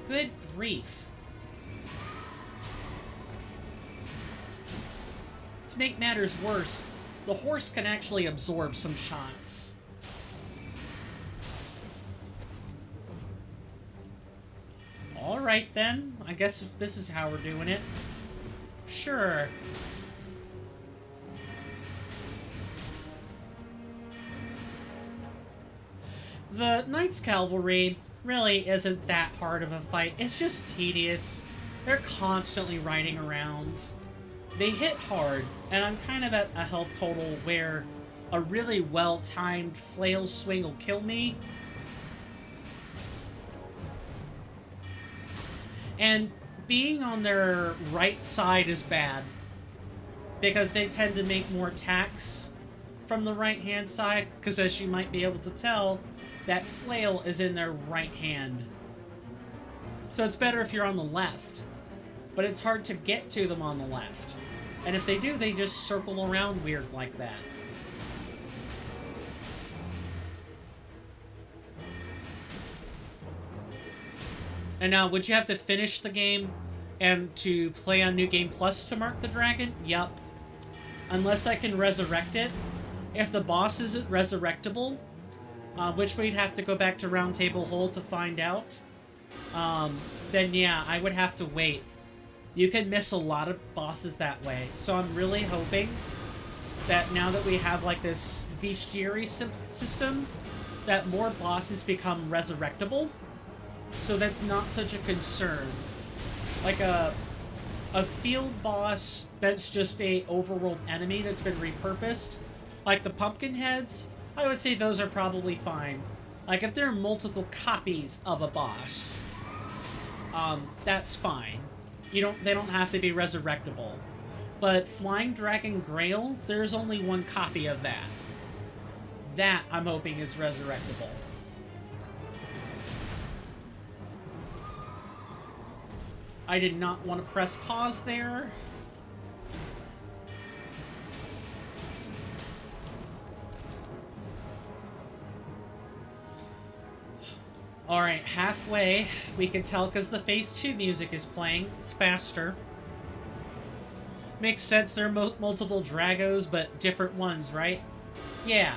Good grief. To make matters worse, the horse can actually absorb some shots. Alright then, I guess if this is how we're doing it. Sure. The Knights Cavalry really isn't that hard of a fight. It's just tedious. They're constantly riding around. They hit hard, and I'm kind of at a health total where a really well-timed flail swing will kill me. And being on their right side is bad, because they tend to make more attacks from the right-hand side, because as you might be able to tell, that flail is in their right hand. So it's better if you're on the left, but it's hard to get to them on the left. And if they do, they just circle around weird like that. And now, would you have to finish the game and to play on New Game Plus to mark the dragon? Yup. Unless I can resurrect it. If the boss isn't resurrectable, which we'd have to go back to Round Table Hold to find out, then yeah, I would have to wait. You can miss a lot of bosses that way. So I'm really hoping that now that we have like this bestiary system, that more bosses become resurrectable. So that's not such a concern. Like a field boss that's just a overworld enemy that's been repurposed, like the pumpkin heads, I would say those are probably fine. Like if there are multiple copies of a boss, that's fine. They don't have to be resurrectable. But Flying Dragon Grail, there's only one copy of that. That, I'm hoping, is resurrectable. I did not want to press pause there. Alright, halfway. We can tell because the Phase 2 music is playing. It's faster. Makes sense, there are multiple Dragos, but different ones, right? Yeah.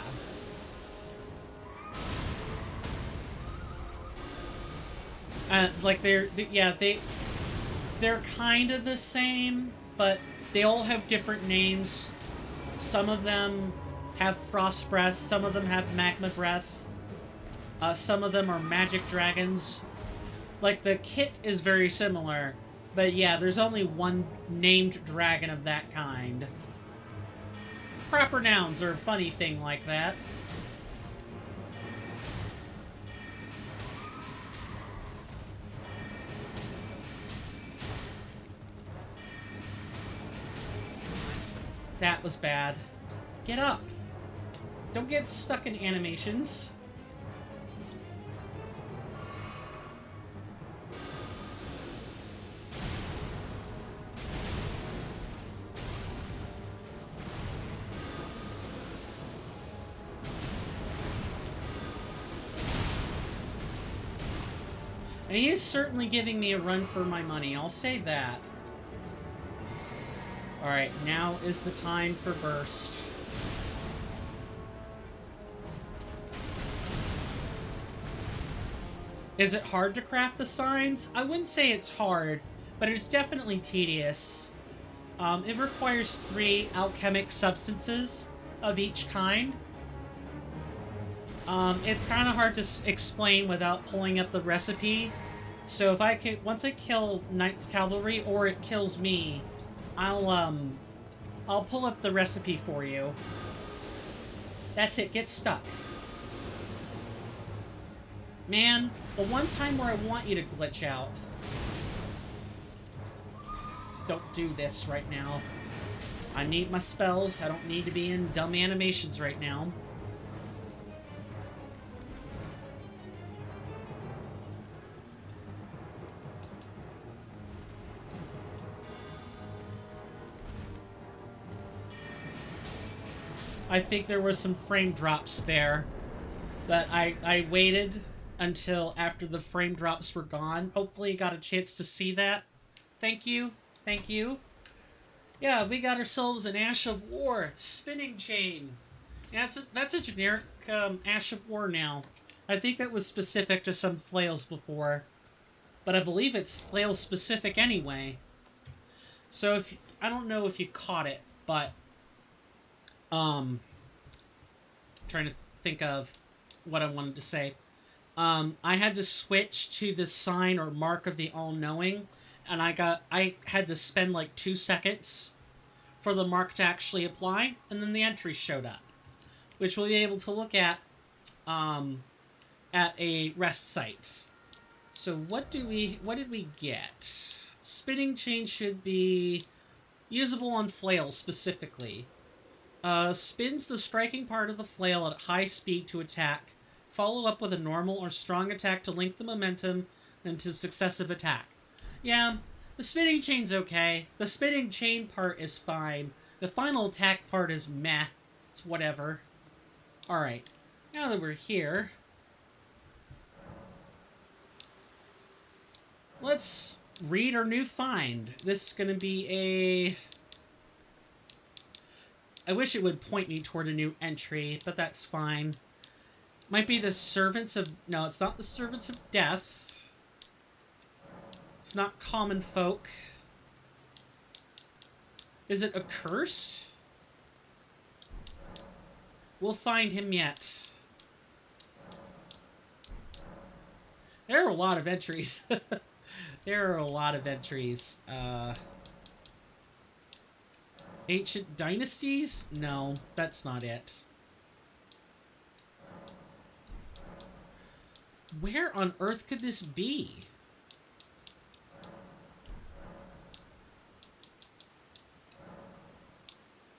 Like, they're kind of the same, but they all have different names. Some of them have Frost Breath, some of them have Magma Breath. Some of them are magic dragons. Like, the kit is very similar, but yeah, there's only one named dragon of that kind. Proper nouns are a funny thing like that. That was bad. Get up. Don't get stuck in animations. And he is certainly giving me a run for my money, I'll say that. Alright, now is the time for burst. Is it hard to craft the signs? I wouldn't say it's hard, but it's definitely tedious. It requires 3 alchemic substances of each kind. It's kind of hard to explain without pulling up the recipe. So if I can, once I kill Knight's Cavalry or it kills me, I'll pull up the recipe for you. That's it. Get stuck. Man, the one time where I want you to glitch out. Don't do this right now. I need my spells. I don't need to be in dumb animations right now. I think there were some frame drops there, but I waited until after the frame drops were gone. Hopefully you got a chance to see that. Thank you. Thank you. Yeah, we got ourselves an Ash of War spinning chain. Yeah, that's a generic Ash of War now. I think that was specific to some flails before, but I believe it's flail specific anyway. So if I don't know if you caught it, but trying to think of what I wanted to say. I had to switch to the sign or mark of the all-knowing, and I had to spend like 2 seconds for the mark to actually apply, and then the entry showed up, which we'll be able to look at a rest site. So what did we get? Spinning chain should be usable on flail specifically. Spins the striking part of the flail at high speed to attack. Follow up with a normal or strong attack to link the momentum into successive attack. Yeah, the spinning chain's okay. The spinning chain part is fine. The final attack part is meh. It's whatever. Alright, now that we're here, let's read our new find. This is going to be a... I wish it would point me toward a new entry, but that's fine. Might be the Servants of... No, it's not the Servants of Death. It's not Common Folk. Is it Accursed? We'll find him yet. There are a lot of entries. There are a lot of entries. Ancient Dynasties? No, that's not it. Where on earth could this be?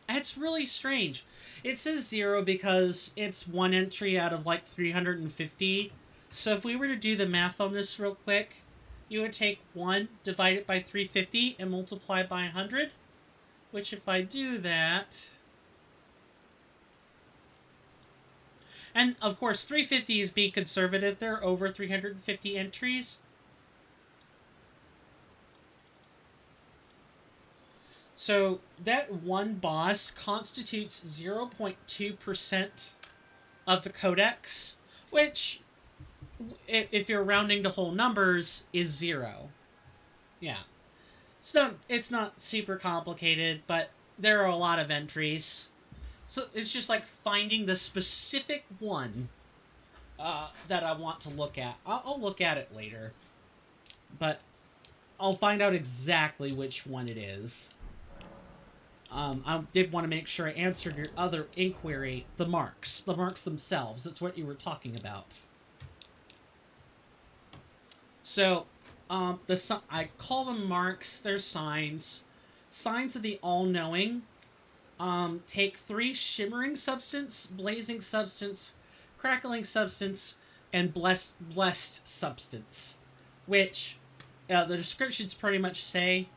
It's really strange. It says 0 because it's 1 entry out of like 350. So if we were to do the math on this real quick, you would take 1, divide it by 350, and multiply by 100. Which if I do that... And, of course, 350 is being conservative. There are over 350 entries. So, that one boss constitutes 0.2% of the codex, which, if you're rounding to whole numbers, is 0. Yeah. It's not super complicated, but there are a lot of entries. So it's just like finding the specific one that I want to look at. I'll look at it later. But I'll find out exactly which one it is. I did want to make sure I answered your other inquiry. The marks. The marks themselves. That's what you were talking about. So, I call them marks. They're signs. Signs of the all-knowing. take 3 shimmering substance, blazing substance, crackling substance, and blessed substance, which the descriptions pretty much say,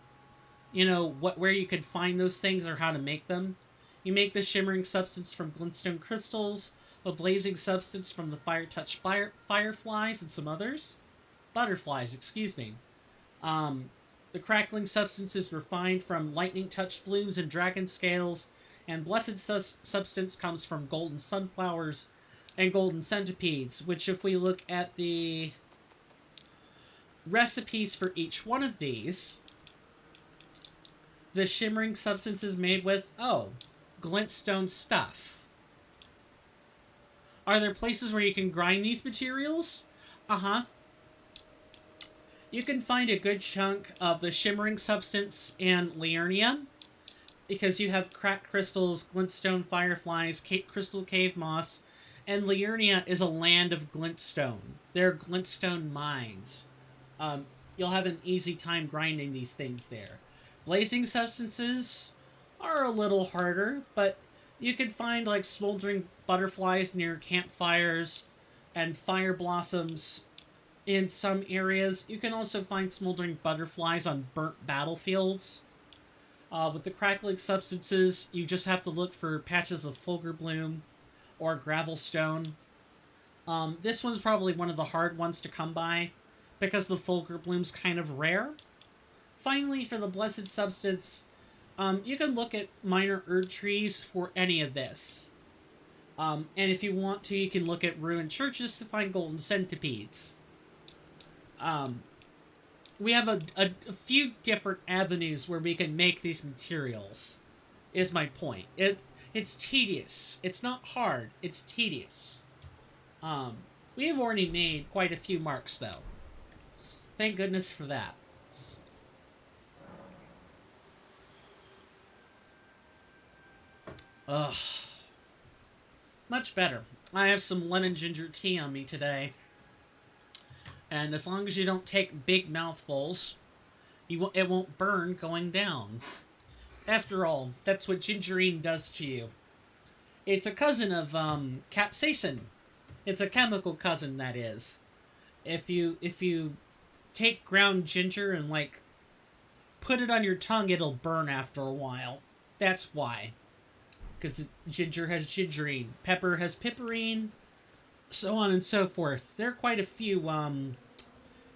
you know, where you could find those things or how to make them. You make the shimmering substance from glintstone crystals, a blazing substance from the fire-touched fireflies and some others. Butterflies, excuse me. The crackling substance is refined from lightning-touched blooms and dragon scales, and blessed substance comes from golden sunflowers and golden centipedes, which if we look at the recipes for each one of these, the shimmering substance is made with, glintstone stuff. Are there places where you can grind these materials? Uh-huh. You can find a good chunk of the shimmering substance in Liurnia, because you have cracked crystals, glintstone fireflies, crystal cave moss, and Liurnia is a land of glintstone. There are glintstone mines. You'll have an easy time grinding these things there. Blazing substances are a little harder, but you can find like smoldering butterflies near campfires and fire blossoms in some areas. You can also find smoldering butterflies on burnt battlefields. With the crackling substances, you just have to look for patches of fulgur bloom or gravelstone. This one's probably one of the hard ones to come by because the fulgur bloom's kind of rare. Finally, for the blessed substance, you can look at minor Erd trees for any of this. And if you want to, you can look at ruined churches to find golden centipedes. We have a few different avenues where we can make these materials, is my point. It's tedious. It's not hard. It's tedious. We have already made quite a few marks, though. Thank goodness for that. Ugh. Much better. I have some lemon ginger tea on me today. And as long as you don't take big mouthfuls, it won't burn going down. After all, that's what gingerine does to you. It's a cousin of capsaicin. It's a chemical cousin, that is. If you take ground ginger and like put it on your tongue, it'll burn after a while. That's why. Because ginger has gingerine, pepper has piperine, so on and so forth. There are quite a few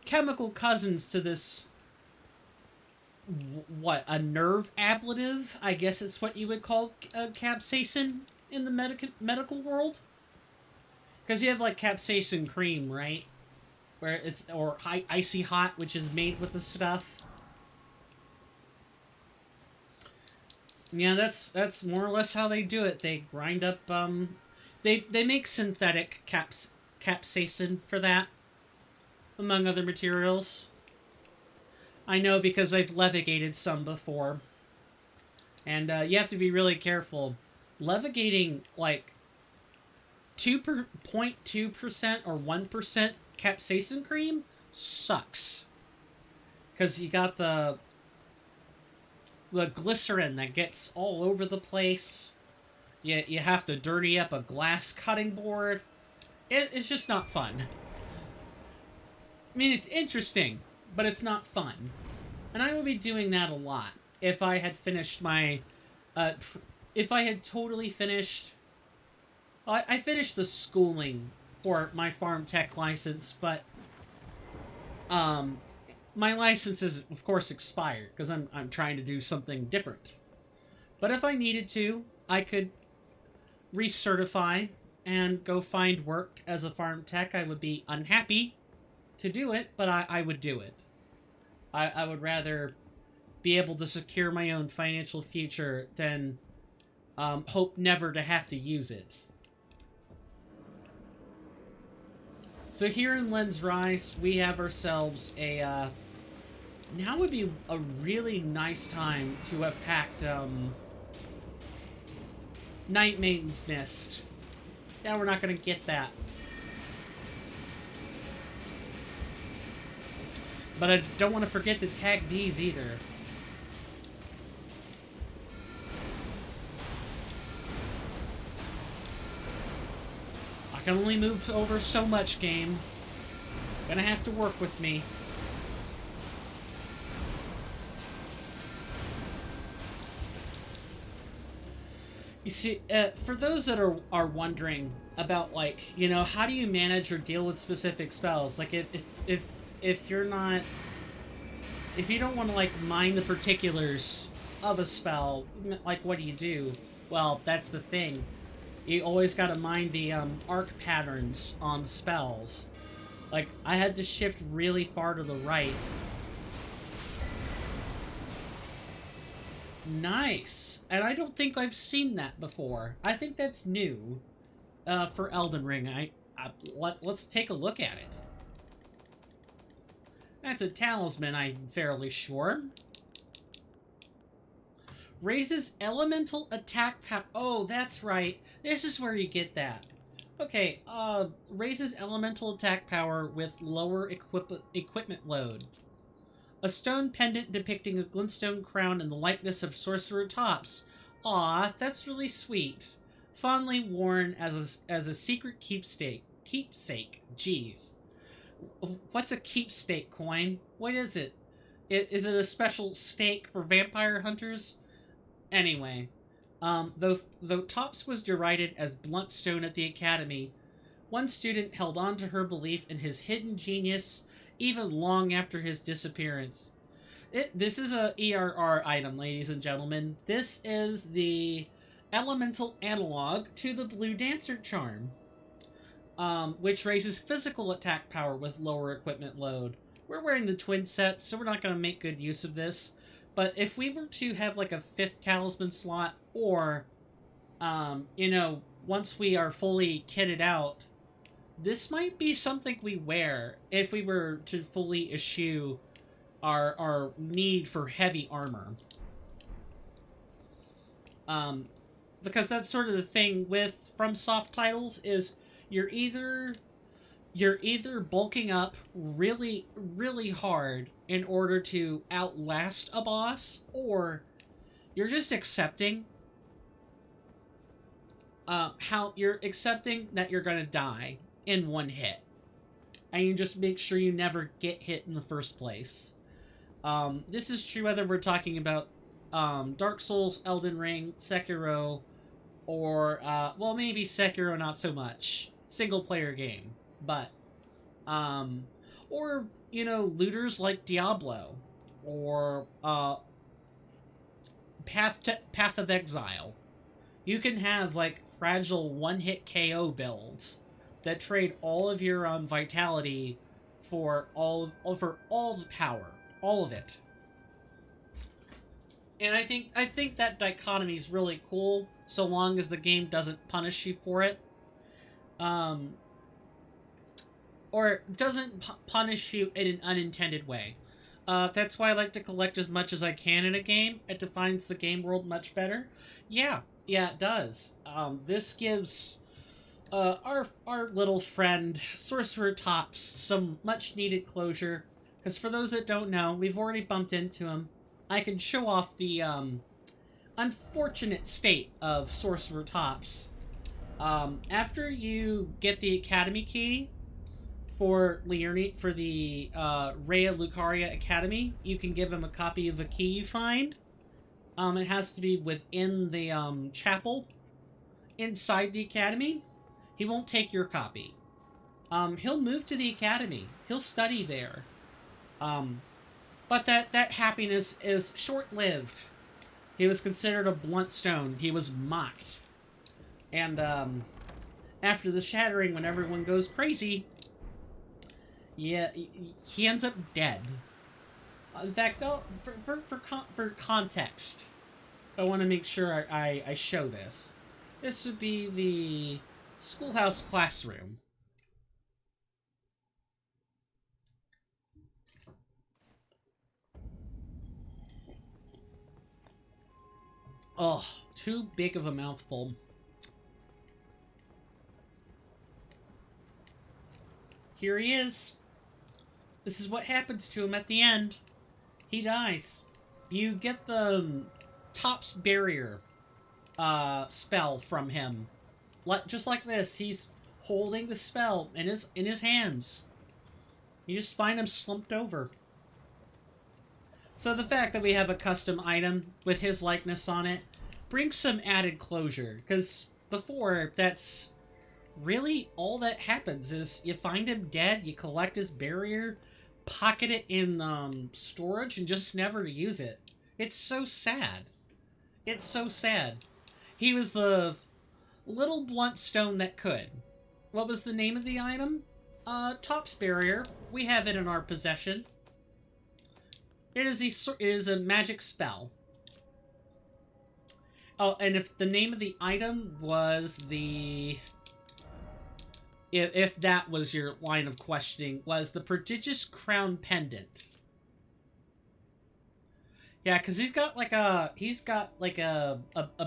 chemical cousins to this. What, a nerve ablative? I guess it's what you would call capsaicin in the medical world. Because you have like capsaicin cream, right? Where it's or icy hot, which is made with the stuff. Yeah, that's more or less how they do it. They grind up, they make synthetic capsaicin for that, among other materials. I know because I've levigated some before. And, you have to be really careful. Levigating, like, 2.2% or 1% capsaicin cream sucks. Because you got the glycerin that gets all over the place. You have to dirty up a glass cutting board. It's just not fun. I mean, it's interesting, but it's not fun. And I would be doing that a lot if I had finished my... if I had totally finished... I finished the schooling for my farm tech license, but... my license is, of course, expired, because I'm trying to do something different. But if I needed to, I could recertify and go find work as a farm tech. I would be unhappy to do it, but I would do it. I would rather be able to secure my own financial future than hope never to have to use it. So here in Len's Rise, we have ourselves a... now would be a really nice time to have packed, Night Maiden's Mist. Yeah, we're not gonna get that. But I don't want to forget to tag these either. I can only move over so much, game. Gonna have to work with me. You see, for those that are wondering about, like, you know, how do you manage or deal with specific spells? Like, if you're not, if you don't want to, like, mine the particulars of a spell, like, what do you do? Well, that's the thing. You always gotta mind the arc patterns on spells. Like, I had to shift really far to the right. Nice! And I don't think I've seen that before. I think that's new for Elden Ring. Let's take a look at it. That's a talisman, I'm fairly sure. Raises elemental attack power. Oh, that's right. This is where you get that. Okay, raises elemental attack power with lower equipment load. A stone pendant depicting a glintstone crown in the likeness of Sorcerer Tops. Aw, that's really sweet. Fondly worn as a secret keepsake. Jeez. What's a keepsake coin? What is it? Is it a special stake for vampire hunters? Anyway, though Tops was derided as Bluntstone at the Academy, one student held on to her belief in his hidden genius even long after his disappearance. This is a ERR item, ladies and gentlemen. This is the elemental analog to the Blue Dancer charm, which raises physical attack power with lower equipment load. We're wearing the twin set, so we're not going to make good use of this. But if we were to have like a 5th talisman slot, or, you know, once we are fully kitted out, this might be something we wear if we were to fully eschew our need for heavy armor. Because that's sort of the thing with FromSoft titles, is you're either bulking up really, really hard in order to outlast a boss, or you're just accepting you're accepting that you're gonna die in one hit, and you just make sure you never get hit in the first place. This is true whether we're talking about Dark Souls, Elden Ring, Sekiro, or well, maybe Sekiro not so much, single player game, but or, you know, looters like Diablo, or Path of Exile. You can have like fragile one-hit KO builds that trade all of your vitality for all the power, all of it. And I think that dichotomy is really cool, so long as the game doesn't punish you for it. Or doesn't punish you in an unintended way. That's why I like to collect as much as I can in a game. It defines the game world much better. Yeah, it does. This gives our little friend Sorcerer Tops some much needed closure. Because for those that don't know, we've already bumped into him. I can show off the unfortunate state of Sorcerer Tops. After you get the Academy key for the Rhea Lucaria Academy, you can give him a copy of a key you find. It has to be within the chapel inside the Academy. He won't take your copy. He'll move to the Academy. He'll study there. But that happiness is short-lived. He was considered a Bluntstone. He was mocked. And after the shattering, when everyone goes crazy, yeah, he ends up dead. In fact, for context, I want to make sure I show this. This would be the schoolhouse classroom. Oh, too big of a mouthful. Here he is. This is what happens to him at the end. He dies. You get the Tops Barrier spell from him. Just like this. He's holding the spell in his hands. You just find him slumped over. So the fact that we have a custom item with his likeness on it brings some added closure, because before, that's really all that happens is you find him dead, you collect his barrier, pocket it in storage, and just never use it. It's so sad. It's so sad. He was the little blunt stone that could. What was the name of the item? Top's barrier. We have it in our possession. It is a magic spell. Oh, and if the name of the item was the... If that was your line of questioning, was the Prodigious Crown Pendant. Yeah, because he's got like a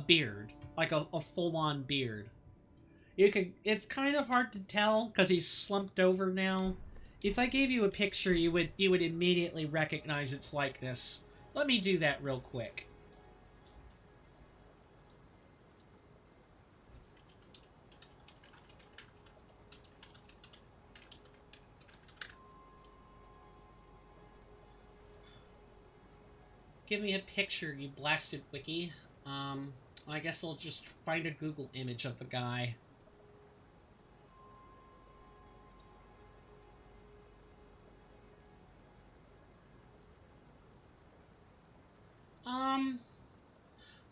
beard. Like a full-on beard. It's kind of hard to tell, because he's slumped over now. If I gave you a picture, you would immediately recognize its likeness. Let me do that real quick. Give me a picture, you blasted wiki. I guess I'll just find a Google image of the guy.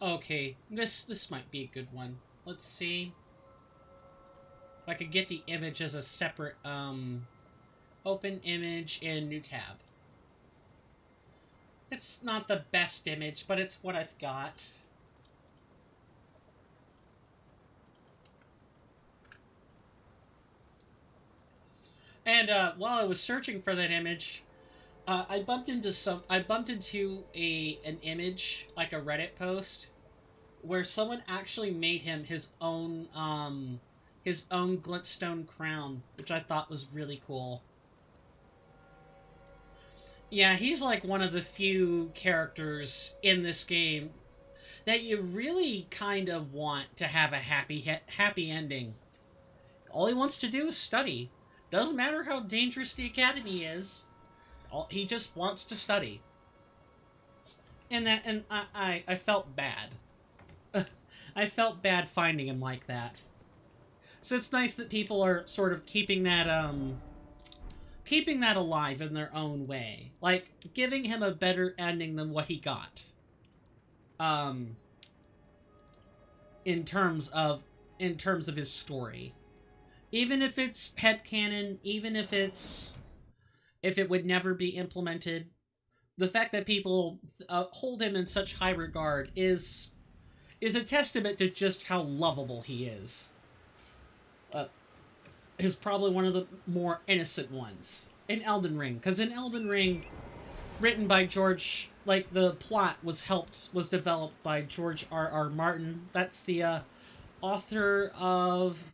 Okay, this might be a good one. Let's see. If I could get the image as a separate, open image in new tab. It's not the best image, but it's what I've got. And, while I was searching for that image, I bumped into an image, like a Reddit post, where someone actually made him his own glintstone crown, which I thought was really cool. Yeah, he's like one of the few characters in this game that you really kind of want to have a happy ending. All he wants to do is study. Doesn't matter how dangerous the academy is. He just wants to study. And I felt bad. I felt bad finding him like that. So it's nice that people are sort of keeping that alive in their own way. Like, giving him a better ending than what he got. In terms of his story. Even if it's headcanon, even if it would never be implemented, the fact that people hold him in such high regard is a testament to just how lovable he is. He's probably one of the more innocent ones in Elden Ring, because in Elden Ring, written by George, like, the plot was developed by George R.R. Martin. That's the author of...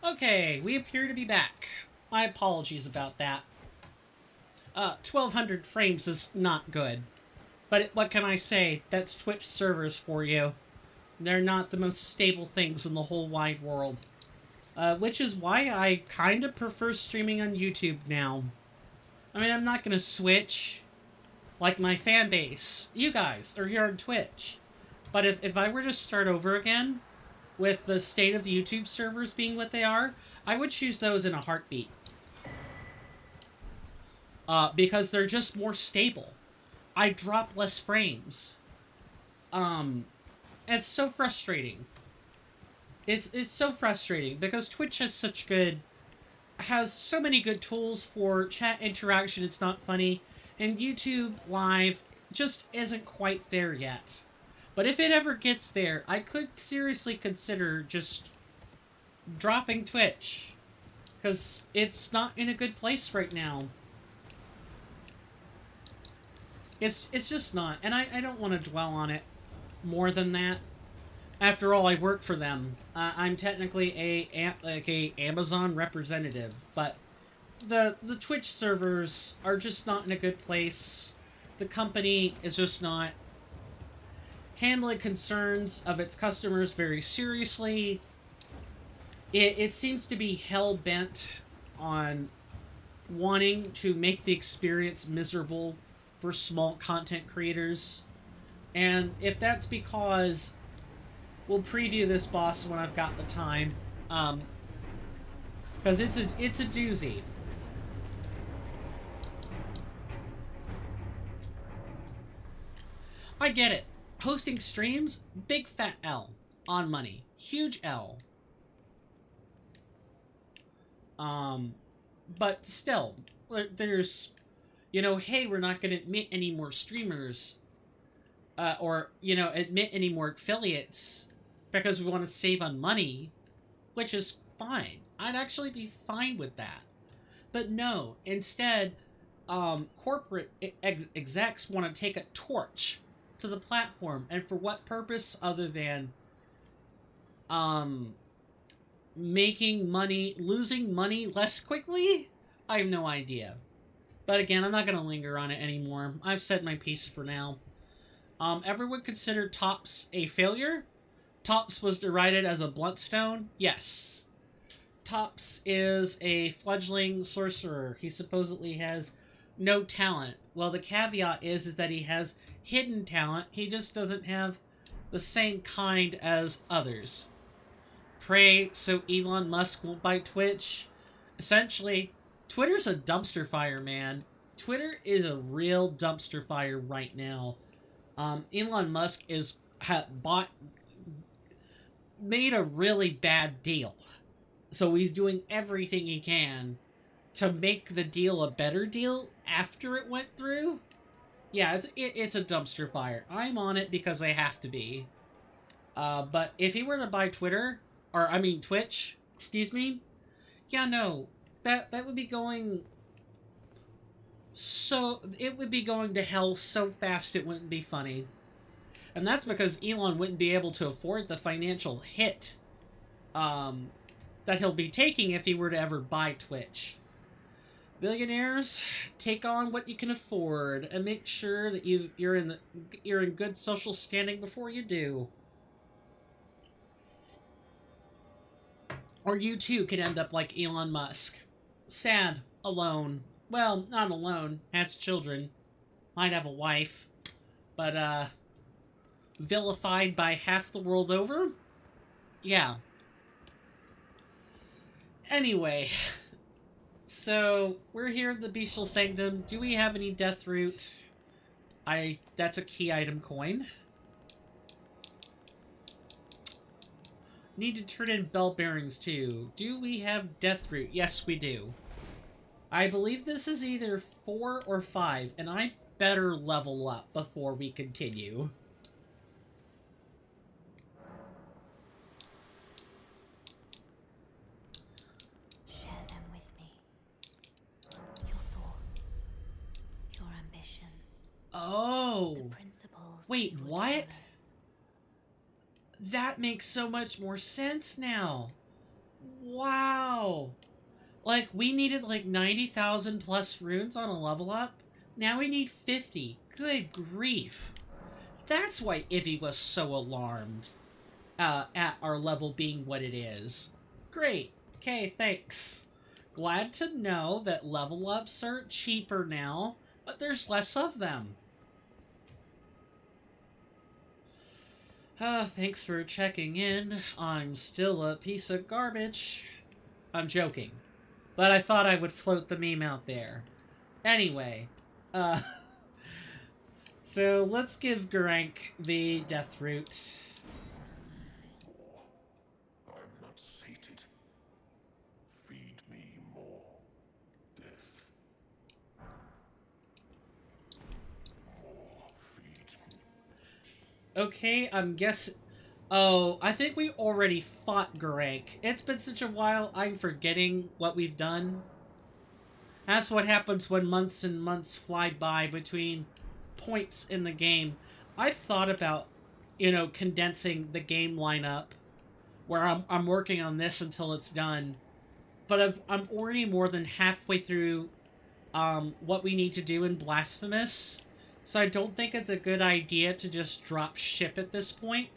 Okay, we appear to be back. My apologies about that. 1200 frames is not good. But what can I say? That's Twitch servers for you. They're not the most stable things in the whole wide world. Which is why I kind of prefer streaming on YouTube now. I mean, I'm not gonna switch. Like my fan base. You guys are here on Twitch. But if I were to start over again, with the state of the YouTube servers being what they are, I would choose those in a heartbeat. Because they're just more stable. I drop less frames. It's so frustrating. It's so frustrating, because Twitch has so many good tools for chat interaction, it's not funny, and YouTube Live just isn't quite there yet. But if it ever gets there, I could seriously consider just dropping Twitch. Because it's not in a good place right now. It's just not. And I don't want to dwell on it more than that. After all, I work for them. I'm technically a Amazon representative, but the Twitch servers are just not in a good place. The company is just not handling concerns of its customers very seriously. It seems to be hell-bent on wanting to make the experience miserable for small content creators. And if that's because... We'll preview this boss when I've got the time. Because it's a doozy. I get it. Hosting streams, big fat L on money. Huge L. But still, there's, you know, hey, we're not going to admit any more streamers, or, you know, admit any more affiliates because we want to save on money, which is fine. I'd actually be fine with that. But no, instead, corporate execs want to take a torch to the platform, and for what purpose other than making money, losing money less quickly? I have no idea. But again, I'm not going to linger on it anymore. I've said my piece for now. Everyone considered Tops a failure. Tops was derided as a bluntstone. Yes. Tops is a fledgling sorcerer. He supposedly has no talent. Well, the caveat is that he has hidden talent. He just doesn't have the same kind as others. Pray so Elon Musk won't buy Twitch. Essentially, Twitter's a dumpster fire, man. Twitter is a real dumpster fire right now. Elon Musk made a really bad deal. So he's doing everything he can to make the deal a better deal after it went through. Yeah, it's a dumpster fire. I'm on it because I have to be. But if he were to buy Twitch, excuse me, yeah, no, that would be going it would be going to hell so fast it wouldn't be funny. And that's because Elon wouldn't be able to afford the financial hit that he'll be taking if he were to ever buy Twitch. Billionaires, take on what you can afford and make sure that you're in good social standing before you do. Or you too could end up like Elon Musk. Sad, alone. Well, not alone, has children. Might have a wife. But, vilified by half the world over? Yeah. Anyway. So, we're here at the Bestial Sanctum. Do we have any Death Root? That's a key item coin. Need to turn in bell bearings too. Do we have Death Root? Yes, we do. I believe this is either 4 or 5, and I better level up before we continue. Share them with me. Your thoughts, your ambitions. Oh. The principles. Wait, what? That makes so much more sense now. Wow. Like, we needed like 90,000 plus runes on a level up. Now we need 50. Good grief. That's why Ivy was so alarmed at our level being what it is. Great. Okay, thanks. Glad to know that level ups are cheaper now, but there's less of them. Thanks for checking in. I'm still a piece of garbage. I'm joking. But I thought I would float the meme out there. Anyway, so let's give Garank the Death Root. I'm not sated. Feed me more death. More feed me. Okay, I'm guessing... Oh, I think we already fought Garek. It's been such a while, I'm forgetting what we've done. That's what happens when months and months fly by between points in the game. I've thought about, condensing the game lineup where I'm working on this until it's done. But I'm already more than halfway through what we need to do in Blasphemous. So I don't think it's a good idea to just drop ship at this point.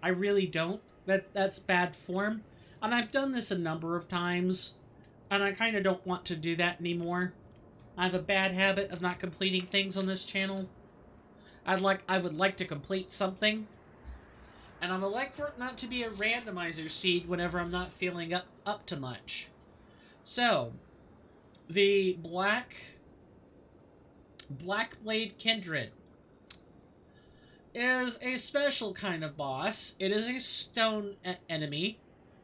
I really don't. That's bad form. And I've done this a number of times. And I kind of don't want to do that anymore. I have a bad habit of not completing things on this channel. I would like to complete something. And I would like for it not to be a randomizer seed whenever I'm not feeling up to much. So, the Blackblade Kindred is a special kind of boss. It is a stone enemy.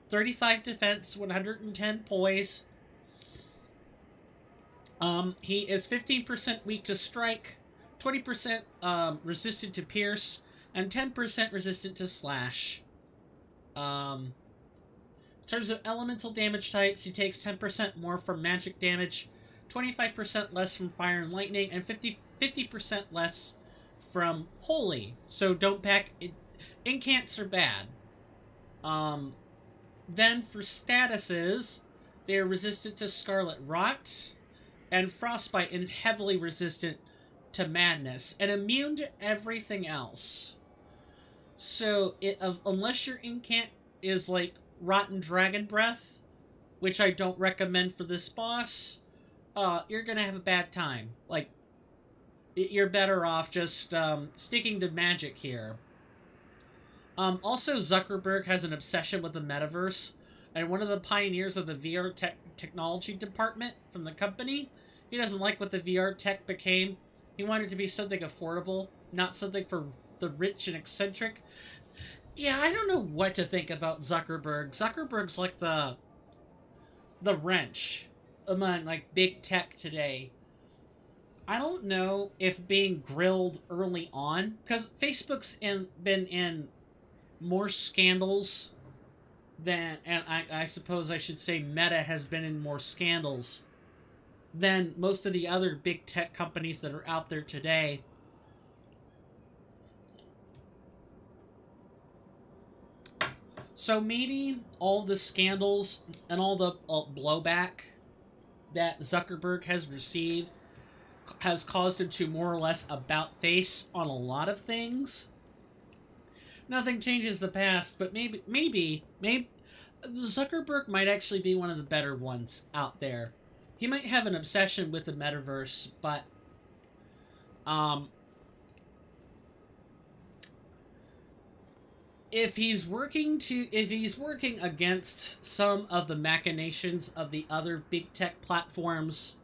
35 defense, 110 poise. He is 15% weak to strike, 20% resistant to pierce, and 10% resistant to slash. In terms of elemental damage types, he takes 10% more from magic damage, 25% less from fire and lightning, and 50% less from holy. So don't pack... Incants are bad. Then for statuses, they are resistant to Scarlet Rot and Frostbite, and heavily resistant to Madness, and immune to everything else. So, unless your incant is like Rotten Dragon Breath, which I don't recommend for this boss, you're gonna have a bad time. Like, you're better off just sticking to magic here. Also, Zuckerberg has an obsession with the metaverse, and one of the pioneers of the VR technology department from the company. He doesn't like what the VR tech became. He wanted it to be something affordable, not something for the rich and eccentric. Yeah, I don't know what to think about Zuckerberg. Zuckerberg's like the wrench among like big tech today. I don't know if being grilled early on, because Facebook's been in more scandals than, and I suppose I should say Meta has been in more scandals than most of the other big tech companies that are out there today. So maybe all the scandals and all the blowback that Zuckerberg has received has caused him to more or less about face on a lot of things. Nothing changes the past, but maybe Zuckerberg might actually be one of the better ones out there. He might have an obsession with the metaverse, but if he's working against some of the machinations of the other big tech platforms,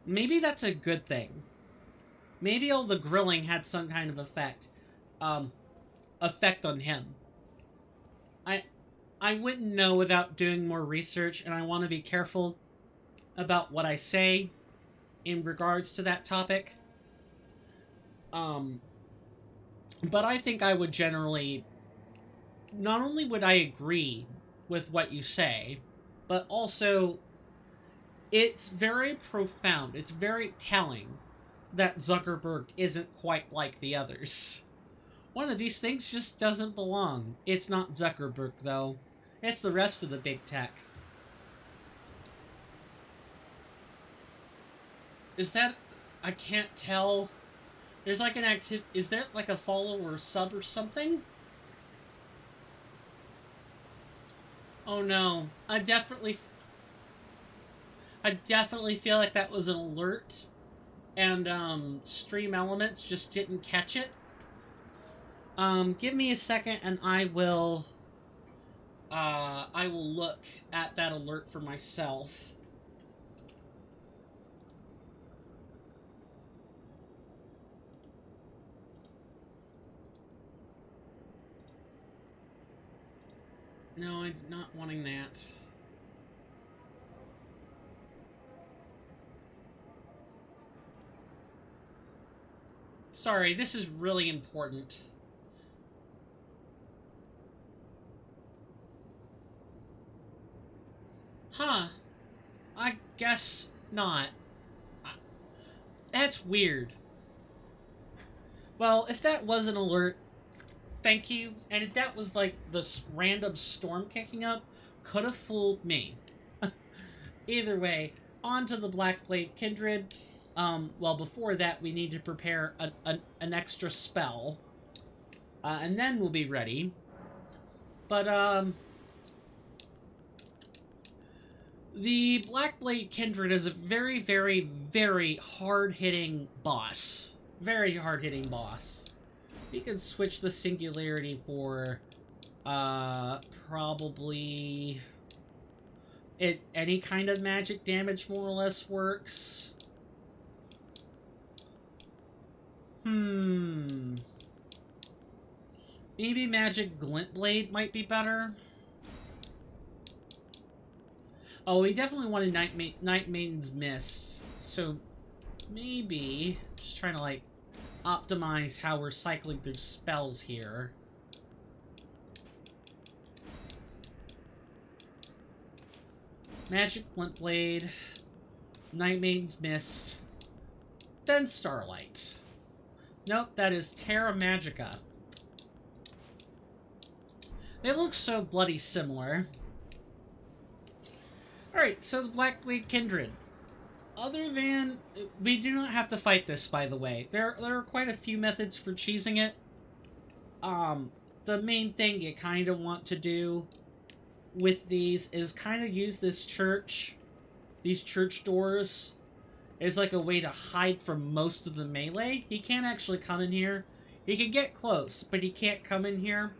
maybe that's a good thing. Maybe all the grilling had some kind of effect on him. I wouldn't know without doing more research, and I want to be careful about what I say in regards to that topic. But I think I would generally... Not only would I agree with what you say, but also it's very profound. It's very telling that Zuckerberg isn't quite like the others. One of these things just doesn't belong. It's not Zuckerberg, though. It's the rest of the big tech. Is that... I can't tell. There's like an active... Is there like a follow or a sub or something? Oh no. I definitely feel like that was an alert. And, Stream Elements just didn't catch it. Give me a second and I will look at that alert for myself. No, I'm not wanting that. Sorry, this is really important. Huh. I guess not. That's weird. Well, if that was an alert, thank you. And if that was like this random storm kicking up, could have fooled me. Either way, on to the Blackblade Kindred. Well, before that, we need to prepare an extra spell. And then we'll be ready. But, the Blackblade Kindred is a very, very, very hard-hitting boss. Very hard-hitting boss. We can switch the singularity for, probably... any kind of magic damage more or less works. Maybe Magic Glint Blade might be better. Oh, we definitely wanted Night Maiden's Mist. So, maybe... Just trying to, like, optimize how we're cycling through spells here. Magic Glint Blade, Night Maiden's Mist, then Starlight. Nope, that is Terra Magica. They look so bloody similar. Alright, so the Blackblade Kindred. Other than... We do not have to fight this, by the way. There are quite a few methods for cheesing it. The main thing you kind of want to do with these is kind of use this church, these church doors, as like a way to hide from most of the melee. He can't actually come in here. He can get close, but he can't come in here.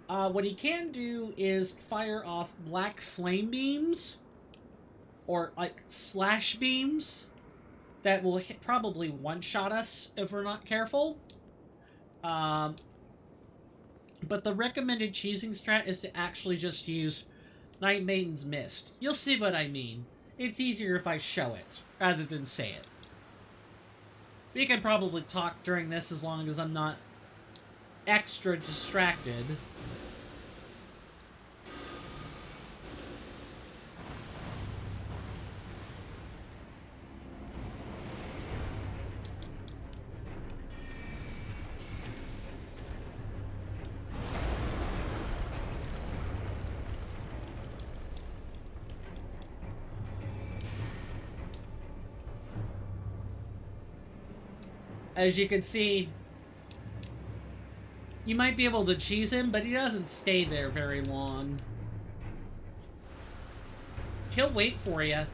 What he can do is fire off black flame beams, or like slash beams, that will probably one-shot us if we're not careful. But the recommended cheesing strat is to actually just use Night Maiden's Mist. You'll see what I mean. It's easier if I show it, rather than say it. We can probably talk during this as long as I'm not extra distracted. As you can see, you might be able to cheese him, but he doesn't stay there very long. He'll wait for you.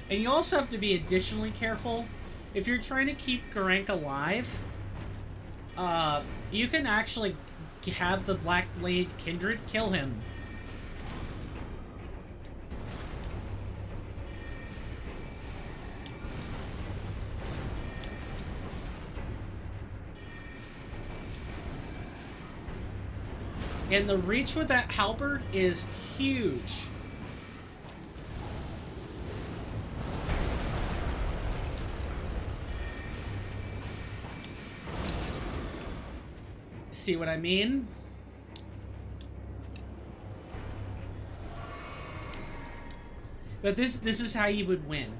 And you also have to be additionally careful. If you're trying to keep Garank alive, you can actually have the Blackblade Kindred kill him. And the reach with that halberd is huge. See what I mean? But this is how you would win.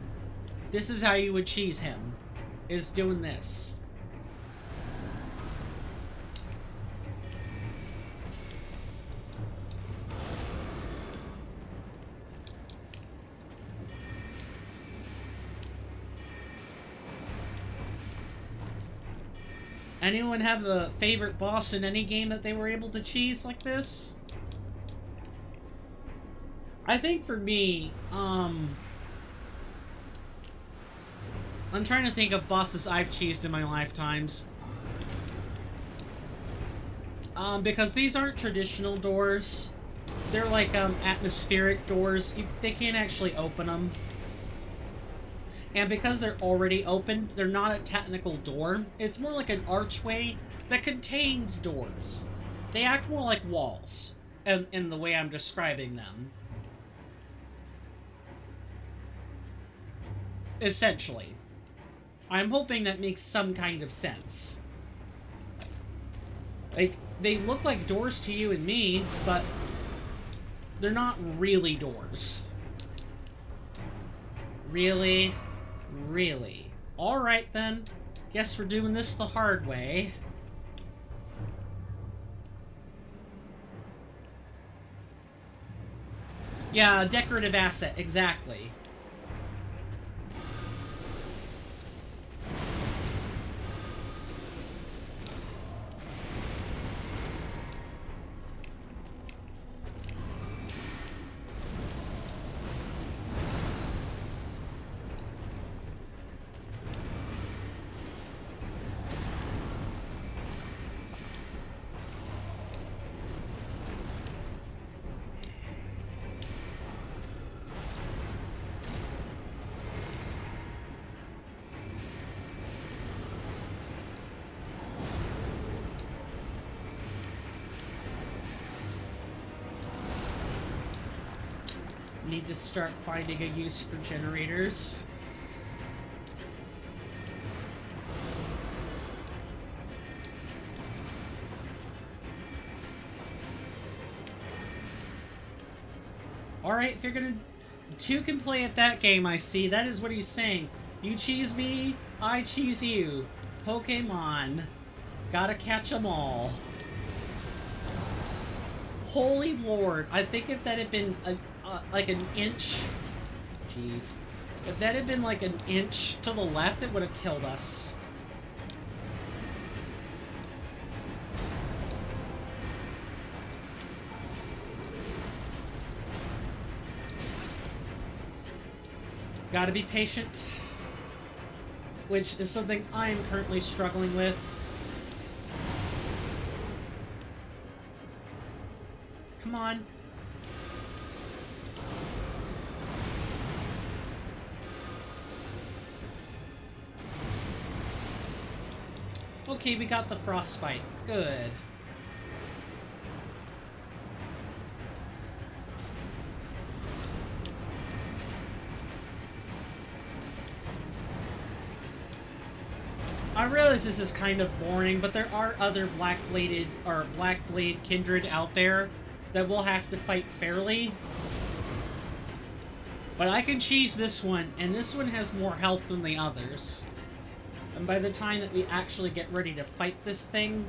This is how you would cheese him. Is doing this. Anyone have a favorite boss in any game that they were able to cheese like this? I think for me, I'm trying to think of bosses I've cheesed in my lifetimes. Because these aren't traditional doors. They're like, atmospheric doors. They can't actually open them. And because they're already opened, they're not a technical door. It's more like an archway that contains doors. They act more like walls, in the way I'm describing them. Essentially. I'm hoping that makes some kind of sense. Like, they look like doors to you and me, but they're not really doors. Really? Really? Alright then. Guess we're doing this the hard way. Yeah, decorative asset, exactly. Need to start finding a use for generators. Alright, if you're gonna... Two can play at that game, I see. That is what he's saying. You cheese me, I cheese you. Pokemon. Gotta catch them all. Holy Lord. I think if that had been like an inch... Jeez. If that had been like an inch to the left, it would have killed us. Gotta be patient. Which is something I'm currently struggling with. Come on. Okay, we got the frostbite. Good. I realize this is kind of boring, but there are other Blackblade kindred out there that we'll have to fight fairly. But I can cheese this one, and this one has more health than the others. And by the time that we actually get ready to fight this thing,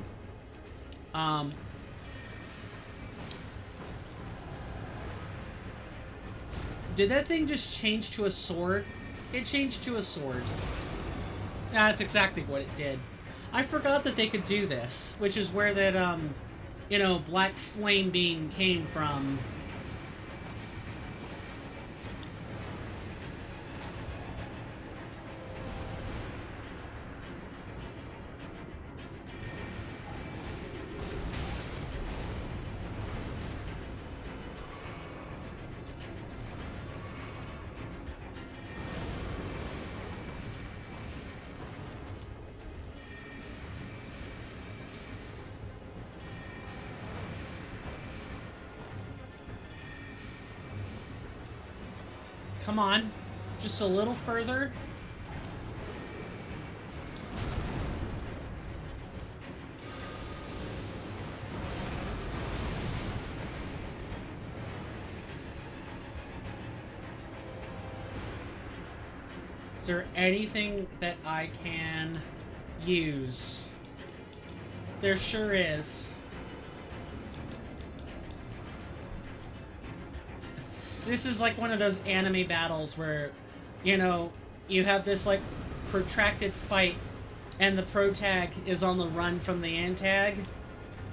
did that thing just change to a sword? It changed to a sword. That's exactly what it did. I forgot that they could do this, which is where that, you know, black flame being came from. Come on. Just a little further. Is there anything that I can use? There sure is. This is like one of those anime battles where, you know, you have this, like, protracted fight, and the protag is on the run from the antag,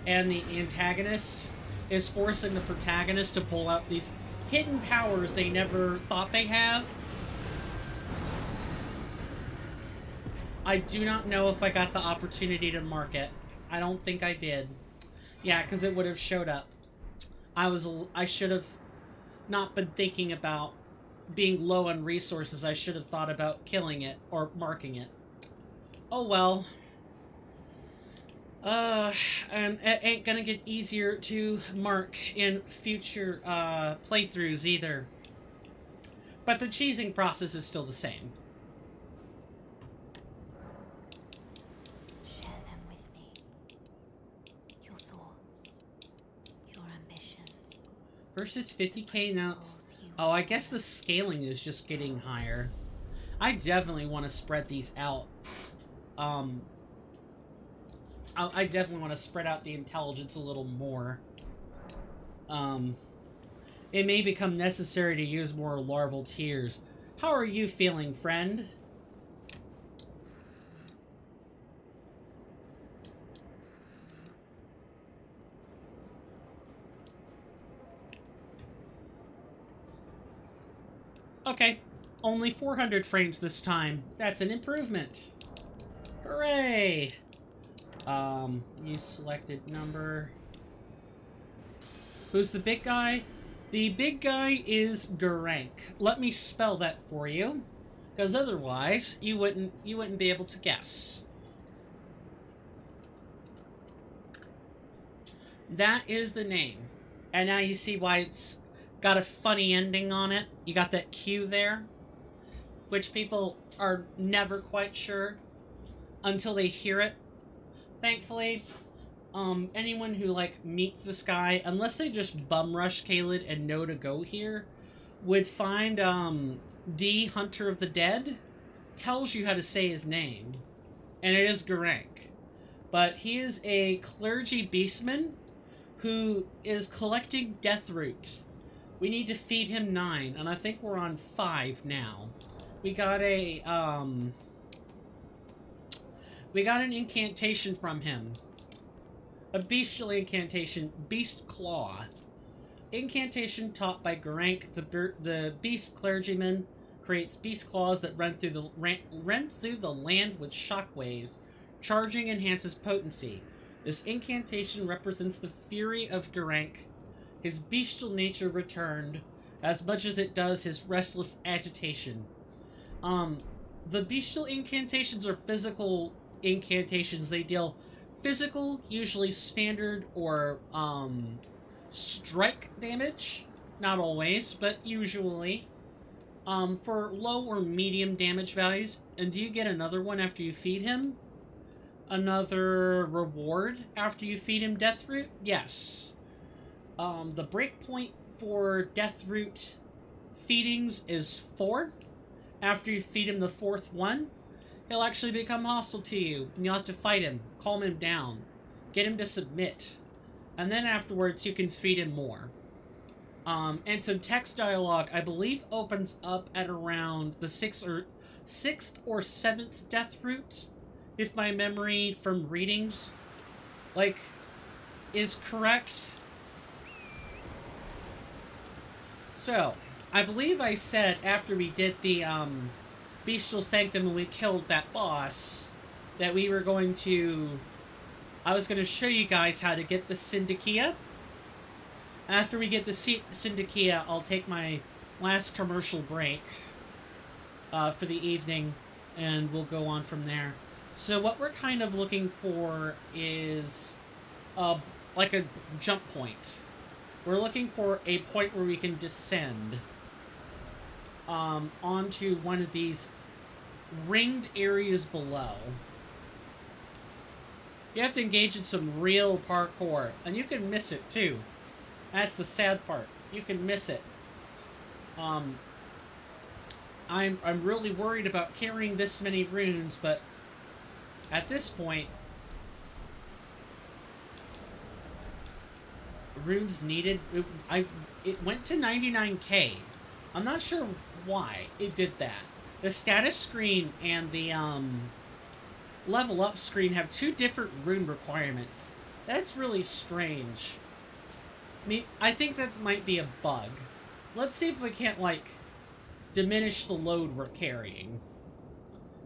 and the antagonist is forcing the protagonist to pull out these hidden powers they never thought they have. I do not know if I got the opportunity to mark it. I don't think I did. Yeah, because it would have showed up. I should have not been thinking about being low on resources. I should have thought about killing it or marking it. Oh well. And it ain't gonna get easier to mark in future playthroughs either. But the cheesing process is still the same. Share them with me. Your thoughts, First it's 50k, now it's... Souls you Oh, I guess the scaling is just getting higher. I definitely want to spread these out. I definitely want to spread out the intelligence a little more. It may become necessary to use more larval tiers. How are you feeling, friend? Okay, only 400 frames this time. That's an improvement. Hooray! You selected number. Who's the big guy? The big guy is Garank. Let me spell that for you, because otherwise you wouldn't be able to guess. That is the name. And now you see why it's got a funny ending on it. You got that Q there, which people are never quite sure until they hear it. Thankfully, anyone who, like, meets this guy, unless they just bum rush Caelid and know to go here, would find, D, Hunter of the Dead, tells you how to say his name. And it is Garank. But he is a clergy beastman who is collecting Deathroot. We need to feed him 9, and I think we're on 5 now. We got an incantation from him. A bestial incantation, Beast Claw. Incantation taught by Garank, the beast clergyman, creates beast claws that run through the land with shockwaves. Charging enhances potency. This incantation represents the fury of Garank, his bestial nature returned, as much as it does his restless agitation. The bestial incantations are physical incantations. They deal physical, usually standard or strike damage. Not always, but usually. For low or medium damage values. And do you get another one after you feed him? Another reward after you feed him Deathroot? Yes. The breakpoint for Deathroot feedings is 4. After you feed him the 4th one, he'll actually become hostile to you, and you'll have to fight him, calm him down, get him to submit, and then afterwards you can feed him more. And some text dialogue, I believe, opens up at around the 6th or 7th Deathroot, if my memory from readings, like, is correct. So, I believe I said after we did the, Bestial Sanctum and we killed that boss, that we were going to... I was going to show you guys how to get the Syndicia. After we get the Syndicia, I'll take my last commercial break for the evening, and we'll go on from there. So what we're kind of looking for is like a jump point. We're looking for a point where we can descend onto one of these ringed areas below. You have to engage in some real parkour, and you can miss it too. That's the sad part. You can miss it. I'm really worried about carrying this many runes, but at this point, runes needed. It went to 99k. I'm not sure why it did that. The status screen and the level up screen have 2 different rune requirements. That's really strange. I think that might be a bug. Let's see if we can't, like, diminish the load we're carrying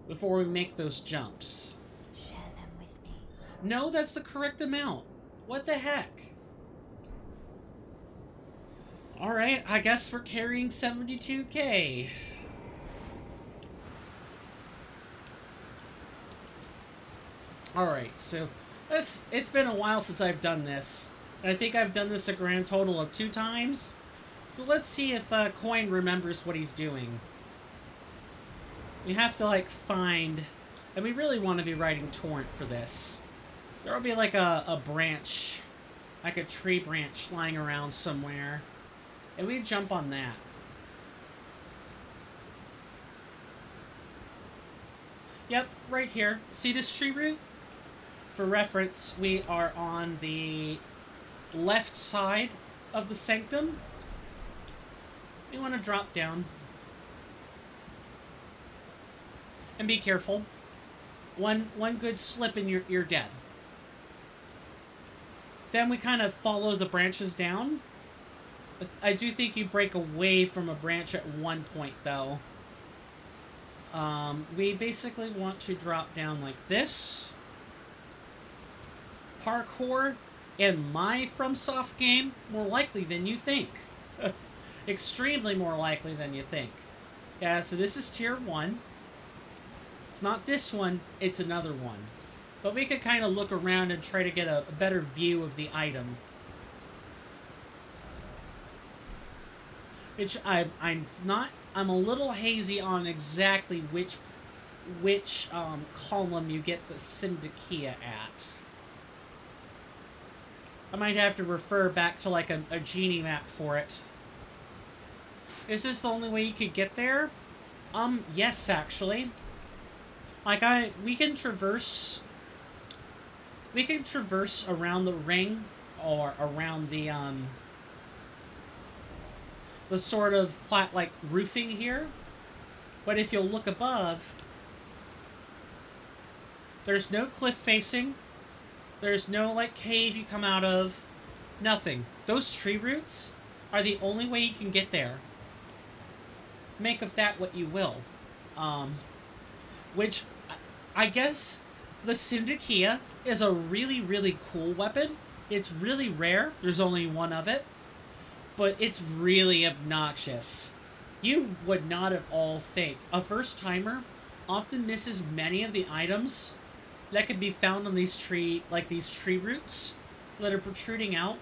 before we make those jumps. Share them with me. No, that's the correct amount. What the heck? Alright, I guess we're carrying 72k. Alright, so it's been a while since I've done this. And I think I've done this a grand total of 2 times. So let's see if Coin remembers what he's doing. We have to, like, find... And we really want to be writing Torrent for this. There will be, like, a branch, like a tree branch lying around somewhere. And we jump on that. Yep, right here. See this tree root? For reference, we are on the left side of the Sanctum. You want to drop down. And be careful. One good slip and you're dead. Then we kind of follow the branches down. I do think you break away from a branch at one point, though. We basically want to drop down like this. Parkour in my FromSoft game, more likely than you think. Extremely more likely than you think. Yeah, so this is tier 1. It's not this one, it's another one. But we could kind of look around and try to get a better view of the item. Which I'm a little hazy on exactly which column you get the Syndicia at. I might have to refer back to like a genie map for it. Is this the only way you could get there? Yes, actually. Like we can traverse around the ring or around the sort of like roofing here. But if you'll look above, there's no cliff facing. There's no like cave you come out of. Nothing. Those tree roots are the only way you can get there. Make of that what you will. Which I guess the Syndicia is a really, really cool weapon. It's really rare. There's only one of it. But it's really obnoxious. You would not at all think. A first-timer often misses many of the items that can be found on these tree roots that are protruding out.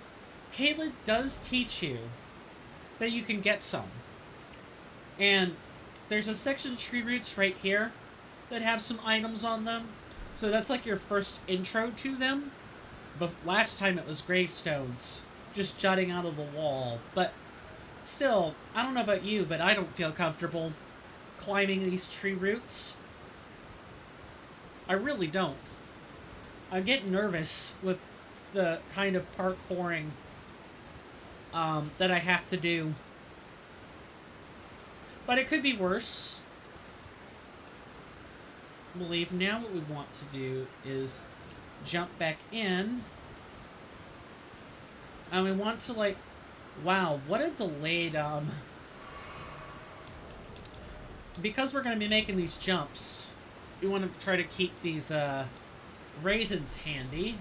Kayla does teach you that you can get some. And there's a section of tree roots right here that have some items on them. So that's like your first intro to them. But last time it was gravestones just jutting out of the wall. But still, I don't know about you, but I don't feel comfortable climbing these tree roots. I really don't. I get nervous with the kind of parkouring that I have to do. But it could be worse. I believe now what we want to do is jump back in. And we want to like... Wow, what a delayed... Because we're going to be making these jumps, we want to try to keep these raisins handy.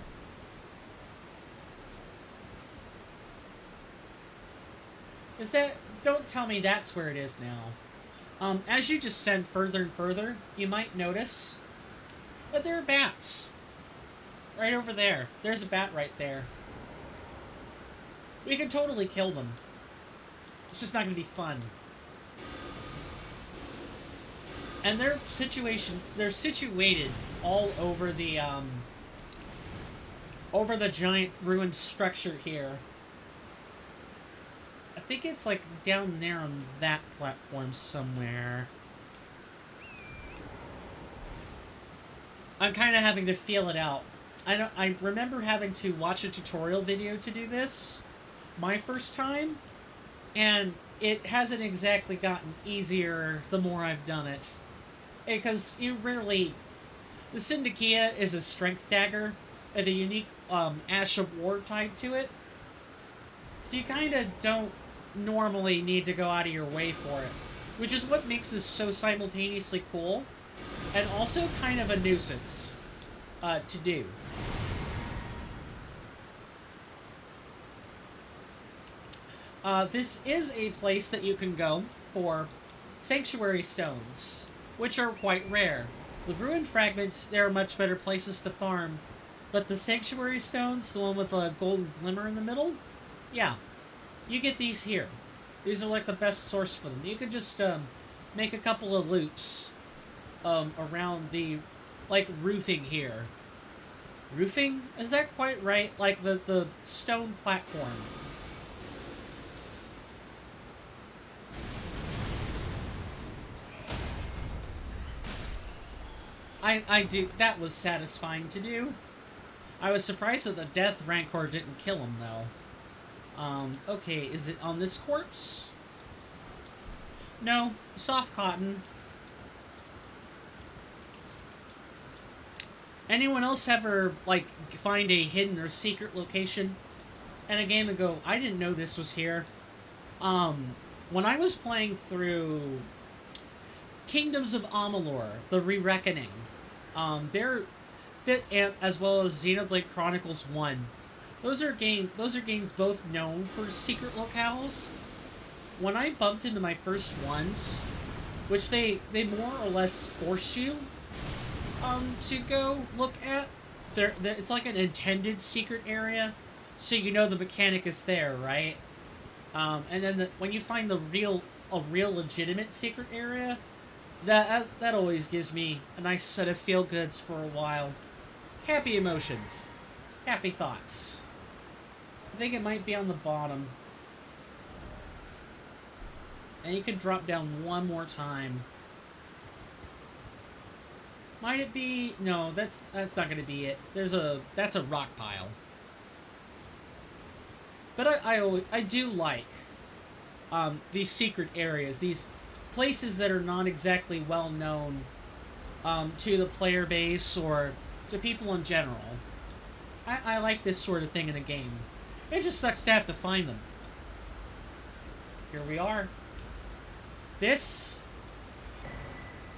Is that... Don't tell me that's where it is now. As you descend further and further, you might notice that there are bats. Right over there. There's a bat right there. We can totally kill them. It's just not going to be fun. And they're situated all over the giant ruined structure here. I think it's like down there on that platform somewhere. I'm kind of having to feel it out. I remember having to watch a tutorial video to do this my first time, and it hasn't exactly gotten easier the more I've done it. Because you rarely... The Syndicia is a strength dagger with a unique Ash of War tied to it. So you kind of don't normally need to go out of your way for it. Which is what makes this so simultaneously cool, and also kind of a nuisance to do. This is a place that you can go for sanctuary stones, which are quite rare. The ruined fragments, there are much better places to farm, but the sanctuary stones, the one with the golden glimmer in the middle, yeah, you get these here. These are like the best source for them. You can just make a couple of loops around the like roofing here. Roofing? Is that quite right? Like the stone platform. I do. That was satisfying to do. I was surprised that the Death Rancor didn't kill him, though. Okay, is it on this corpse? No, soft cotton. Anyone else ever, like, find a hidden or secret location in a game and go, I didn't know this was here? When I was playing through Kingdoms of Amalur, the Re-Reckoning, as well as Xenoblade Chronicles 1, those are games both known for secret locales. When I bumped into my first ones, which they more or less force you to go look at, it's like an intended secret area, so you know the mechanic is there, right? And then when you find a real legitimate secret area, that always gives me a nice set of feel goods for a while. Happy emotions, happy thoughts. I think it might be on the bottom. And you can drop down one more time. Might it be? No, that's not gonna be it. That's a rock pile. But I do like these secret areas, these places that are not exactly well known to the player base or to people in general. I like this sort of thing in a game. It just sucks to have to find them. Here we are. This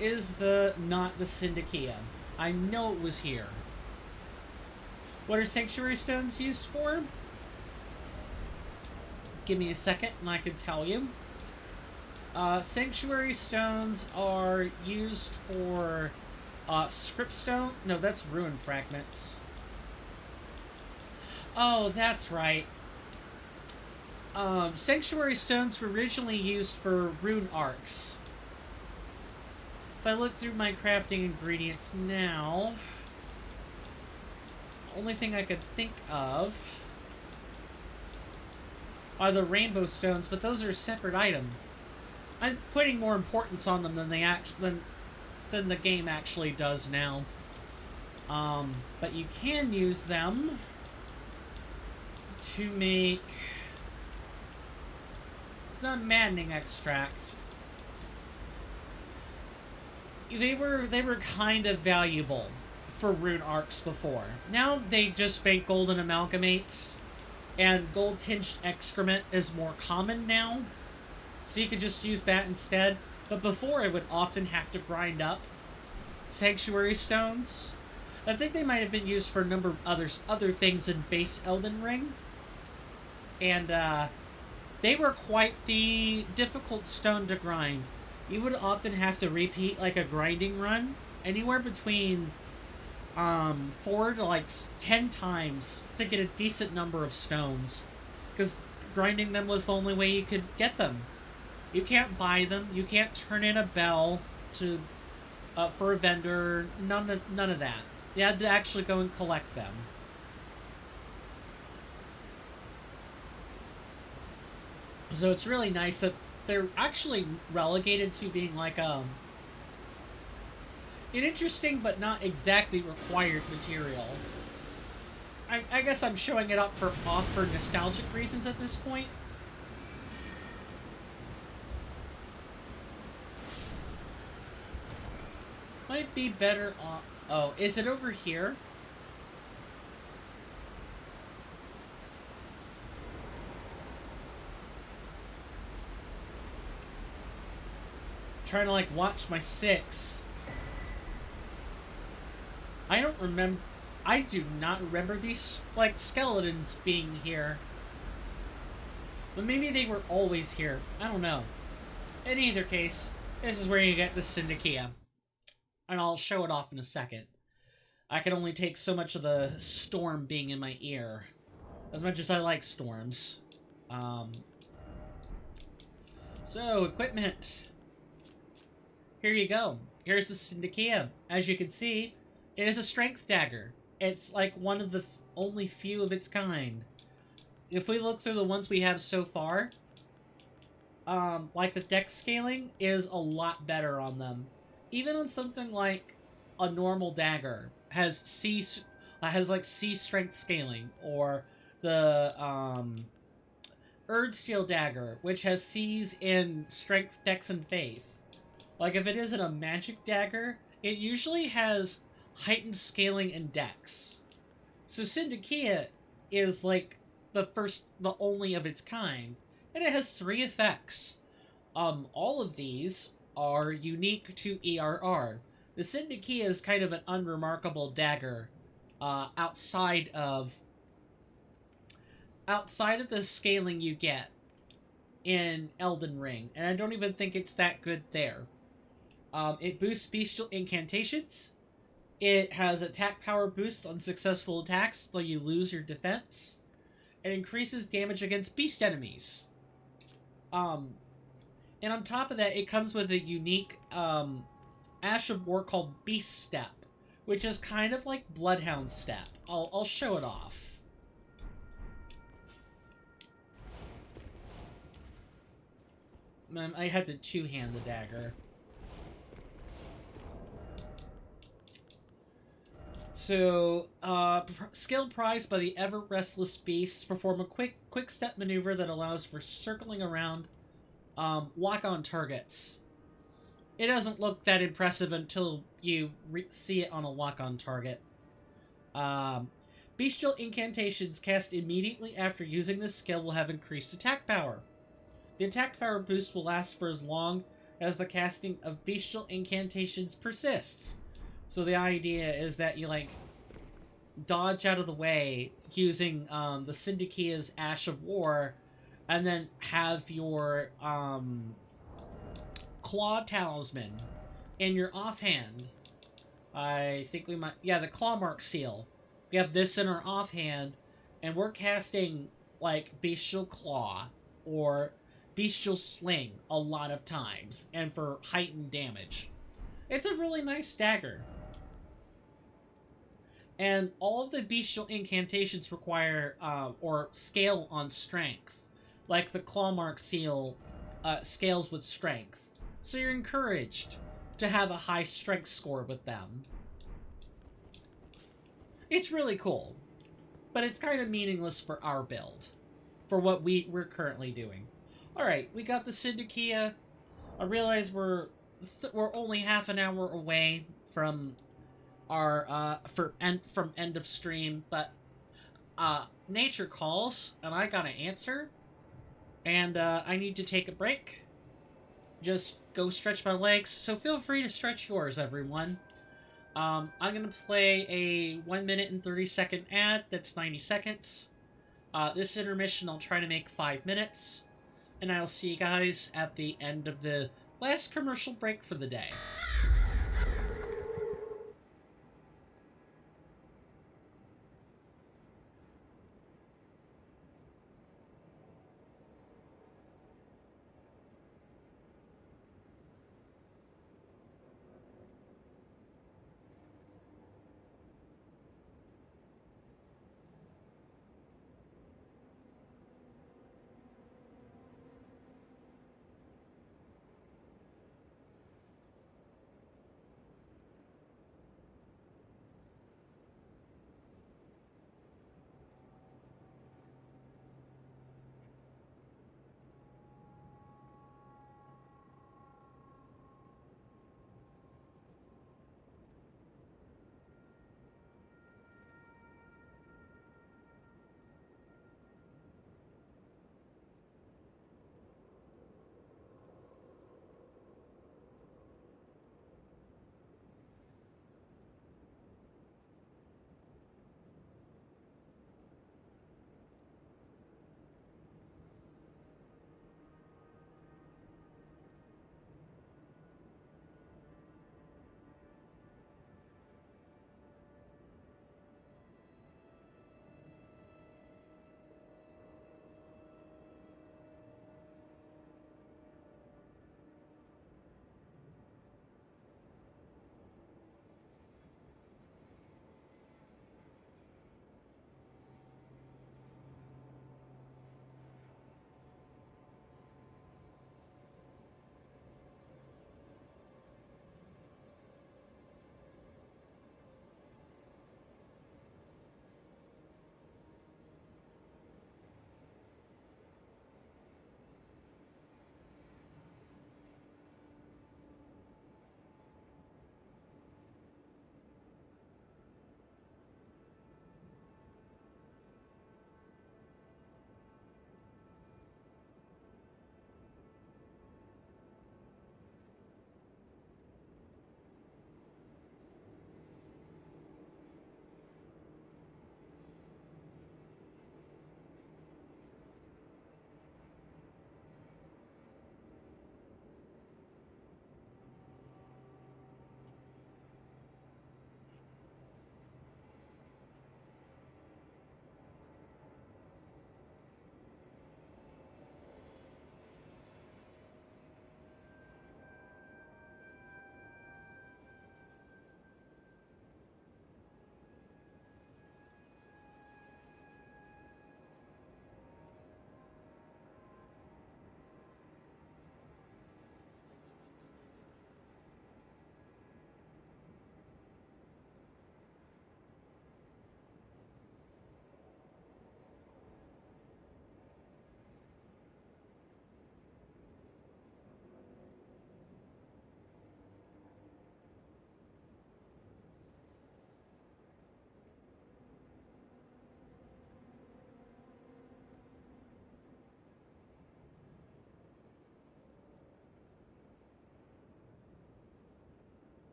is not the Syndicia. I know it was here. What are Sanctuary Stones used for? Give me a second and I can tell you. Sanctuary Stones are used for Script Stone. No, that's Ruin Fragments. Oh, that's right. Sanctuary Stones were originally used for Rune Arcs. If I look through my crafting ingredients now, the only thing I could think of are the Rainbow Stones, but those are a separate item. I'm putting more importance on them than than the game actually does now. But you can use them to make... It's not Maddening Extract. They were kind of valuable for Rune Arcs before. Now they just make Golden Amalgamate, and Gold Tinged Excrement is more common now, so you could just use that instead. But before, I would often have to grind up Sanctuary Stones. I think they might have been used for a number of other things in base Elden Ring, and they were quite the difficult stone to grind. You would often have to repeat like a grinding run, anywhere between 4 to like 10 times to get a decent number of stones, because grinding them was the only way you could get them. You can't buy them. You can't turn in a bell to for a vendor. None of that. You had to actually go and collect them. So it's really nice that they're actually relegated to being like an interesting but not exactly required material. I guess I'm showing it off for nostalgic reasons at this point. Might be better on... Oh, is it over here? Trying to like watch my 6. I don't remember. I do not remember these like skeletons being here. But maybe they were always here. I don't know. In either case, this is where you get the Syndicia. And I'll show it off in a second. I can only take so much of the storm being in my ear. As much as I like storms. So, equipment. Here you go. Here's the Syndicia. As you can see, it is a strength dagger. It's like one of the only few of its kind. If we look through the ones we have so far, like the dex scaling is a lot better on them. Even on something like a normal dagger has has like C strength scaling, or the Steel dagger, which has C's in strength, dex, and faith. Like if it isn't a magic dagger, it usually has heightened scaling and dex. So Syndicia is like the only of its kind, and it has 3 effects. All of these are unique to ERR. The Syndicia is kind of an unremarkable dagger, outside of the scaling you get in Elden Ring, and I don't even think it's that good there. It boosts bestial incantations. It has attack power boosts on successful attacks, though you lose your defense. It increases damage against beast enemies. And on top of that, it comes with a unique Ash of War called Beast Step, which is kind of like Bloodhound Step. I'll show it off. I had to two-hand the dagger. So, skill prized by the ever-restless beasts, perform a quick step maneuver that allows for circling around lock-on targets. It doesn't look that impressive until you see it on a lock-on target. Bestial incantations cast immediately after using this skill will have increased attack power. The attack power boost will last for as long as the casting of bestial incantations persists. So the idea is that you, like, dodge out of the way using the Syndicia's Ash of War, and then have your Claw Talisman in your offhand. I think we might... Yeah, the Claw Mark Seal. We have this in our offhand, and we're casting, like, Bestial Claw or Bestial Sling a lot of times, and for heightened damage. It's a really nice dagger. And all of the bestial incantations require, or scale on strength. Like the Clawmark Seal scales with strength. So you're encouraged to have a high strength score with them. It's really cool. But it's kind of meaningless for our build. For what we're currently doing. Alright, we got the Syndicia. I realize we're only half an hour away from our from end of stream, but nature calls and I gotta answer, and I need to take a break. Just go stretch my legs, so feel free to stretch yours, everyone. I'm gonna play a 1 minute and 30-second ad that's 90 seconds. This intermission I'll try to make 5 minutes, and I'll see you guys at the end of the last commercial break for the day.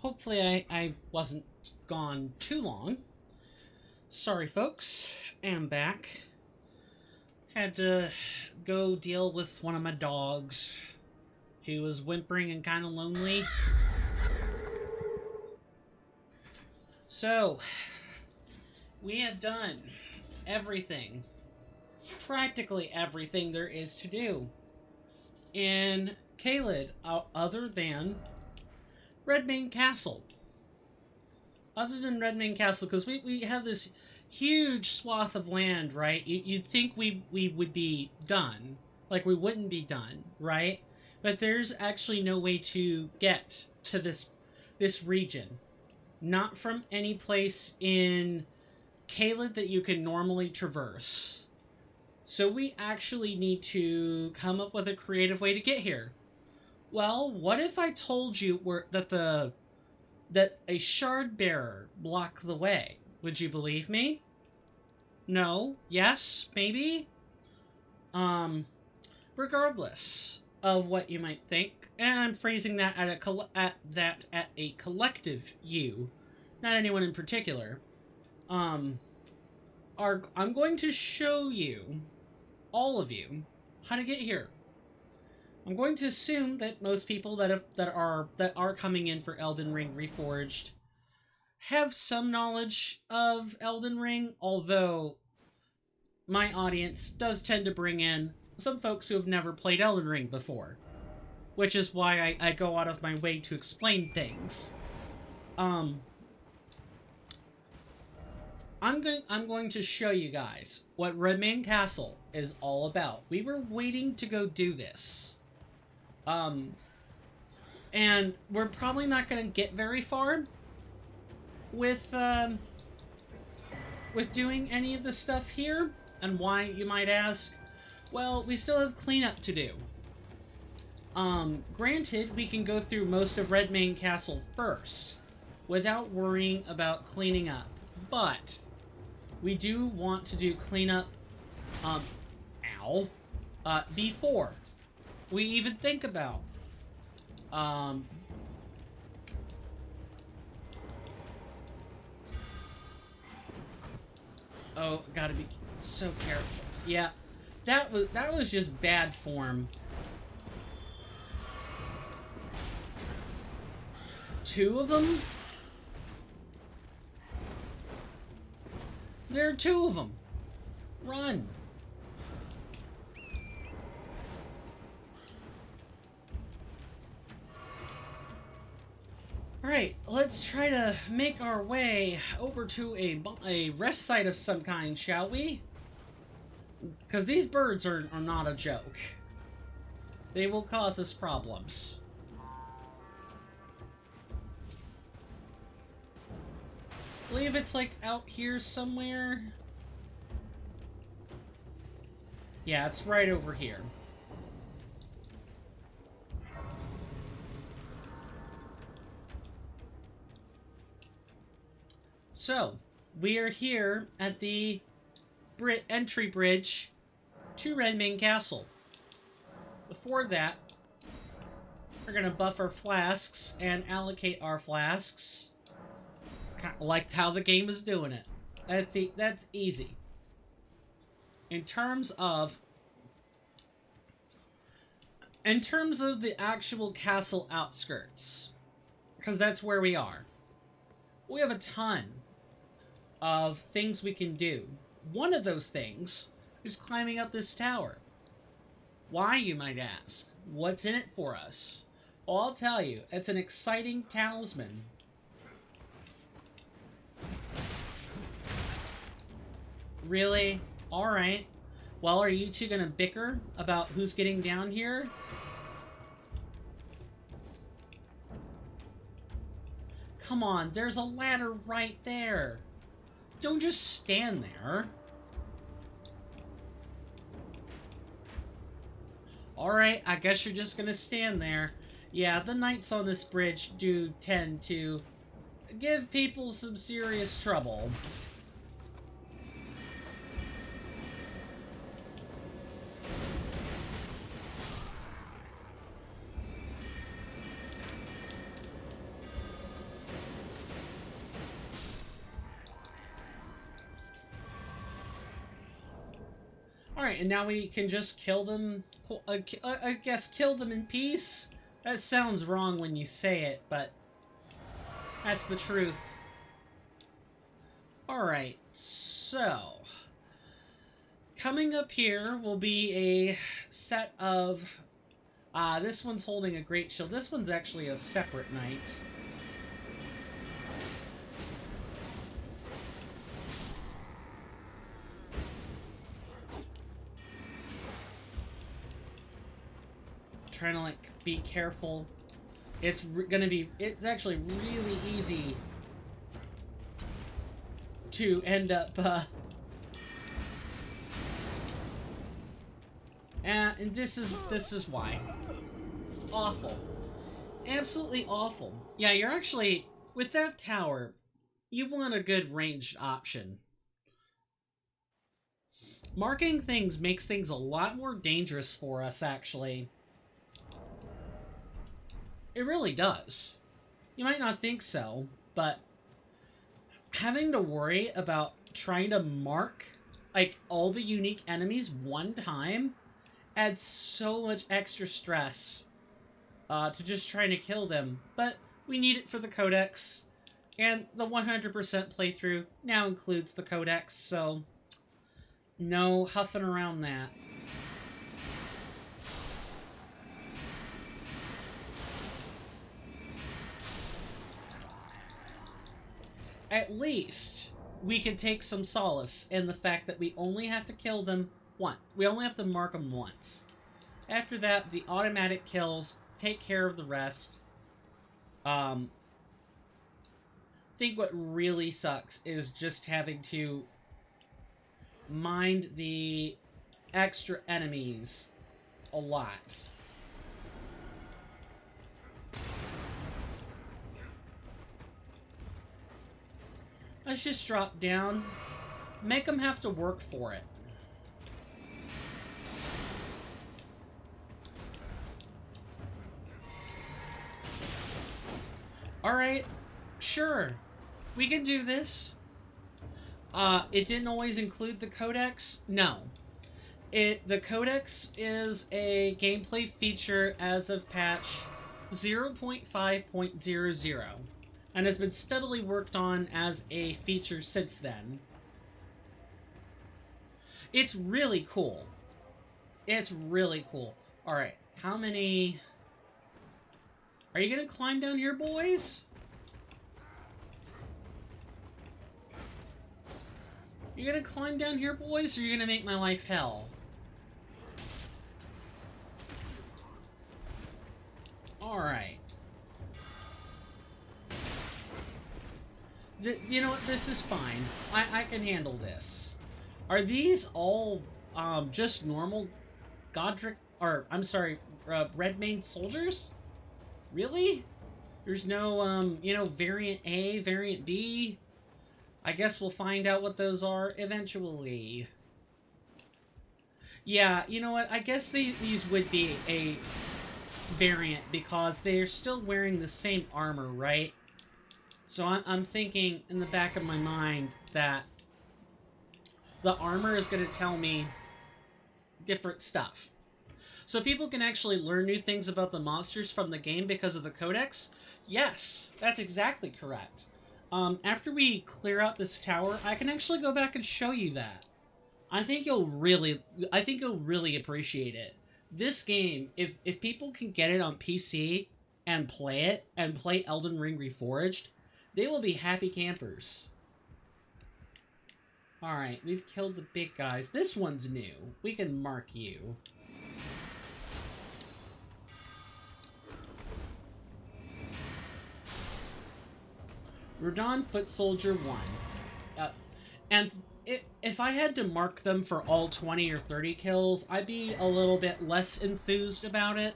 hopefully I wasn't gone too long. Sorry, folks. Am back. Had to go deal with one of my dogs who was whimpering and kind of lonely. So, we have done everything, practically everything there is to do in Caelid, other than Redmane Castle. Other than Redmane Castle, because we have this huge swath of land, right? You'd think we would be done. Like, we wouldn't be done, right? But there's actually no way to get to this region. Not from any place in Caelid that you can normally traverse. So we actually need to come up with a creative way to get here. Well, what if I told you that a shard bearer blocked the way? Would you believe me? No? Yes? Maybe? Regardless of what you might think, and I'm phrasing that at a collective you, not anyone in particular. I'm going to show you, all of you, how to get here. I'm going to assume that most people that are coming in for Elden Ring Reforged have some knowledge of Elden Ring, although my audience does tend to bring in some folks who have never played Elden Ring before, which is why I go out of my way to explain things. I'm going to show you guys what Redmane Castle is all about. We were waiting to go do this. And we're probably not going to get very far with doing any of the stuff here. And why, you might ask? Well, we still have cleanup to do. Granted, we can go through most of Redmane Castle first, without worrying about cleaning up. But we do want to do cleanup, before we even think about, oh, gotta be so careful. Yeah, that was just bad form. Two of them? There are two of them. Run. Alright, let's try to make our way over to a rest site of some kind, shall we? Because these birds are not a joke. They will cause us problems. I believe it's like out here somewhere. Yeah, it's right over here. So, we are here at the entry bridge to Redmane Castle. Before that, we're going to buff our flasks and allocate our flasks. Kind of like how the game is doing it. That's easy. In terms of the actual castle outskirts, because that's where we are, we have a ton of things we can do. One of those things is climbing up this tower. Why, you might ask? What's in it for us? Well, I'll tell you. It's an exciting talisman. Really? Alright. Well, are you two gonna bicker about who's getting down here? Come on, there's a ladder right there. Don't just stand there. Alright, I guess you're just gonna stand there. Yeah, the knights on this bridge do tend to give people some serious trouble. Alright, and now we can just kill them, I guess kill them in peace? That sounds wrong when you say it, but that's the truth. Alright, so coming up here will be a set of... this one's holding a great shield. This one's actually a separate knight. Trying to, like, be careful. It's actually really easy to end up, and this is why. Awful. Absolutely awful. Yeah, you're actually, with that tower, you want a good ranged option. Marking things makes things a lot more dangerous for us, actually. It really does. You might not think so, but having to worry about trying to mark, like, all the unique enemies one time adds so much extra stress to just trying to kill them. But we need it for the codex, and the 100% playthrough now includes the codex, so no huffing around that. At least we can take some solace in the fact that we only have to kill them once. We only have to mark them once. After that, the automatic kills take care of the rest. I think what really sucks is just having to mind the extra enemies a lot. Let's just drop down. Make them have to work for it. Alright, sure. We can do this. It didn't always include the codex. No. The codex is a gameplay feature as of patch 0.5.00. And has been steadily worked on as a feature since then. It's really cool. It's really cool. Alright, how many... Are you gonna climb down here, boys? You gonna climb down here, boys, or are you gonna make my life hell? Alright. You know what? This is fine. I can handle this. Are these all just normal Godric, or I'm sorry, Red Mane soldiers? Really? There's no you know, variant A, variant B? I guess we'll find out what those are eventually. Yeah, you know what? I guess these would be a variant because they're still wearing the same armor, right? So I'm thinking in the back of my mind that the armor is going to tell me different stuff. So people can actually learn new things about the monsters from the game because of the codex? Yes, that's exactly correct. After we clear out this tower, I can actually go back and show you that. I think you'll really appreciate it. This game, if people can get it on PC and play Elden Ring Reforged, they will be happy campers. Alright, we've killed the big guys. This one's new. We can mark you. Rodon Foot Soldier 1. And if I had to mark them for all 20 or 30 kills, I'd be a little bit less enthused about it.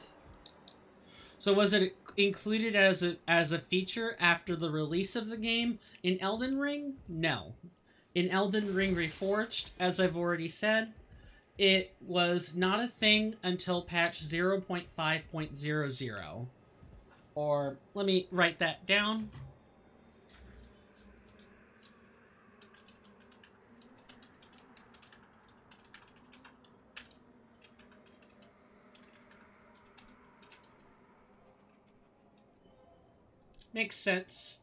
So was it included as a feature after the release of the game? In Elden Ring? No. In Elden Ring Reforged, as I've already said, it was not a thing until patch 0.5.00. Or, let me write that down. Makes sense.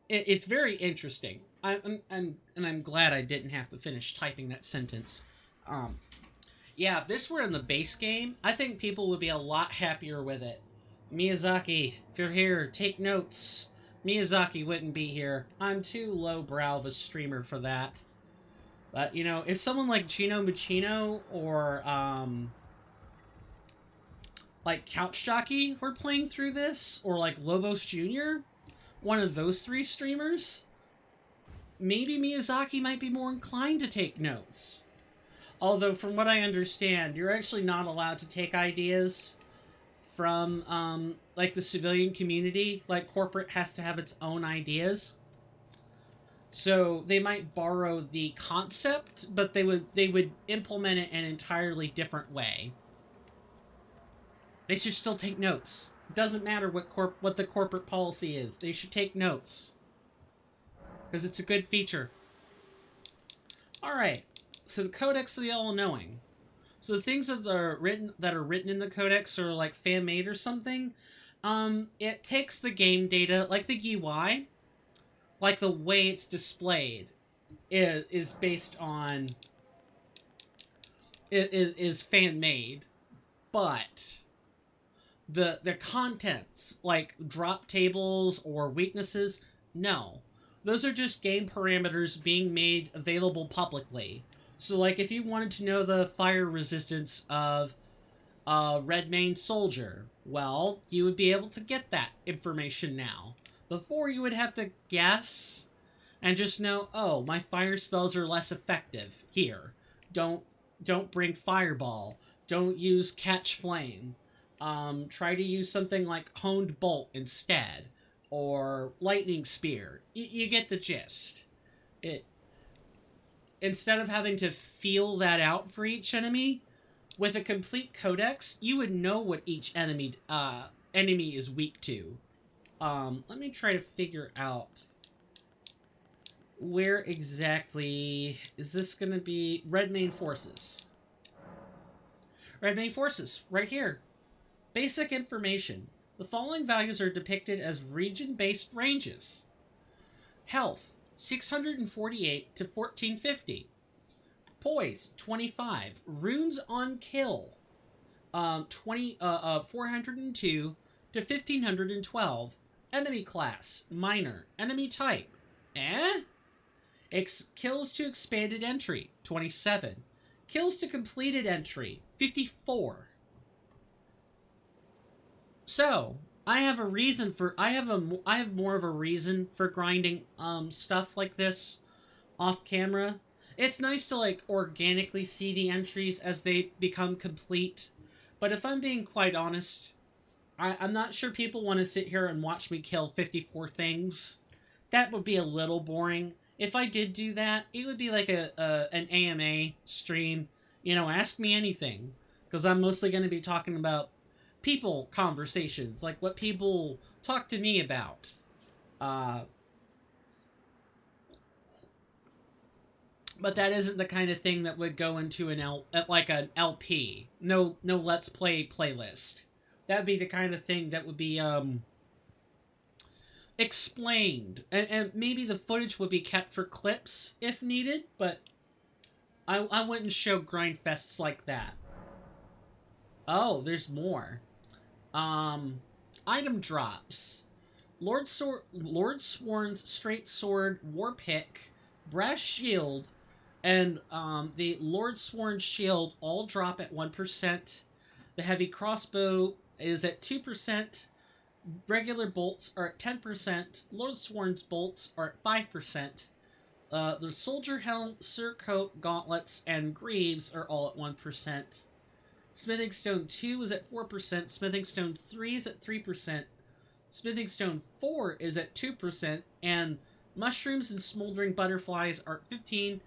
It's very interesting. I'm glad I didn't have to finish typing that sentence. Um, yeah, if this were in the base game, I think people would be a lot happier with it. Miyazaki, if you're here, take notes. Miyazaki wouldn't be here. I'm too lowbrow of a streamer for that. But, you know, if someone like Gino Machino or, like Couch Jockey were playing through this, or like Lobos Jr., one of those three streamers, maybe Miyazaki might be more inclined to take notes. Although, from what I understand, you're actually not allowed to take ideas from, like, the civilian community. Like, corporate has to have its own ideas. So, they might borrow the concept, but they would implement it in an entirely different way. They should still take notes. It doesn't matter what the corporate policy is. They should take notes. Because it's a good feature. Alright. So the Codex of the All-Knowing. So the things that are written in the Codex are like fan-made or something. It takes the game data, like the UI, like the way it's displayed, is based on is fan-made, but the contents, like drop tables or weaknesses, no. Those are just game parameters being made available publicly. So, like, if you wanted to know the fire resistance of a red main soldier, well, you would be able to get that information now. Before, you would have to guess and just know, oh, my fire spells are less effective here. Don't bring fireball. Don't use catch flame. Try to use something like honed bolt instead, or lightning spear. You get the gist. Instead of having to feel that out for each enemy, with a complete codex, you would know what each enemy is weak to. Let me try to figure out where exactly is this going to be. Red main forces. Red main forces, right here. Basic information. The following values are depicted as region-based ranges. Health, 648 to 1450. Poise, 25. Runes on kill, 402 to 1512. Enemy class, minor. Enemy type, kills to expanded entry, 27. Kills to completed entry, 54. So, I have more of a reason for grinding stuff like this off camera. It's nice to like organically see the entries as they become complete, but if I'm being quite honest, I'm not sure people want to sit here and watch me kill 54 things. That would be a little boring. If I did do that, it would be like an AMA stream. You know, ask me anything, because I'm mostly going to be talking about people conversations, like what people talk to me about. But that isn't the kind of thing that would go into an LP. No Let's Play playlist. That'd be the kind of thing that would be explained, and maybe the footage would be kept for clips if needed. But I wouldn't show grind fests like that. Oh, there's more. Item drops. Lord Sworn's Straight Sword, War Pick, Brass Shield, and the Lord Sworn Shield all drop at 1%. The Heavy Crossbow is at 2%. Regular bolts are at 10%. Lord Sworn's bolts are at 5%. The Soldier Helm, Surcoat, Gauntlets, and Greaves are all at 1%. Smithing Stone 2 is at 4%, Smithing Stone 3 is at 3%, Smithing Stone 4 is at 2%, and Mushrooms and Smoldering Butterflies are at 15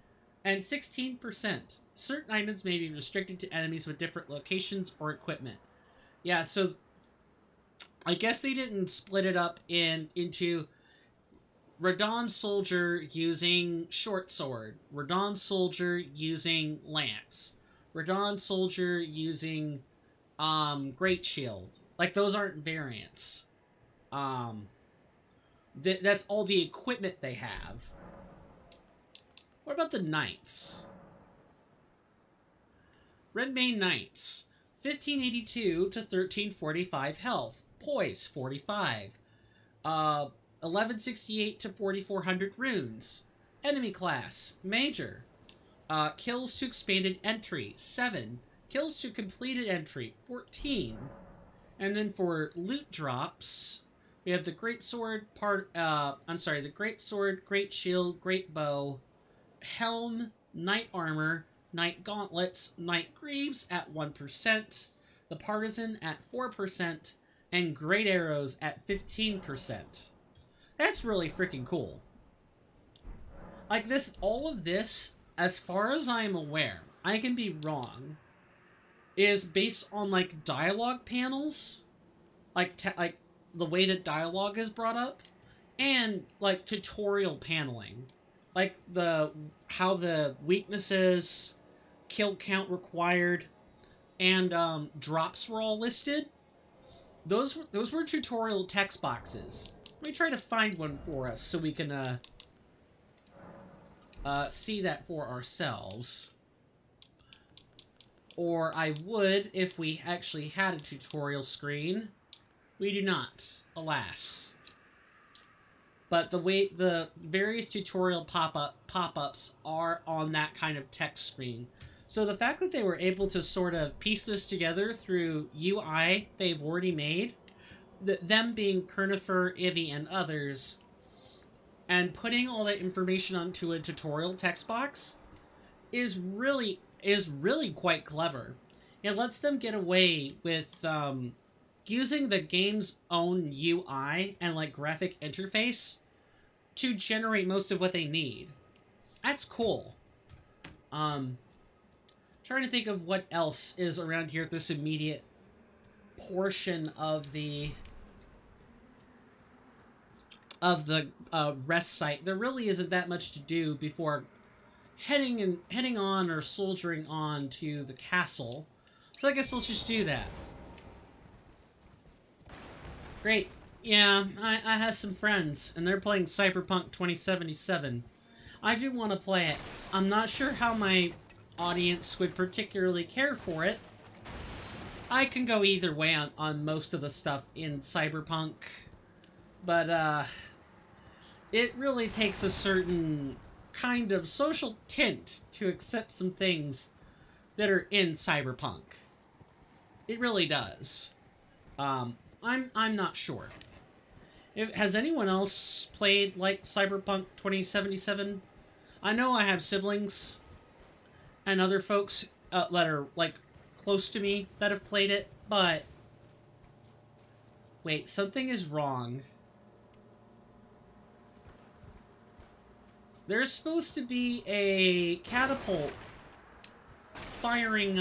and 16%. Certain items may be restricted to enemies with different locations or equipment. Yeah, so I guess they didn't split it up into Radon Soldier using Short Sword, Radon Soldier using Lance, Radon Soldier using Great Shield. Like, those aren't variants. Um, that's all the equipment they have. What about the knights? Redmane Knights, 1582 to 1345 health, poise 45, 1168 to 4400 runes, enemy class major, kills to expanded entry 7, kills to completed entry 14, and then for loot drops we have the great sword the great sword, great shield, great bow, helm, knight armor, knight gauntlets, knight greaves at 1%, the partisan at 4%, and great arrows at 15%. That's really freaking cool. Like this, all of this, as far as I am aware, I can be wrong, is based on like dialogue panels, like the way that dialogue is brought up, and like tutorial paneling, like the how the weaknesses, kill count required, and drops were all listed. Those were tutorial text boxes. Let me try to find one for us so we can see that for ourselves. Or I would if we actually had a tutorial screen. We do not, alas. But the way the various tutorial pop-ups are on that kind of text screen. So the fact that they were able to sort of piece this together through UI they've already made, them being Kernifer, Ivy, and others, and putting all that information onto a tutorial text box is really quite clever. It lets them get away with using the game's own UI and like graphic interface to generate most of what they need. That's cool. Trying to think of what else is around here at this immediate portion of the rest site. There really isn't that much to do before heading on or soldiering on to the castle. So I guess let's just do that. Great. Yeah, I have some friends, and they're playing Cyberpunk 2077. I do want to play it. I'm not sure how my audience would particularly care for it. I can go either way on most of the stuff in Cyberpunk. But, it really takes a certain kind of social tint to accept some things that are in Cyberpunk. It really does. I'm not sure. Has anyone else played, like, Cyberpunk 2077? I know I have siblings and other folks that are, like, close to me that have played it, but... Wait, something is wrong. There's supposed to be a catapult firing,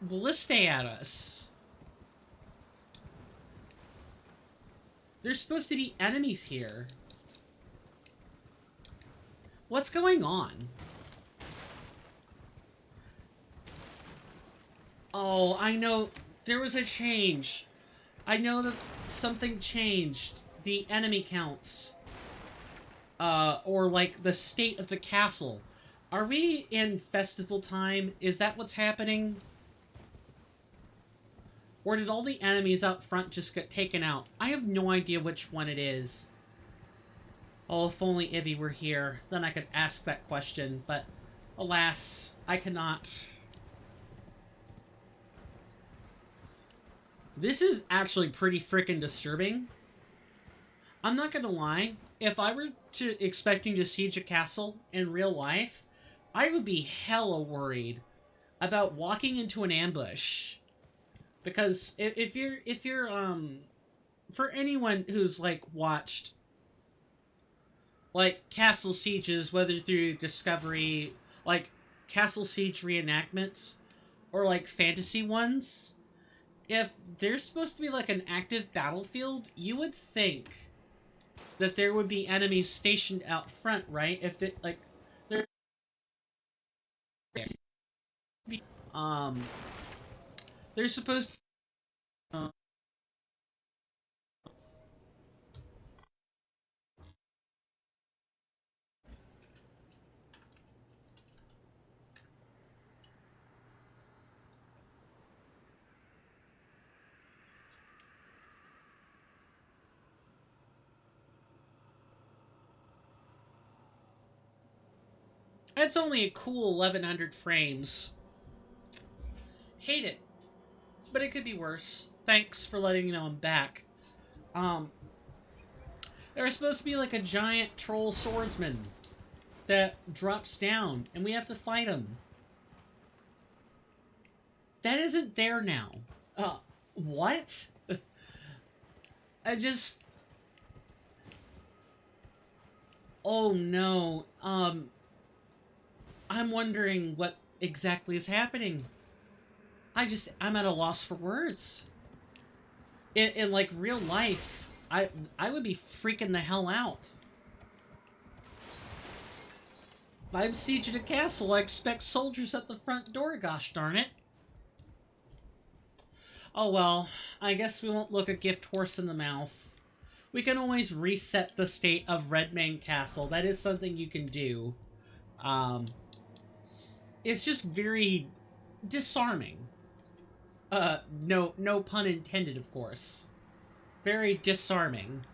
ballistae at us. There's supposed to be enemies here. What's going on? Oh, I know. There was a change. I know that something changed. The enemy counts. Or like the state of the castle. Are we in festival time? Is that what's happening? Or did all the enemies out front just get taken out? I have no idea which one it is. Oh, if only Ivy were here. Then I could ask that question, but alas, I cannot. This is actually pretty freaking disturbing. I'm not gonna lie. If I were expecting to siege a castle in real life, I would be hella worried about walking into an ambush. Because if you're for anyone who's like watched like castle sieges, whether through Discovery, like castle siege reenactments, or like fantasy ones, if there's supposed to be like an active battlefield, you would think that there would be enemies stationed out front, right? If they like they're they're supposed to, It's only a cool 1100 frames. Hate it. But it could be worse. Thanks for letting me know I'm back. There's supposed to be like a giant troll swordsman that drops down, and we have to fight him. That isn't there now. What? I just... Oh no. I'm wondering what exactly is happening. I'm at a loss for words. In like real life, I would be freaking the hell out. If I'm sieging a castle, I expect soldiers at the front door, gosh darn it. Oh well, I guess we won't look a gift horse in the mouth. We can always reset the state of Redmane Castle. That is something you can do. It's just very disarming. No pun intended, of course. Very disarming.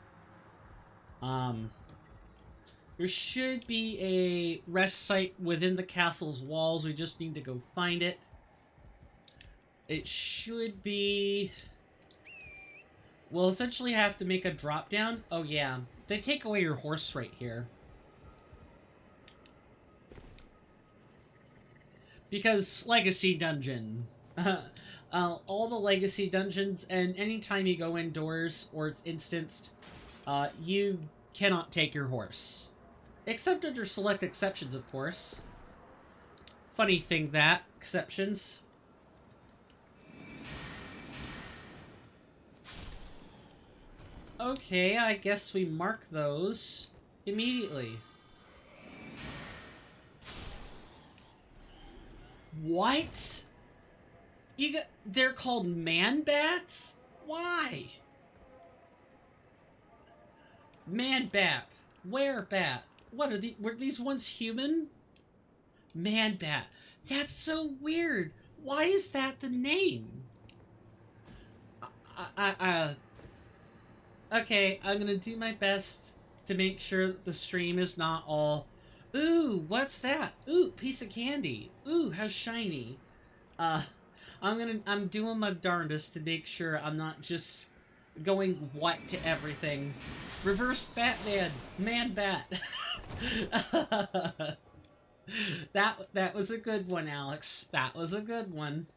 There should be a rest site within the castle's walls. We just need to go find it. It should be... We'll essentially have to make a drop down. Oh yeah, they take away your horse right here. Because Legacy Dungeon. All the Legacy Dungeons, and anytime you go indoors or it's instanced, you cannot take your horse. Except under select exceptions, of course. Funny thing that, exceptions. Okay, I guess we mark those immediately. What? They're called man-bats? Why? Man-bat. Were-bat. What are were these once human? Man-bat. That's so weird. Why is that the name? Okay, I'm gonna do my best to make sure that the stream is not all... Ooh, what's that? Ooh, piece of candy. Ooh, how shiny. I'm doing my darndest to make sure I'm not just going what to everything. Reverse Batman, Man-Bat. That was a good one, Alex. That was a good one.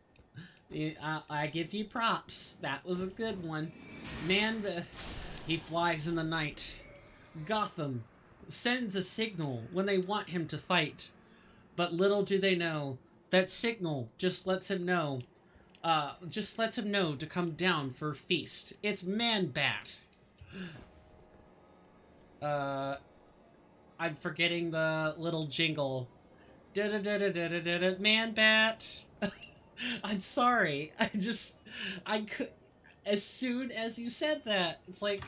I give you props. That was a good one. He flies in the night. Gotham sends a signal when they want him to fight. But little do they know, that signal just lets him know to come down for a feast. It's Man-Bat. I'm forgetting the little jingle. Da-da-da-da-da-da-da, Man-Bat. I'm sorry. I could... As soon as you said that, it's like...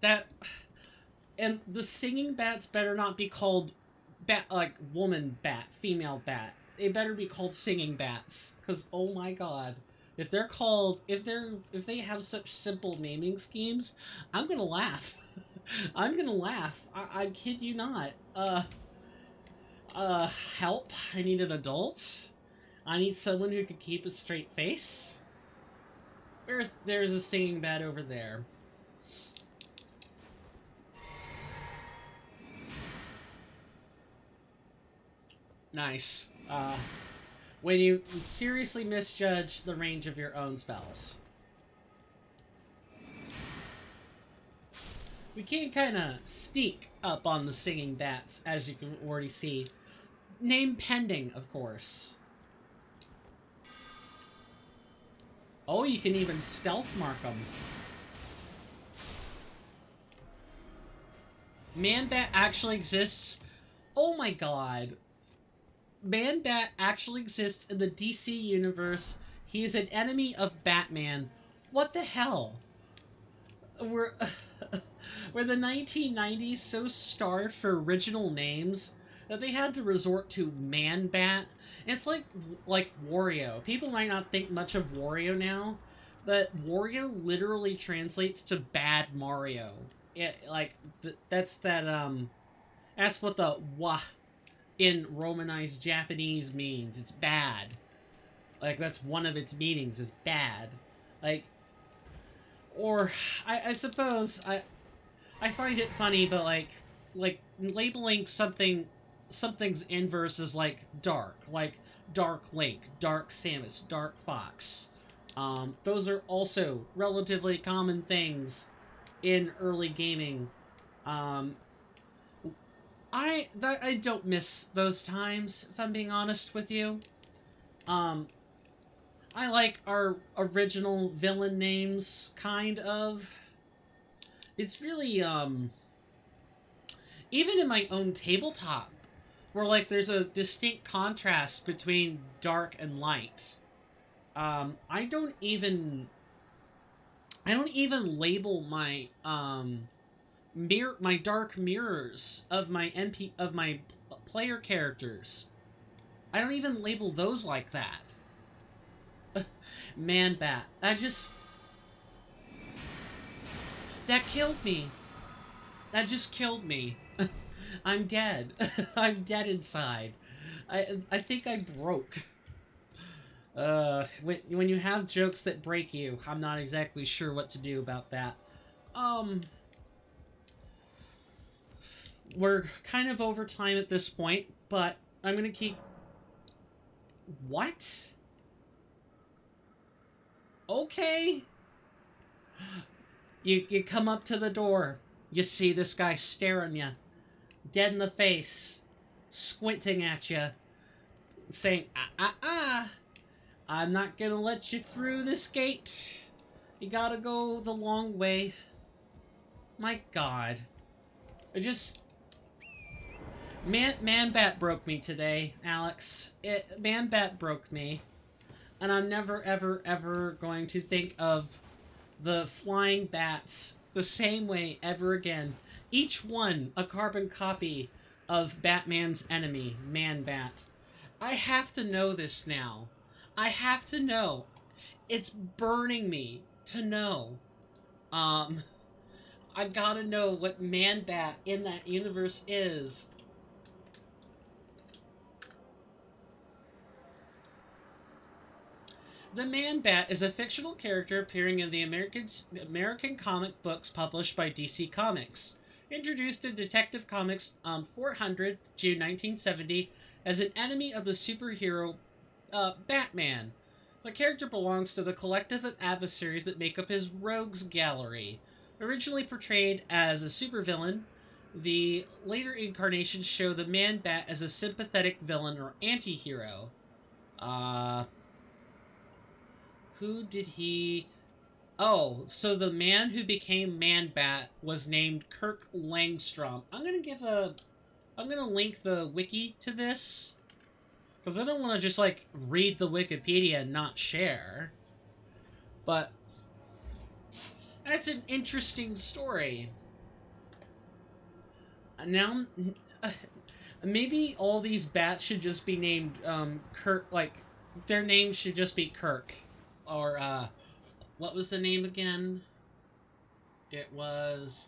That... And the singing bats better not be called bat, like woman bat, female bat. They better be called singing bats, because oh my god, if they're called, if they have such simple naming schemes, I'm gonna laugh. I'm gonna laugh. I kid you not. Help! I need an adult. I need someone who could keep a straight face. There's a singing bat over there. Nice. When you seriously misjudge the range of your own spells. We can kind of sneak up on the singing bats, as you can already see. Name pending, of course. Oh, you can even stealth mark them. Man-Bat actually exists. Oh my god. Man-Bat actually exists in the DC universe. He is an enemy of Batman. What the hell? Were the 1990s so starved for original names that they had to resort to Man-Bat? It's like Wario. People might not think much of Wario now, but Wario literally translates to Bad Mario. That's that That's what the wa in Romanized Japanese means. It's bad. Like, that's one of its meanings, is bad. Like, or, I suppose, I find it funny, but like, labeling something's inverse is like Dark Link, Dark Samus, Dark Fox. Those are also relatively common things in early gaming. I don't miss those times, if I'm being honest with you. I like our original villain names, kind of. It's really, even in my own tabletop, where, like, there's a distinct contrast between dark and light. I don't even label my, my dark mirrors of my player characters. I don't even label those like that. Man bat. That killed me. That just killed me. I'm dead. I'm dead inside. I think I broke. When you have jokes that break you, I'm not exactly sure what to do about that. We're kind of over time at this point, but I'm gonna keep... What? Okay. You come up to the door. You see this guy staring you, dead in the face, squinting at you, saying, I'm not gonna let you through this gate. You gotta go the long way. My God. Man-Bat broke me today, Alex. Man-Bat broke me. And I'm never, ever, ever going to think of the flying bats the same way ever again. Each one a carbon copy of Batman's enemy, Man-Bat. I have to know this now. I have to know. It's burning me to know. I gotta know what Man-Bat in that universe is. The Man-Bat is a fictional character appearing in the American comic books published by DC Comics. Introduced in Detective Comics 400, June 1970, as an enemy of the superhero Batman. The character belongs to the collective of adversaries that make up his rogues gallery. Originally portrayed as a supervillain, the later incarnations show the Man-Bat as a sympathetic villain or anti-hero. Who did he... Oh, so the man who became Man-Bat was named Kirk Langstrom. I'm gonna link the wiki to this, because I don't want to just, like, read the Wikipedia and not share. But that's an interesting story. Now, maybe all these bats should just be named, Kirk, like, their names should just be Kirk. Or, what was the name again? It was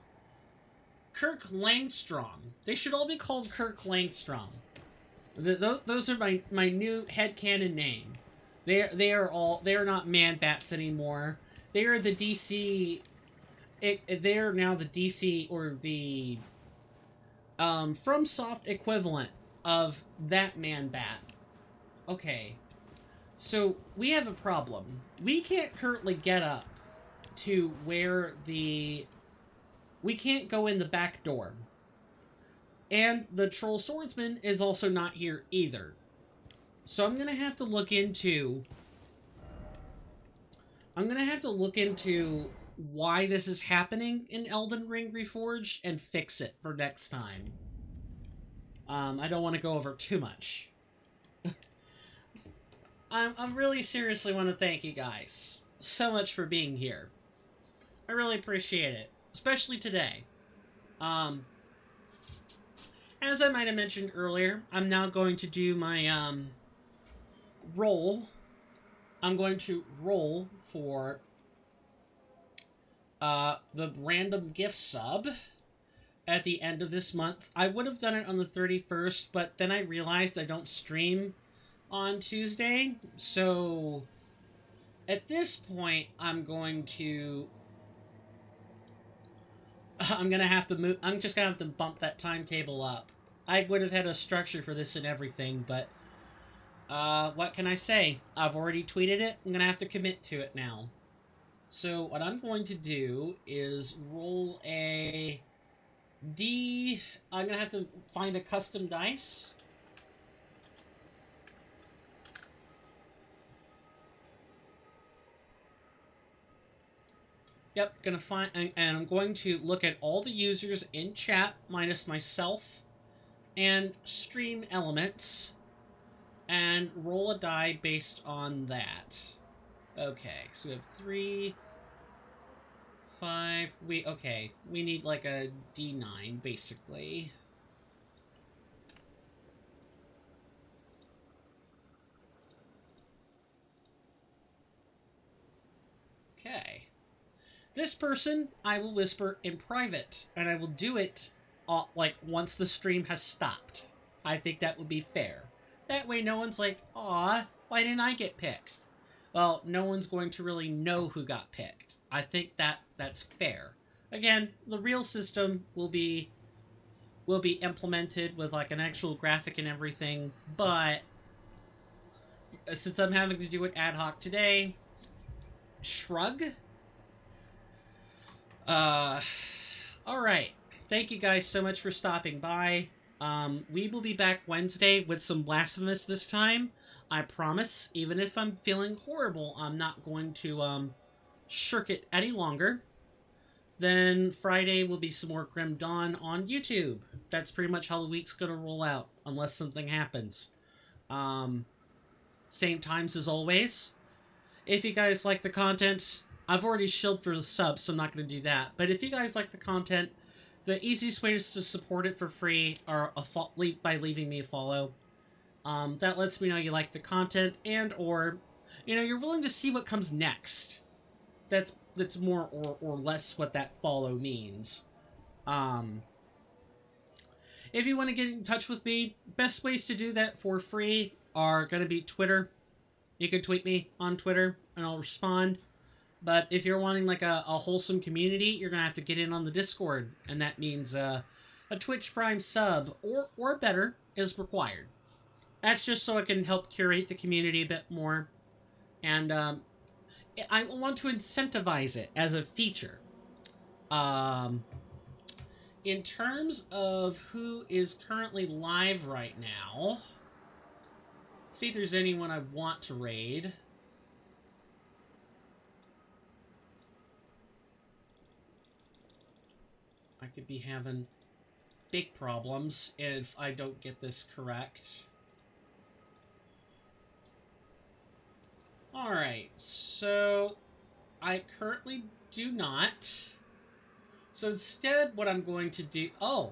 Kirk Langstrom. They should all be called Kirk Langstrom. Those are my new headcanon name. They are not Man-Bats anymore. They are the DC. They are now the DC, or the FromSoft equivalent of that Man-Bat. Okay. So, we have a problem. We can't currently get up to where the... We can't go in the back door. And the Troll Swordsman is also not here either. So I'm gonna have to look into... why this is happening in Elden Ring Reforged and fix it for next time. I don't want to go over too much. I really seriously want to thank you guys so much for being here. I really appreciate it, especially today. As I might have mentioned earlier, I'm now going to do my roll. I'm going to roll for the random gift sub, at the end of this month. I would have done it on the 31st, but then I realized I don't stream on Tuesday. So at this point, I'm going to have to move. I'm just gonna have to bump that timetable up. I would have had a structure for this and everything, but what can I say? I've already tweeted it. I'm gonna have to commit to it now. So what I'm going to do is roll a D. I'm gonna have to find a custom dice. Yep, gonna find, and I'm going to look at all the users in chat, minus myself, and stream elements, and roll a die based on that. Okay, so we have 3, 5, we need like a D9, basically. Okay. This person, I will whisper in private, and I will do it, like, once the stream has stopped. I think that would be fair. That way no one's like, aw, why didn't I get picked? Well, no one's going to really know who got picked. I think that's fair. Again, the real system will be implemented with like an actual graphic and everything, but since I'm having to do it ad hoc today, shrug. Alright. Thank you guys so much for stopping by. We will be back Wednesday with some Blasphemous this time. I promise, even if I'm feeling horrible, I'm not going to, shirk it any longer. Then Friday will be some more Grim Dawn on YouTube. That's pretty much how the week's gonna roll out, unless something happens. Same times as always. If you guys like the content, I've already shilled for the subs, so I'm not going to do that. But if you guys like the content, the easiest way is to support it for free are by leaving me a follow. That lets me know you like the content and or, you're willing to see what comes next. That's more or less what that follow means. If you want to get in touch with me, best ways to do that for free are going to be Twitter. You can tweet me on Twitter and I'll respond. But if you're wanting like a wholesome community, you're going to have to get in on the Discord. And that means a Twitch Prime sub or better is required. That's just so I can help curate the community a bit more. And I want to incentivize it as a feature. In terms of who is currently live right now, let's see if there's anyone I want to raid. I could be having big problems if I don't get this correct. Alright, so I currently do not. So instead, what I'm going to do... Oh,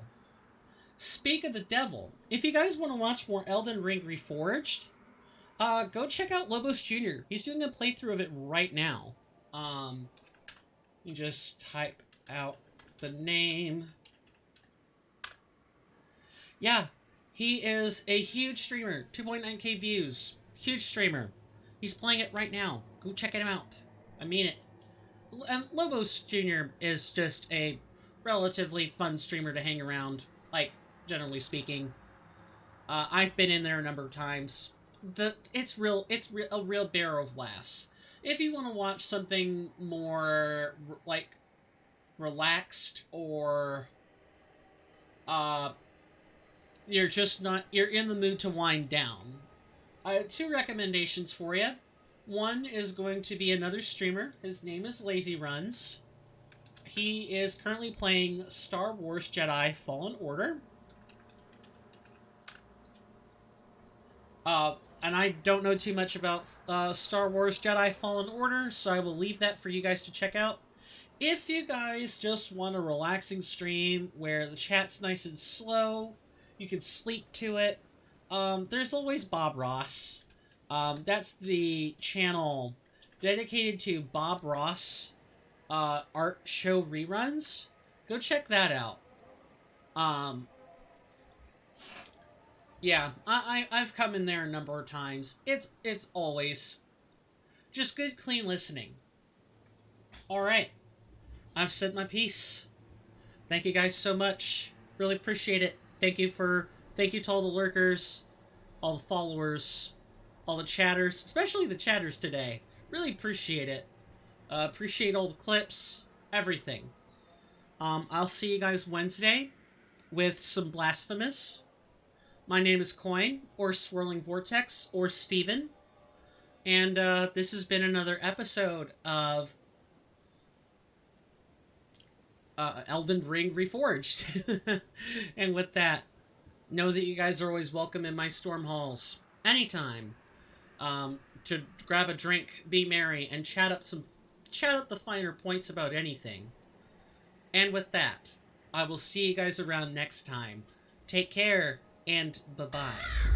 speak of the devil. If you guys want to watch more Elden Ring Reforged, go check out Lobos Jr. He's doing a playthrough of it right now. You just type out the name. Yeah, he is a huge streamer. 2.9k views. Huge streamer. He's playing it right now. Go check him out. I mean it. And Lobos Jr. is just a relatively fun streamer to hang around, like, generally speaking. I've been in there a number of times. It's a real barrel of laughs. If you want to watch something more, like, relaxed or you're in the mood to wind down, I have 2 recommendations for you. One is going to be another streamer. His name is Lazy Runs. He is currently playing Star Wars Jedi Fallen Order. And I don't know too much about Star Wars Jedi Fallen Order, so I will leave that for you guys to check out. If you guys just want a relaxing stream where the chat's nice and slow, you can sleep to it, there's always Bob Ross. That's the channel dedicated to Bob Ross art show reruns. Go check that out. Um, yeah, I've come in there a number of times. It's always just good, clean listening. All right, I've said my piece. Thank you guys so much. Really appreciate it. Thank you to all the lurkers, all the followers, all the chatters, especially the chatters today. Really appreciate it. Appreciate all the clips, everything. I'll see you guys Wednesday with some Blasphemous. My name is Coin, or Swirling Vortex, or Steven. And this has been another episode of Elden Ring Reforged. And with that, know that you guys are always welcome in my storm halls. Anytime. To grab a drink, be merry, and chat up the finer points about anything. And with that, I will see you guys around next time. Take care, and bye-bye.